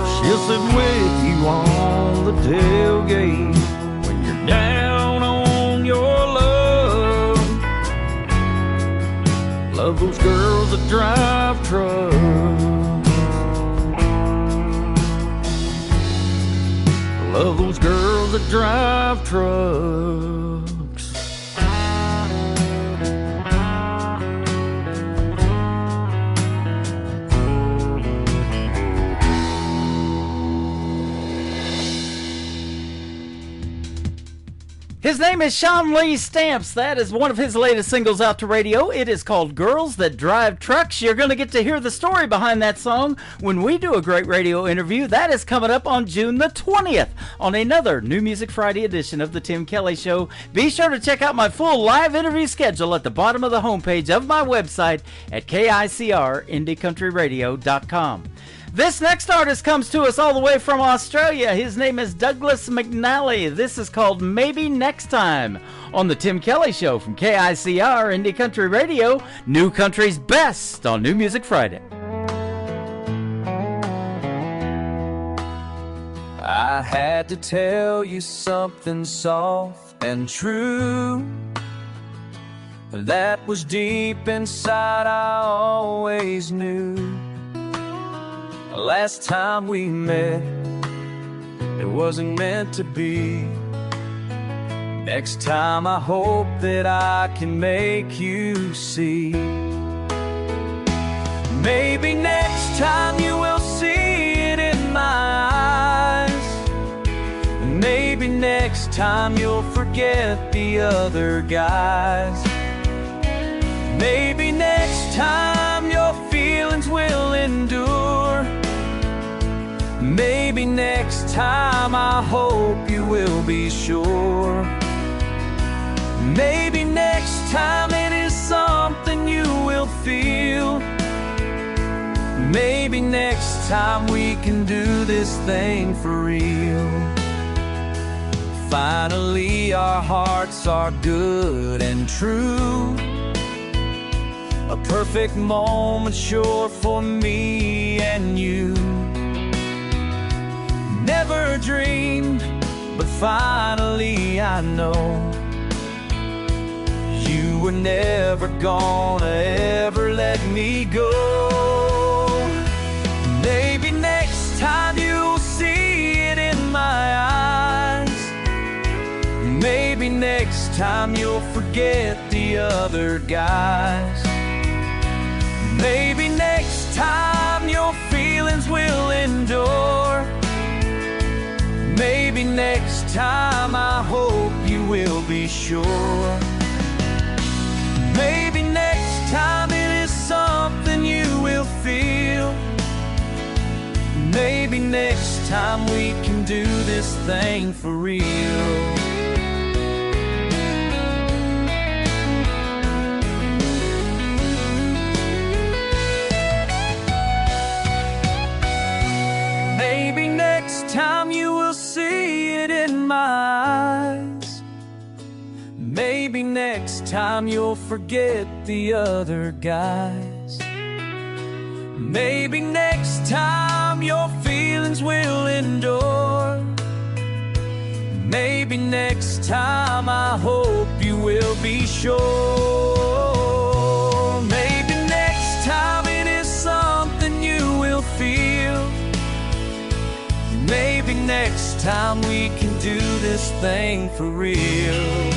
She'll sit with you on the tailgate when you're down on your luck. Love those girls that drive trucks. Love those girls that drive trucks. His name is Sean Lee Stamps. That is one of his latest singles out to radio. It is called Girls That Drive Trucks. You're going to get to hear the story behind that song when we do a great radio interview. That is coming up on June the 20th on another New Music Friday edition of The Tim Kelly Show. Be sure to check out my full live interview schedule at the bottom of the homepage of my website at KICRIndieCountryRadio.com. This next artist comes to us all the way from Australia. His name is Douglas McNally. This is called Maybe Next Time on The Tim Kelly Show from KICR Indie Country Radio, New Country's best on New Music Friday. I had to tell you something soft and true that was deep inside, I always knew. Last time we met, it wasn't meant to be. Next time I hope that I can make you see. Maybe next time you will see it in my eyes. Maybe next time you'll forget the other guys. Maybe next time your feelings will endure. Maybe next time I hope you will be sure. Maybe next time it is something you will feel. Maybe next time we can do this thing for real. Finally our hearts are good and true. A perfect moment sure for me and you. Never dreamed, but finally I know you were never gonna ever let me go. Maybe next time you'll see it in my eyes. Maybe next time you'll forget the other guys. Maybe next time your feelings will endure. Maybe next time I hope you will be sure. Maybe next time it is something you will feel. Maybe next time we can do this thing for real. Maybe next time you will see it in my eyes. Maybe next time time you'll forget the other guys. Maybe next time your feelings will endure. Maybe next time I hope you will be sure. Maybe next time it is something you will feel. Maybe next time we can do this thing for real.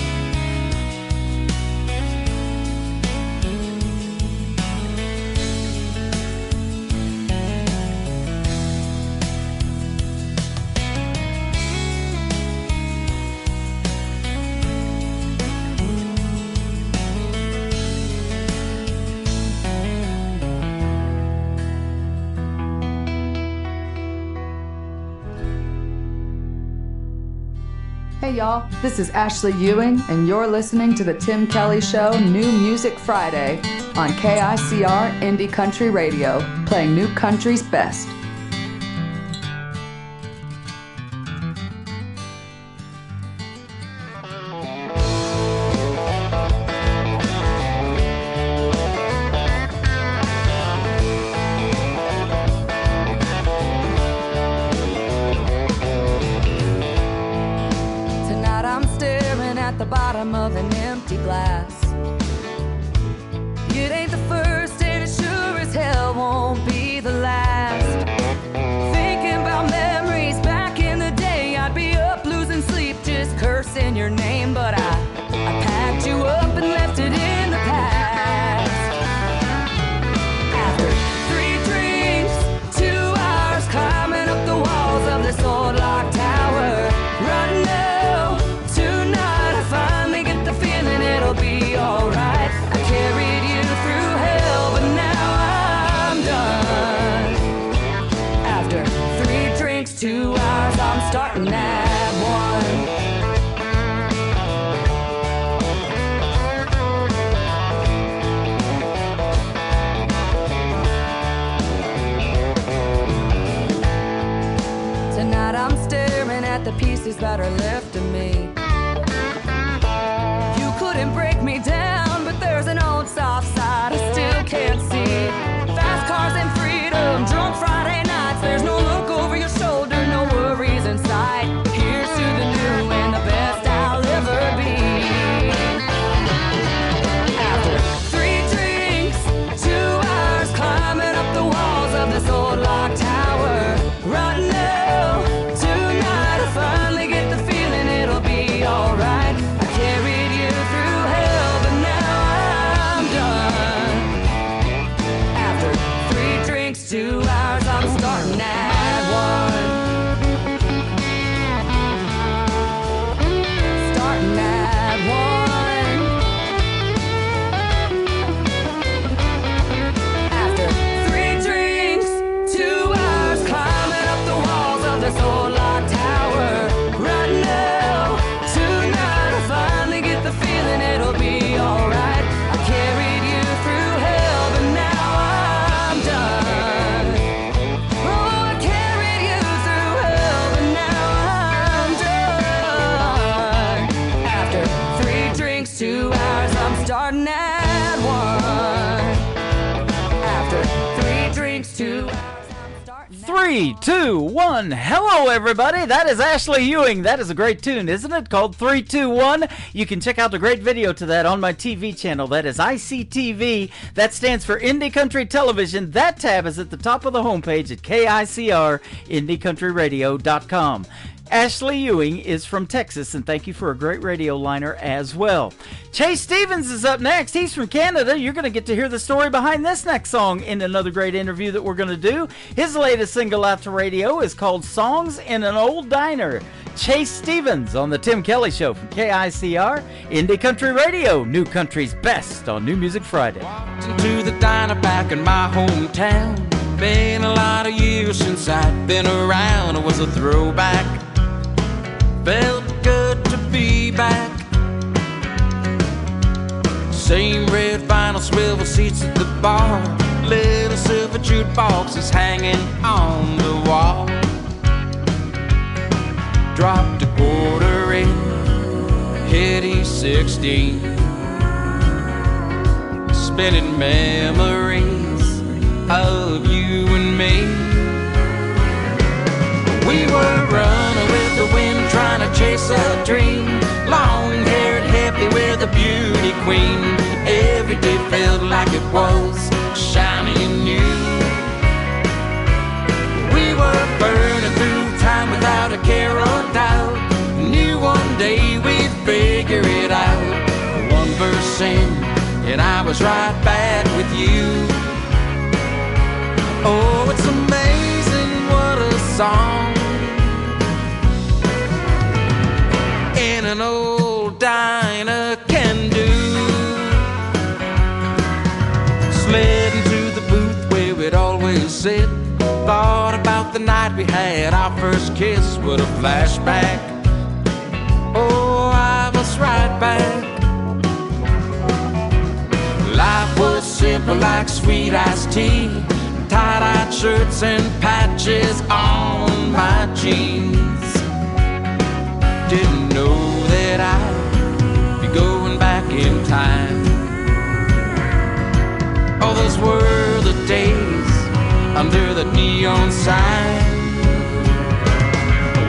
Hey y'all, this is Ashley Ewing, and you're listening to The Tim Kelly Show New Music Friday on KICR Indie Country Radio, playing new country's best. Of an empty glass. It ain't the first and it sure as hell won't be the last. Thinking about memories back in the day, I'd be up losing sleep just cursing your name, but I packed you up and left it in the past. After 3 drinks, 2 hours climbing up the walls of this old locked tower, running now, tonight I finally get the feeling it'll be alright. I carried you through hell, but now I'm done. After 3 drinks, 2 hours, I'm starting at 1. Tonight I'm staring at the pieces that are left of me. You couldn't break me down, but there's an old soft side I still can't see. Fast cars and freedom, drunk Friday nights. There's no look over your shoulder, no worries in sight. Here's to the new and the best I'll ever be. After 3 drinks, 2 hours climbing up the walls of this old locked tower, right now, tonight I finally get the feeling it'll be alright. I carried you through hell, but now I'm done. After 3 drinks, 2 hours, I'm starting at 1. Starting at 1. After 3 drinks, 2 hours climbing up the walls of this old locked tower, right now, tonight I finally get the feeling it'll be alright. I carried you through hell, but now I'm done. Oh, I carried you through hell, but now I'm done. After 3 drinks, 2 hours, I'm starting at 1. After 3 drinks, 2 hours. 3, 2, 1. Hello, everybody. That is Ashley Ewing. That is a great tune, isn't it? Called 3, 2, 1. You can check out the great video to that on my TV channel. That is ICTV. That stands for Indie Country Television. That tab is at the top of the homepage at KICR, IndieCountryRadio.com. Ashley Ewing is from Texas, and thank you for a great radio liner as well. Chase Stevens is up next. He's from Canada. You're going to get to hear the story behind this next song in another great interview that we're going to do. His latest single out to radio is called Songs in an Old Diner. Chase Stevens on the Tim Kelly Show from KICR, Indie Country Radio, New Country's best on New Music Friday. To the diner back in my hometown. Been a lot of years since I'd been around. It was a throwback. Felt good to be back. Same red vinyl swivel seats at the bar. Little silver jukebox is hanging on the wall. Dropped a quarter in, hit E16. spinning memories of you and me. We were running with the wind, trying to chase a dream. Long-haired, happy with a beauty queen. Every day felt like it was shiny and new. We were burning through time without a care or doubt. Knew one day we'd figure it out. One verse in, and I was right back with you. Oh, it's amazing what a song in an old diner can do. Slid into the booth where we'd always sit. Thought about the night we had our first kiss. What a flashback. Oh, I was right back. Life was simple like sweet iced tea. Tie-dyed shirts and patches on my jeans. Didn't know that I'd be going back in time. Oh, those were the days under the neon sign.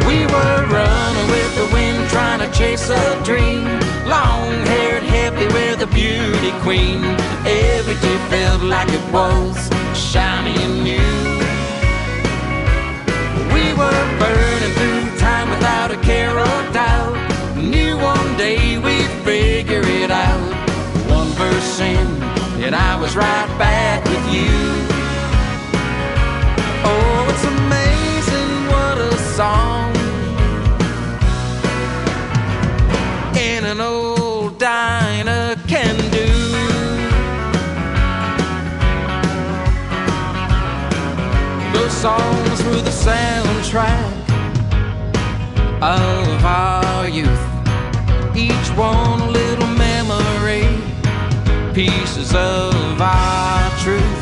We were running with the wind, trying to chase a dream. Long-haired, happy with a beauty queen. Every day felt like it was shiny and new. We were burning through time without a care or doubt. Knew one day we'd figure it out. One verse in, and I was right back with you. Oh, it's amazing what a song in an old diner can do. Those songs were the soundtrack of our youth. Each one a little memory, pieces of our truth.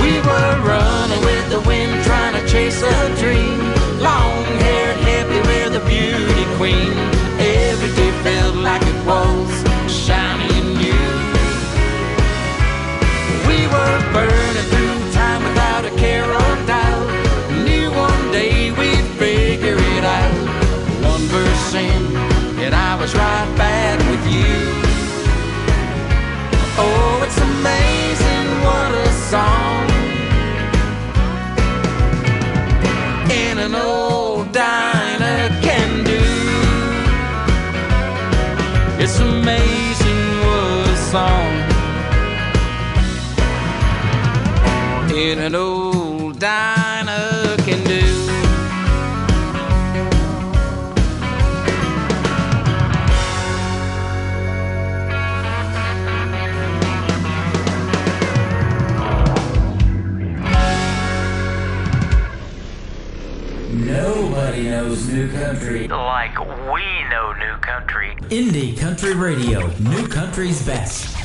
We were running with the wind, trying to chase a dream. Long-haired, happy with a beauty queen. Every day felt like it was shiny and new. We were burning through time without a care or doubt. Knew one day we'd figure it out. One verse in, and I was right back with you. Oh, it's amazing what a song in an old diner can do. It's amazing what a song in an old diner can do. Nobody knows new country like we know new country. Indie Country Radio, new country's best.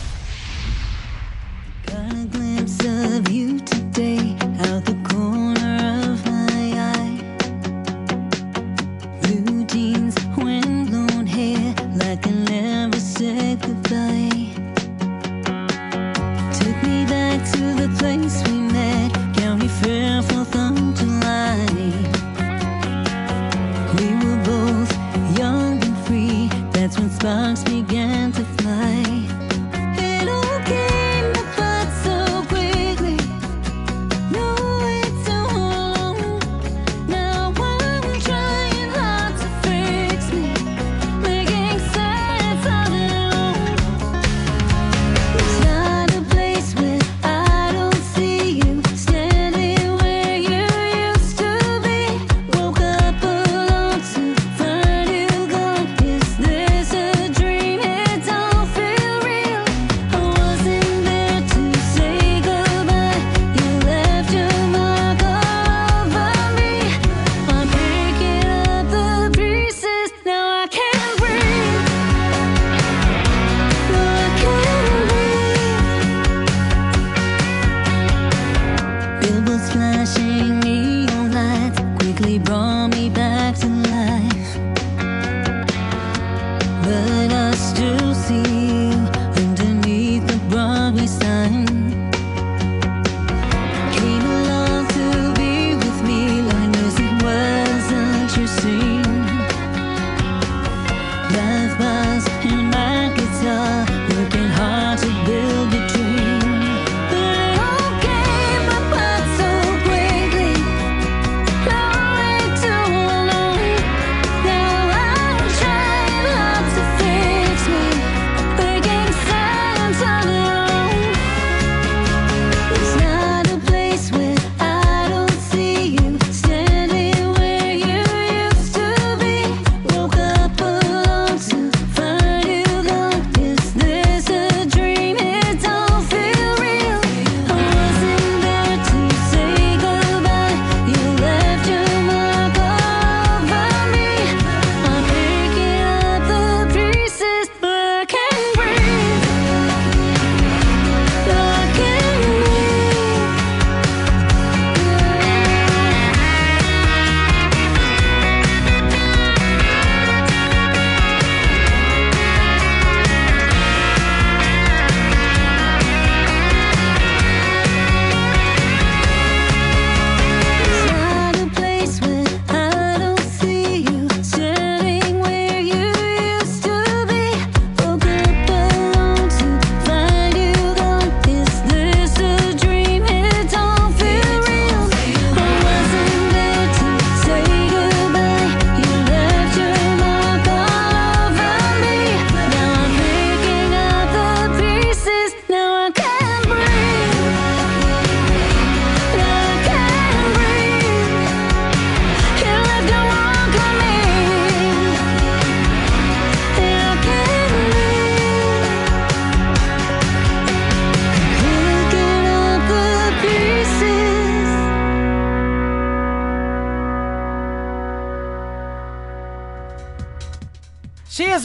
Got a glimpse of you today out the corner of my eye. Blue jeans, wind-blown hair, like I never said goodbye. Took me back to the place we met, County Fair, 4th of July. We were both young and free, that's when sparks began to fly. It all came apart so quickly, no way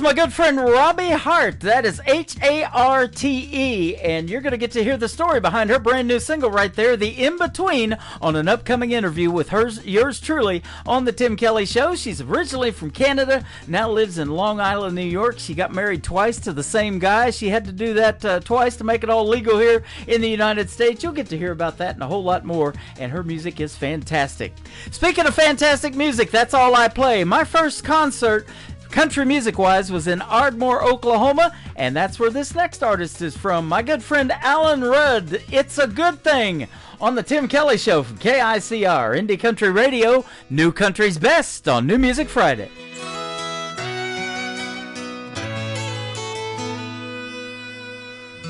was my good friend Robbie Hart. That is H-A-R-T-E. And you're going to get to hear the story behind her brand new single right there, The In-Between, on an upcoming interview with yours truly on The Tim Kelly Show. She's originally from Canada, now lives in Long Island, New York. She got married twice to the same guy. She had to do that twice to make it all legal here in the United States. You'll get to hear about that and a whole lot more. And her music is fantastic. Speaking of fantastic music, that's all I play. My first concert, country music-wise, was in Ardmore, Oklahoma, and that's where this next artist is from. My good friend Alan Rudd, It's a Good Thing, on the Tim Kelly Show from KICR, Indie Country Radio, New Country's Best on New Music Friday.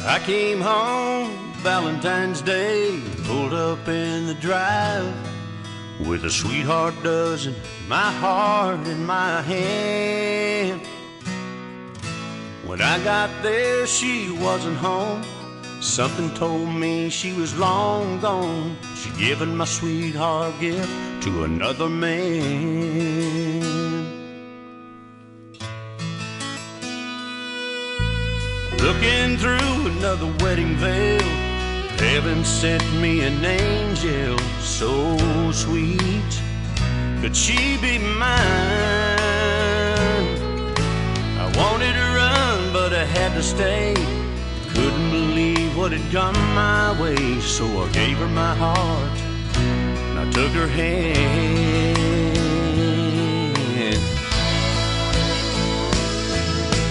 I came home Valentine's Day, pulled up in the drive with a sweetheart dozen, my heart in my hand. When I got there, she wasn't home. Something told me she was long gone. She'd given my sweetheart gift to another man. Looking through another wedding veil, heaven sent me an angel so sweet. Could she be mine? I wanted to run, but I had to stay. Couldn't believe what had come my way, so I gave her my heart and I took her hand.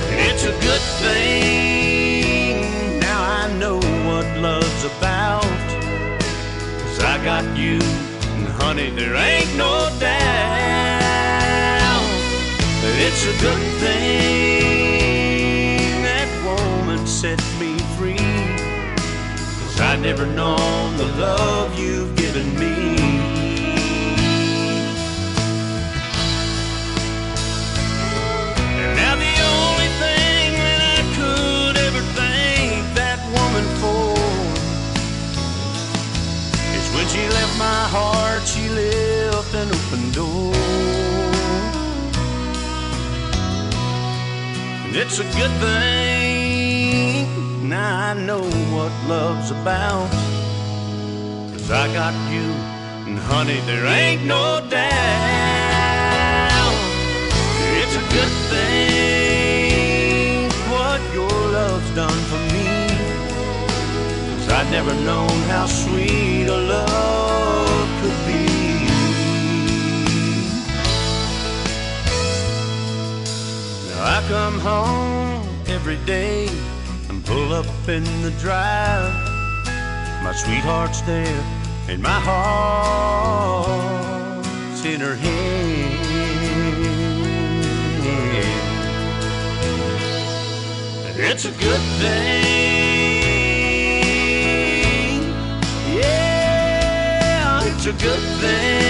And it's a good thing, now I know what love's about. 'Cause I got you, and honey, there ain't no doubt that it's a good thing that woman set me free. 'Cause I'd never known the love you've given me. And now the only thing that I could ever thank that woman for is when she left my heart, she left an open door. And it's a good thing, now I know what love's about. 'Cause I got you, and honey, there ain't no doubt. It's a good thing what your love's done for me. 'Cause I'd never known how sweet a love could be. Now I come home every day and pull up in the drive. My sweetheart's there and my heart's in her hand. And it's a good thing, yeah, it's a good thing.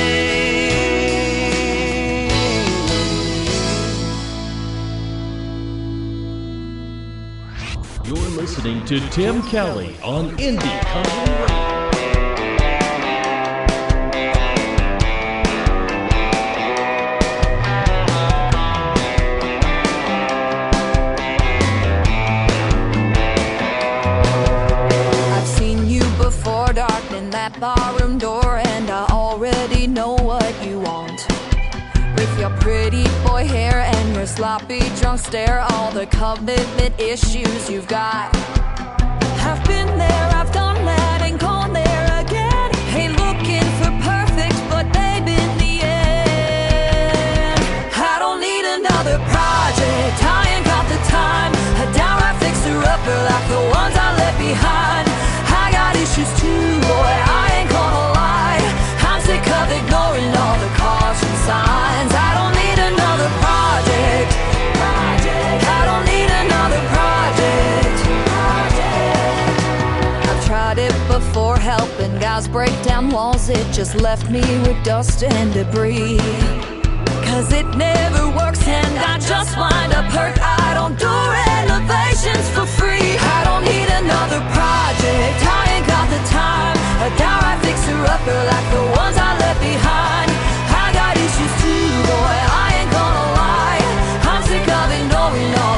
You're listening to Tim Kelly on Indie Country Radio. I've seen you before, darkening that barroom door, and I already know what you want. With your pretty boy hair and your sloppy drunk stare, all the commitment issues you've got. I've been there, I've done that, and gone there again. Ain't looking for perfect, but babe, in the end, I don't need another project. I ain't got the time. A downright fixer-upper like the ones I left behind. I got issues too, boy, I ain't gonna lie. I'm sick of ignoring all the caution signs. I don't need another project. I don't need another project. I've tried it before, helping guys break down walls. It just left me with dust and debris. 'Cause it never works and I just wind up hurt. I don't do renovations for free. I don't need another project. I ain't got the time. A downright fixer-upper like the ones I left behind. I got issues too, boy, I ain't gonna lie. I'm sick of ignoring all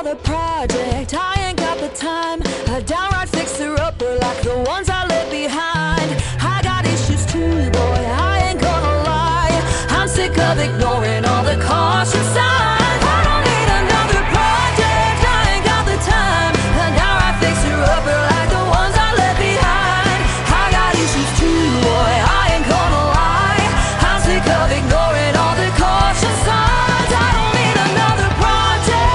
another project. I ain't got the time. A downright fixer-upper like the ones I left behind. I got issues too, boy, I ain't gonna lie. I'm sick of ignoring all the caution signs. I don't need another project. I ain't got the time. A downright fixer-upper like the ones I left behind. I got issues too, boy, I ain't gonna lie. I'm sick of ignoring all the caution signs. I don't need another project.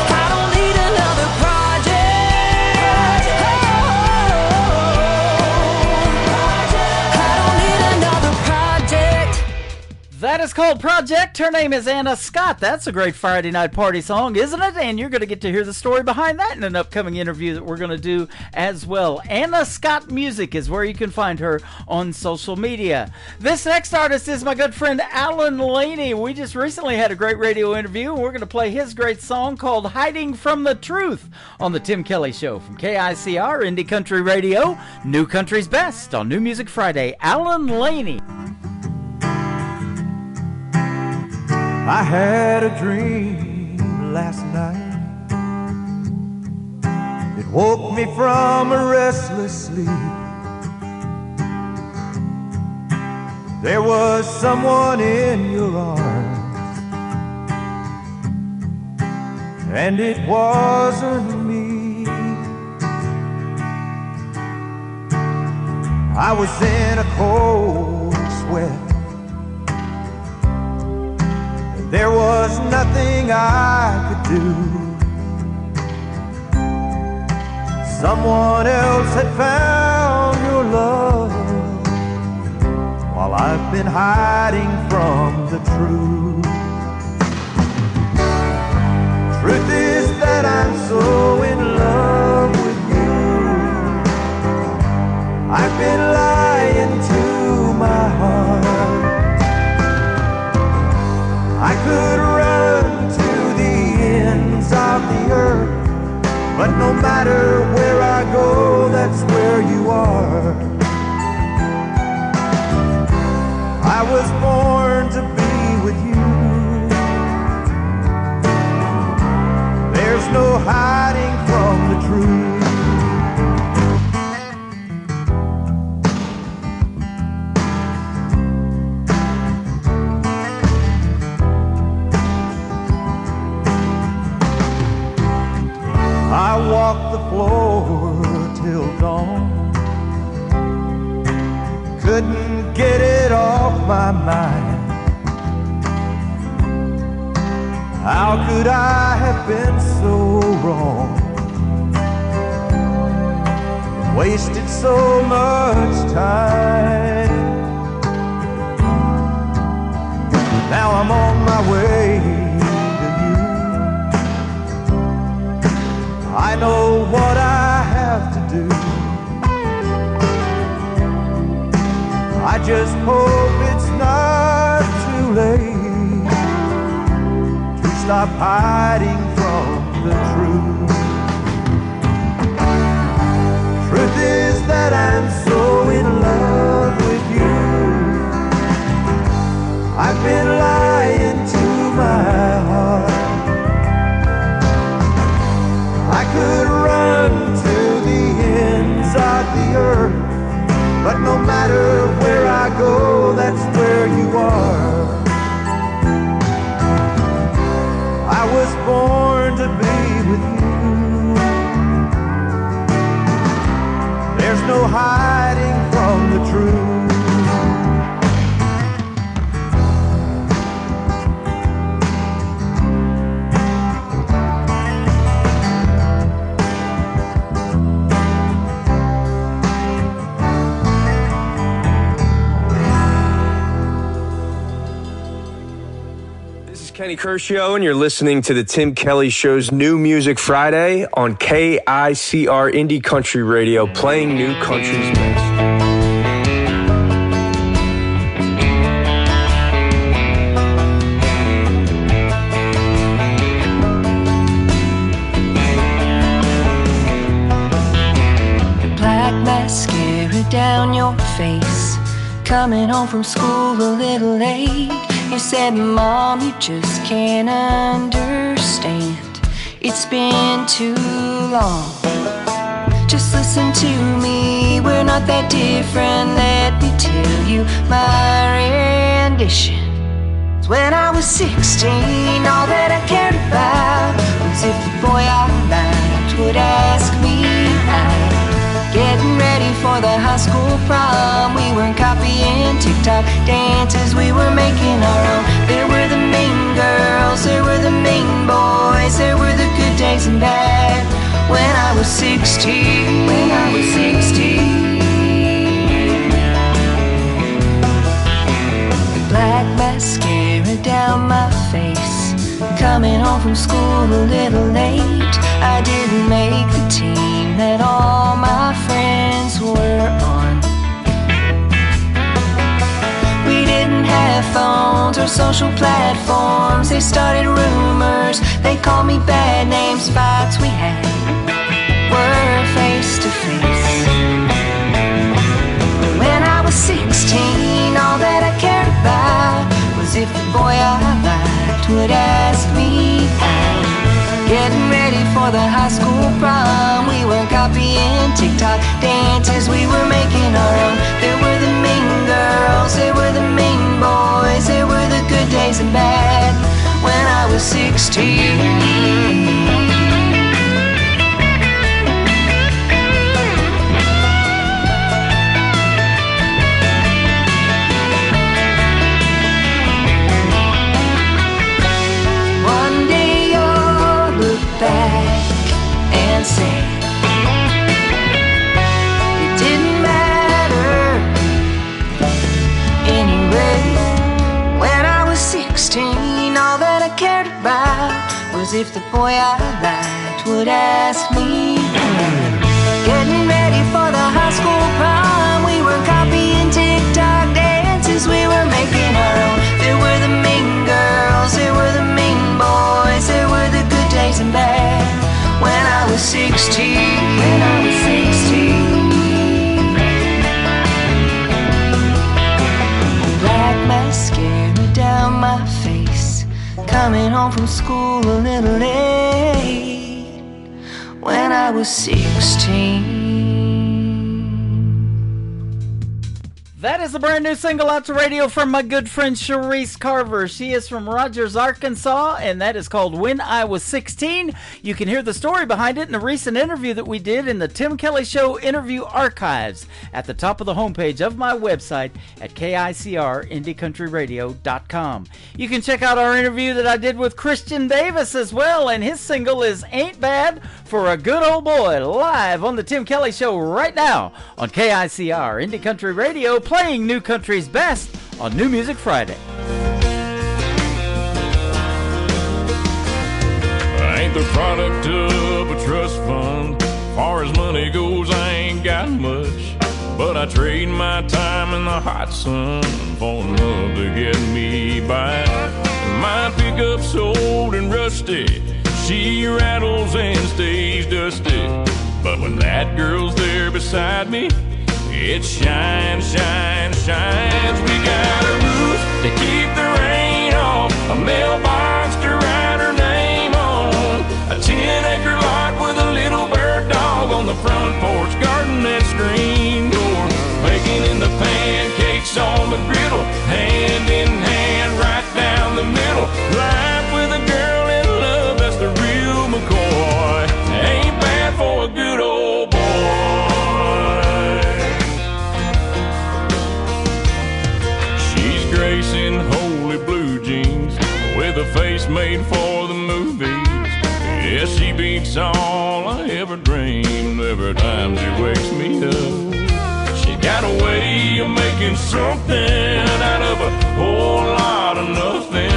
I don't need another project. I don't need another project. That is called Project. Her name is Anna Scott. That's a great Friday night party song, isn't it? And you're going to get to hear the story behind that in an upcoming interview that we're going to do as well. Anna Scott Music is where you can find her on social media. This next artist is my good friend Alan Laney. We just recently had a great radio interview, and we're going to play his great song called Hiding from the Truth on the Tim Kelly Show from KICR Indie Country Radio, New Country's Best on New Music Friday. Alan Laney. I had a dream last night. It woke me from a restless sleep. There was someone in your arms, and it wasn't me. I was in a cold sweat. There was nothing I could do. Someone else had found your love, while I've been hiding from the truth. Truth is that I'm so in love with you. I've been lying to my heart. I could run to the ends of the earth, but no matter where I go, that's where you are. I was born to be with you. There's no hiding from the truth. I walked the floor till dawn. Couldn't get it off my mind. How could I have been so wrong? Wasted so much time. Now I'm on my way. I know what I have to do. I just hope it's not too late to stop hiding from the truth. Truth is that I'm so in love with you. I've been lying to my heart. I could run to the ends of the earth, but no matter where I go, that's where you are. I was born to be with you. There's no hiding from the truth. Kenny Kershaw, and you're listening to the Tim Kelly Show's New Music Friday on KICR Indie Country Radio, playing New Country's Best. Black mascara down your face, coming home from school a little late. You said, Mom, you just can't understand. It's been too long. Just listen to me, we're not that different. Let me tell you my rendition. When I was 16, all that I cared about was if the boy I liked would ask me out. Getting ready for the high school prom, we weren't copying TikTok dances, we were making our own. There were the mean girls, there were the mean boys, there were the good days and bad. When I was 16, when I was 16. Black mascara down my face, coming home from school a little late. I didn't make the team that all my friends were on. We didn't have phones or social platforms. They started rumors, they called me bad names. Fights we had were face to face. When I was 16, all that I cared about was if the boy I liked would ask me out. Getting ready for the high school prom, we were copying TikTok dances, we were making our own. There were the mean girls, there were the mean boys, there were the good days and bad. When I was 16. And say it didn't matter anyway. When I was 16, all that I cared about was if the boy I liked would ask me. Getting ready for the high school prom, we were copying TikTok dances, we were making our own. There were the mean girls, there were the mean boys, there were the good days and bad. When I was 16, when I was 16. Black mascara down my face, coming home from school a little late. When I was 16. That is a brand new single out to radio from my good friend Sharice Carver. She is from Rogers, Arkansas, and that is called When I Was 16. You can hear the story behind it in a recent interview that we did in the Tim Kelly Show interview archives at the top of the homepage of my website at KICRIndieCountryRadio.com. You can check out our interview that I did with Christian Davis as well, and his single is Ain't Bad for a Good Old Boy, live on the Tim Kelly Show right now on KICR Indie Country Radio, playing New Country's best on New Music Friday. I ain't the product of a trust fund. Far as money goes, I ain't got much. But I trade my time in the hot sun for love to get me by. My pickup's old and rusty, she rattles and stays dusty. But when that girl's there beside me, it shines, shines, shines. We got a roof to keep the rain off, a mailbox to write her name on, a 10-acre lot with a little bird dog on the front porch, garden and screen door, baking in the pancakes on the griddle, hand in hand right down the middle. Life with a girl in love, that's the real McCoy. Ain't bad for a good old boy. In holy blue jeans with a face made for the movies. Yeah, she beats all I ever dreamed every time she wakes me up. She got a way of making something out of a whole lot of nothing.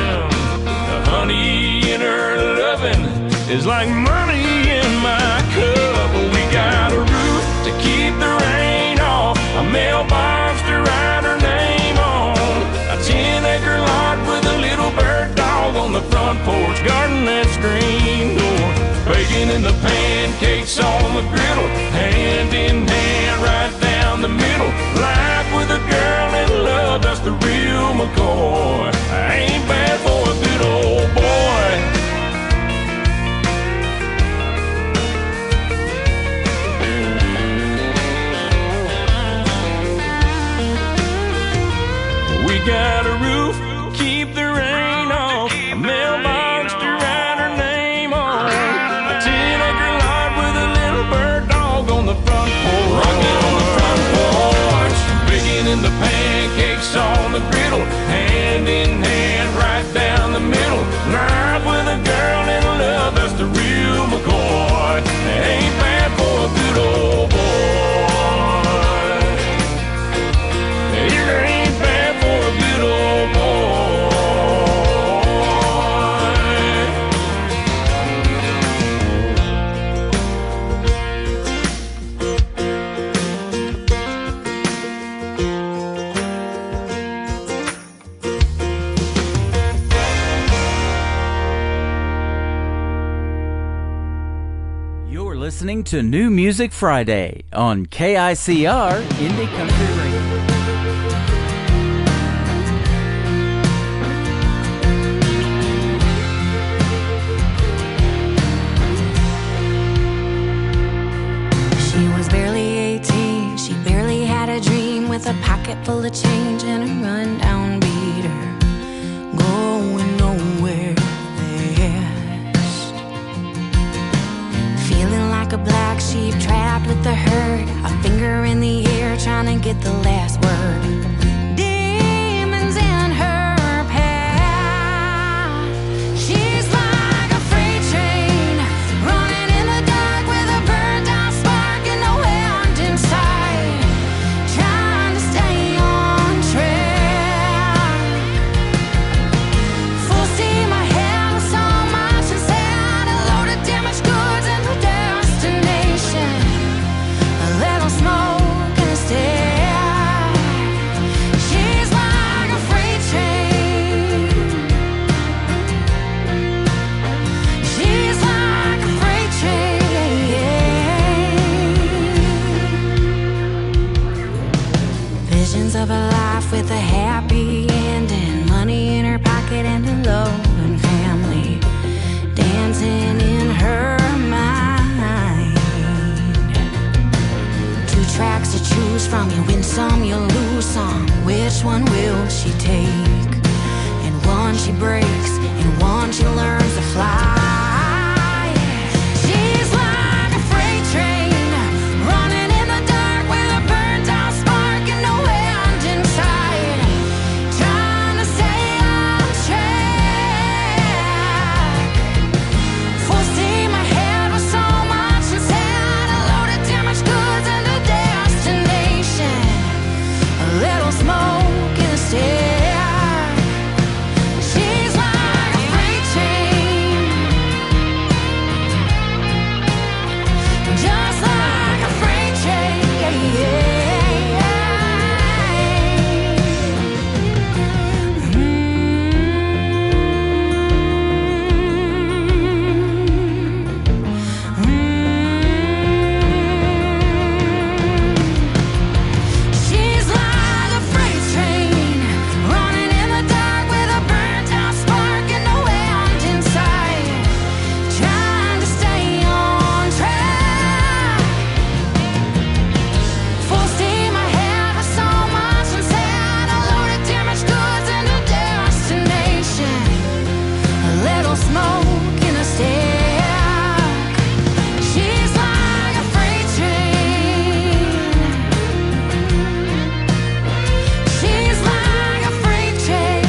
The honey in her loving is like money in my cup. We got a roof to keep the rain off, a mailbox to write her name on, a 10-acre lot with a little bird dog on the front porch, garden and screen door, baking in the pancakes on the griddle, hand in hand right down the middle. Life with a girl in love, that's the real McCoy. I ain't listening to New Music Friday on KICR Indie Country Radio. She was barely 18, she barely had a dream with a pocket full of change and a rundown beater, going nowhere fast. Feeling like a black sheep trapped with the herd, a finger in the air trying to get the last word. Demons in her path. She's like a freight train running in the dark with a burned out spark and no end inside, trying to stay on track. Full steam ahead with so much inside, a load of damaged goods and a destination, a little smoke and a stare. She's like a freight train. She's like a freight train. Visions of a life with a happy ending, money in her pocket and a loving family dancing in her mind. Two tracks to choose from, you win some, you lose some. Which one will she take? And one she breaks, and one she learns to fly. She's like a freight train running in the dark with a burned out spark and no end inside, trying to stay on track. Full steam ahead with so much inside, a load of damaged goods and a destination, a little smoke and a stare. She's like a freight train, just like a freight train. She's like a freight train running in the dark with a burnt out spark and no end inside, trying to stay on track. Full steam ahead with so much inside, a load of damaged goods and a destination, a little smoke in a stack. She's like a freight train. She's like a freight train.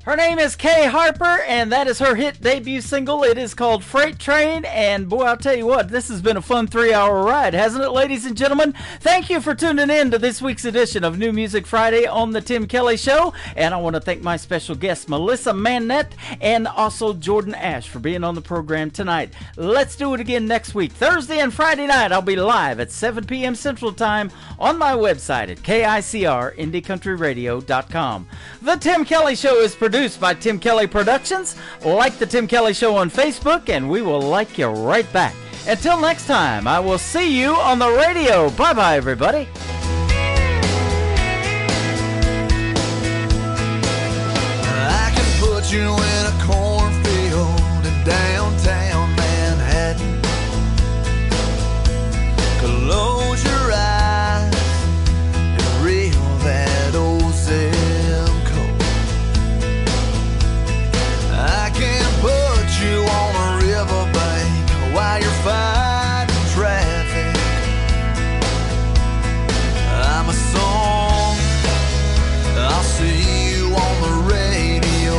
Her name is Kay Harper, and that is her hit debut single. It is called Freight Train, and boy, I'll tell you what, this has been a fun 3-hour ride, hasn't it, ladies and gentlemen? Thank you for tuning in to this week's edition of New Music Friday on The Tim Kelly Show, and I want to thank my special guests, Melissa Manette and also Jordan Ash, for being on the program tonight. Let's do it again next week. Thursday and Friday night, I'll be live at 7 p.m. Central Time on my website at KICRIndieCountryRadio.com. The Tim Kelly Show is produced by Tim Kelly Productions. Like The Tim Kelly Show on Facebook, and we will like you right back. Until next time, I will see you on the radio. Bye-bye, everybody. I can put you in a cornfield in downtown Manhattan. Close your eyes and reel that old zip code. I can put you on a riverbank while you're fighting traffic. I'm a song, I'll see you on the radio.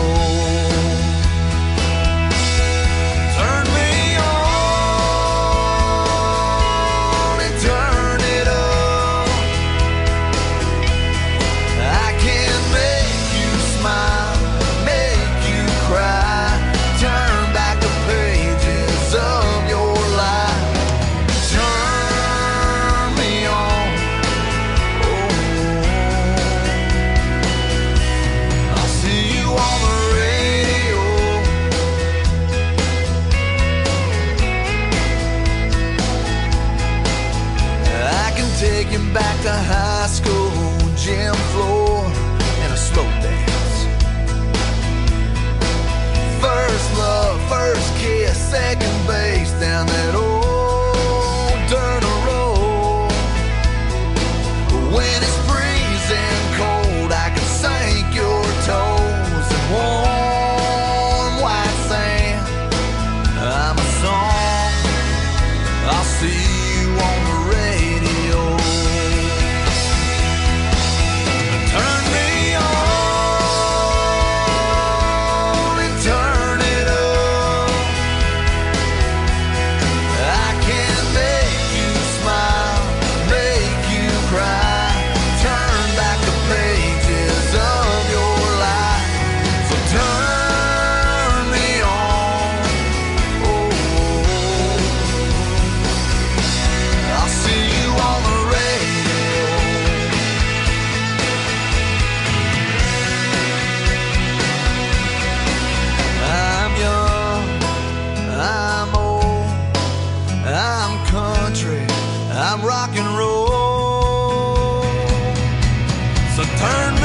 Turn